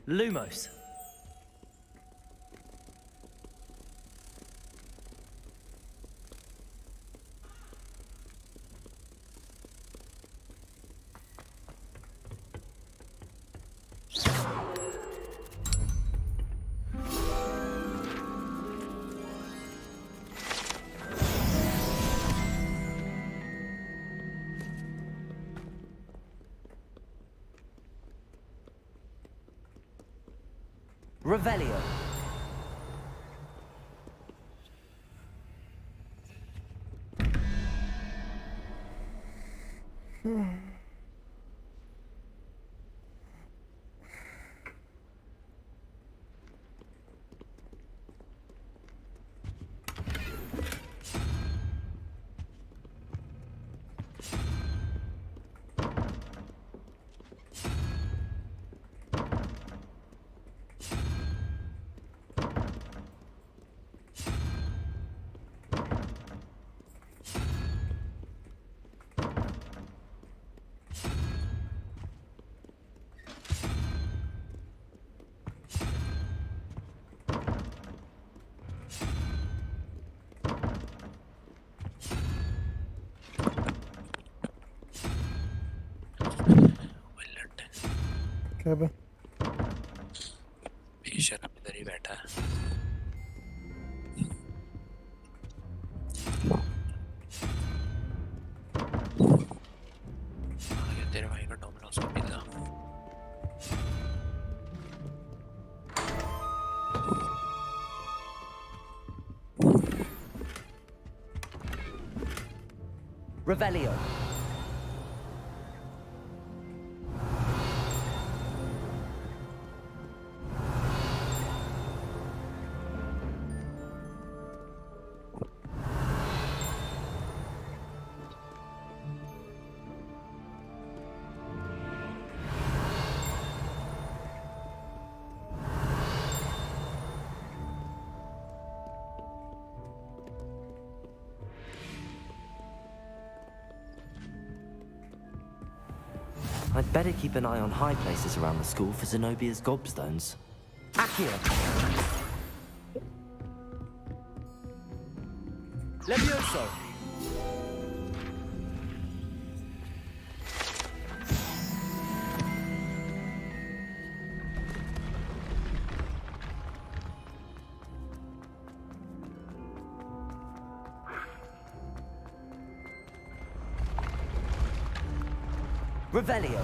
Lumos. Revelio. क्या बे? बेशरम इधर ही बैठा है। आगे तेरे भाई का Domino's का pizza. Revelio. I'd better keep an eye on high places around the school for Zenobia's gobstones. Accio! Levioso! Revelio.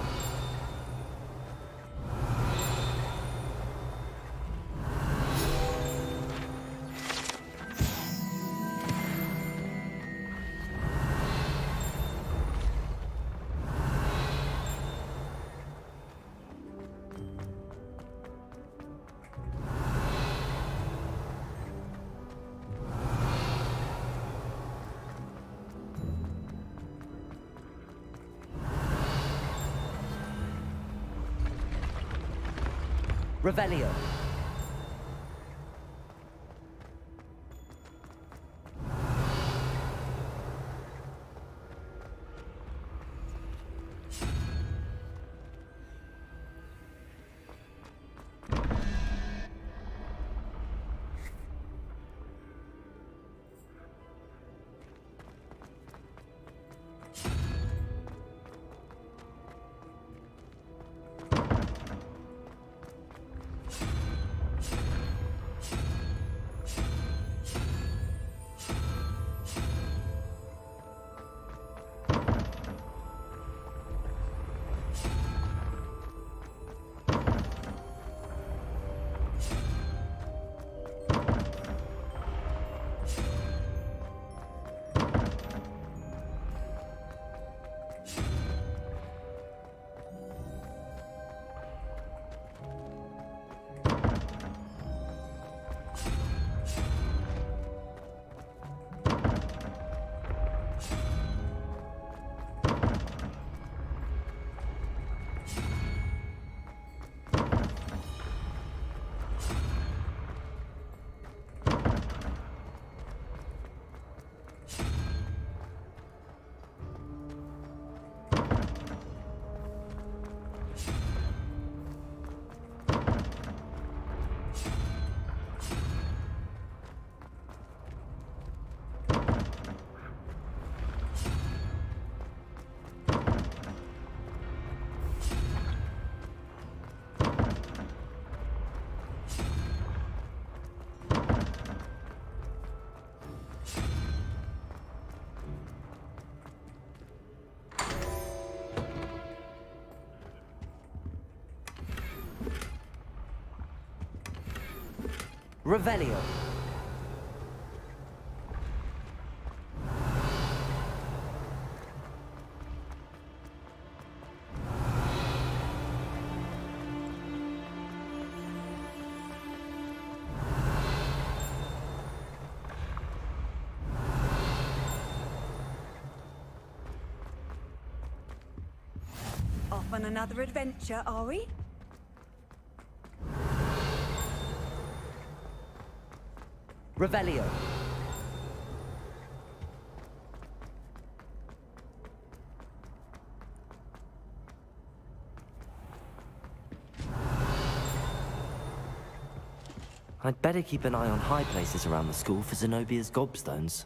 Revelio. Revelio. Off on another adventure, are we? Revelio. I'd better keep an eye on high places around the school for Zenobia's gobstones.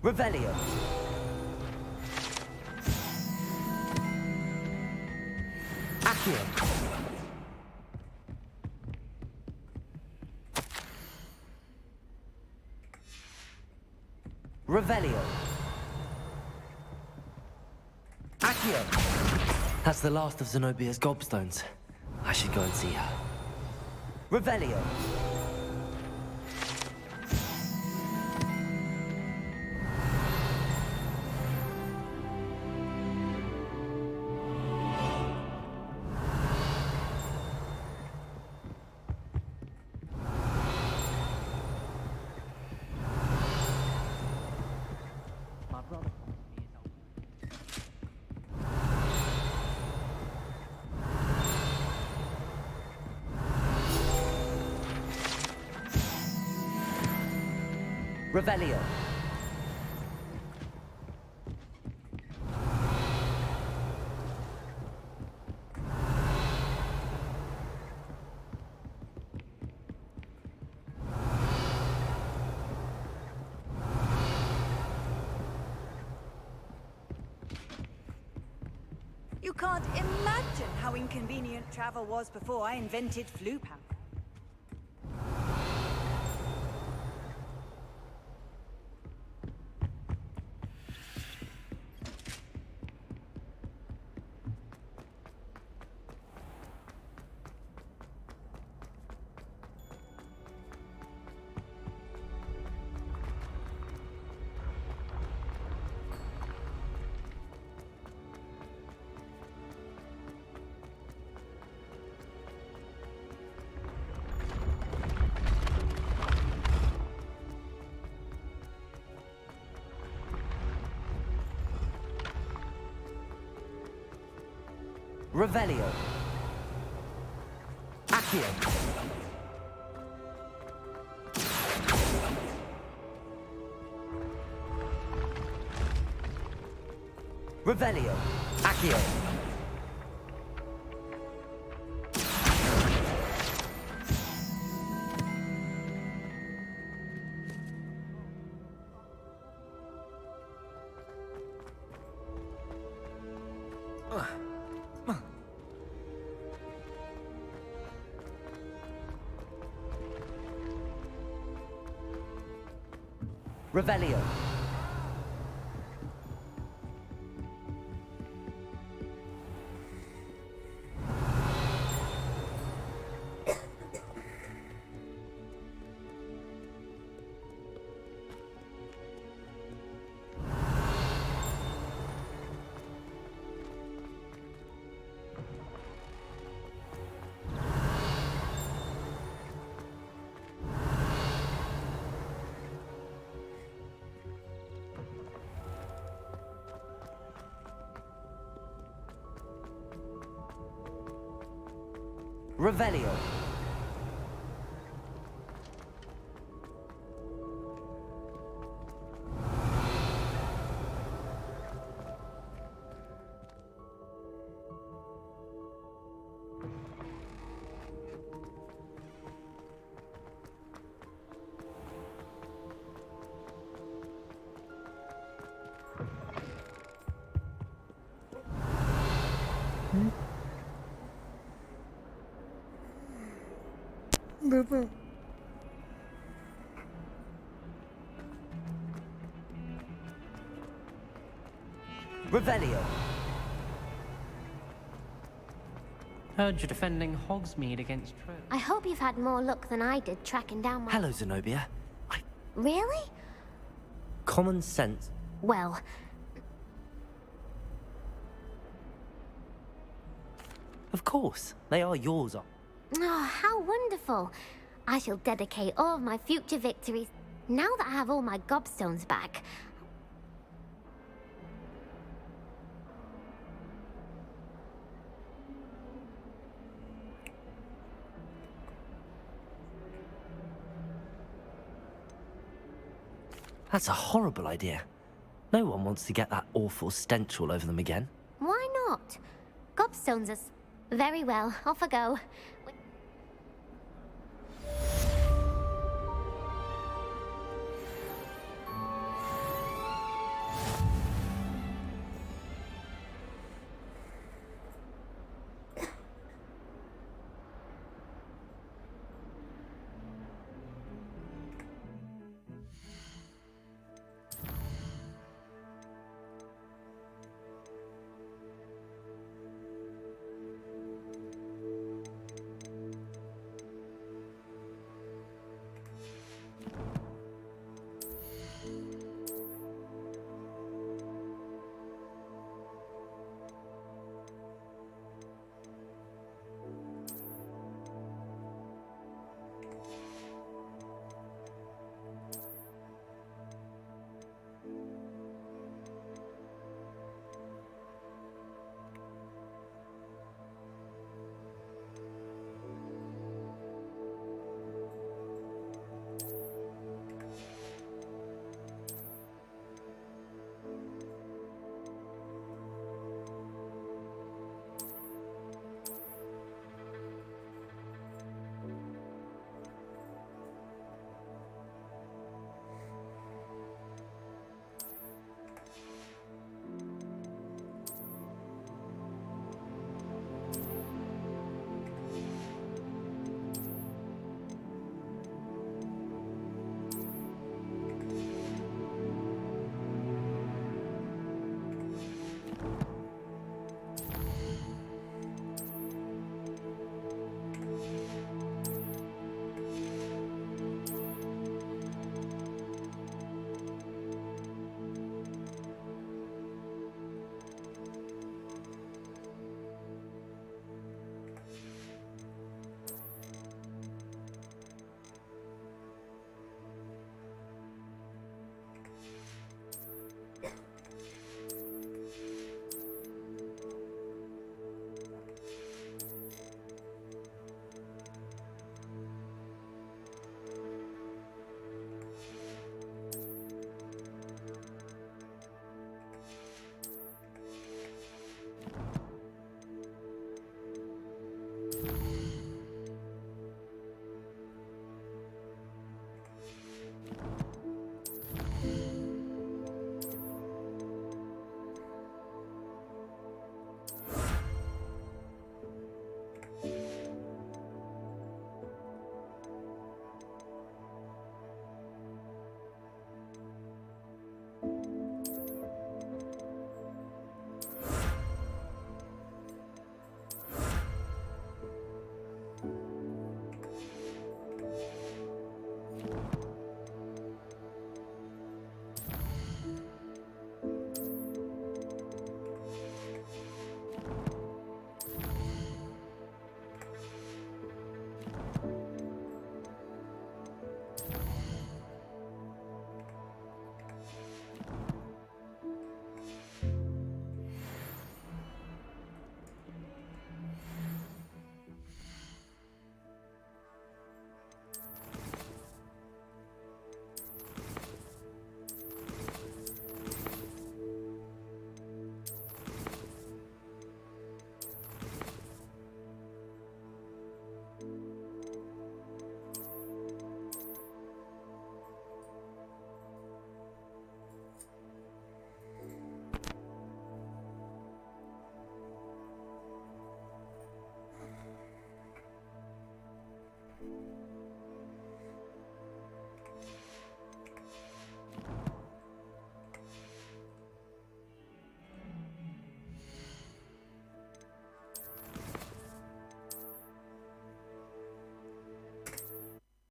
Revelio. Accio. Revelio. Accio. That's the last of Zenobia's gobstones. I should go and see her. Revelio. Revelio. You can't imagine how inconvenient travel was before I invented flu powder. Revelio. Accio. Revelio. Accio. Revelio. Revelio. Revelio. Heard you're defending Hogsmeade against True. I hope you've had more luck than I did tracking down my... Hello, Zenobia. Really? Common sense. Well, Of course, they are yours. oh, how wonderful. I shall dedicate all of my future victories. Now that I have all my gobstones back, That's a horrible idea. No one wants to get that awful stench all over them again. why not? Gobstones are... Very well, off I go.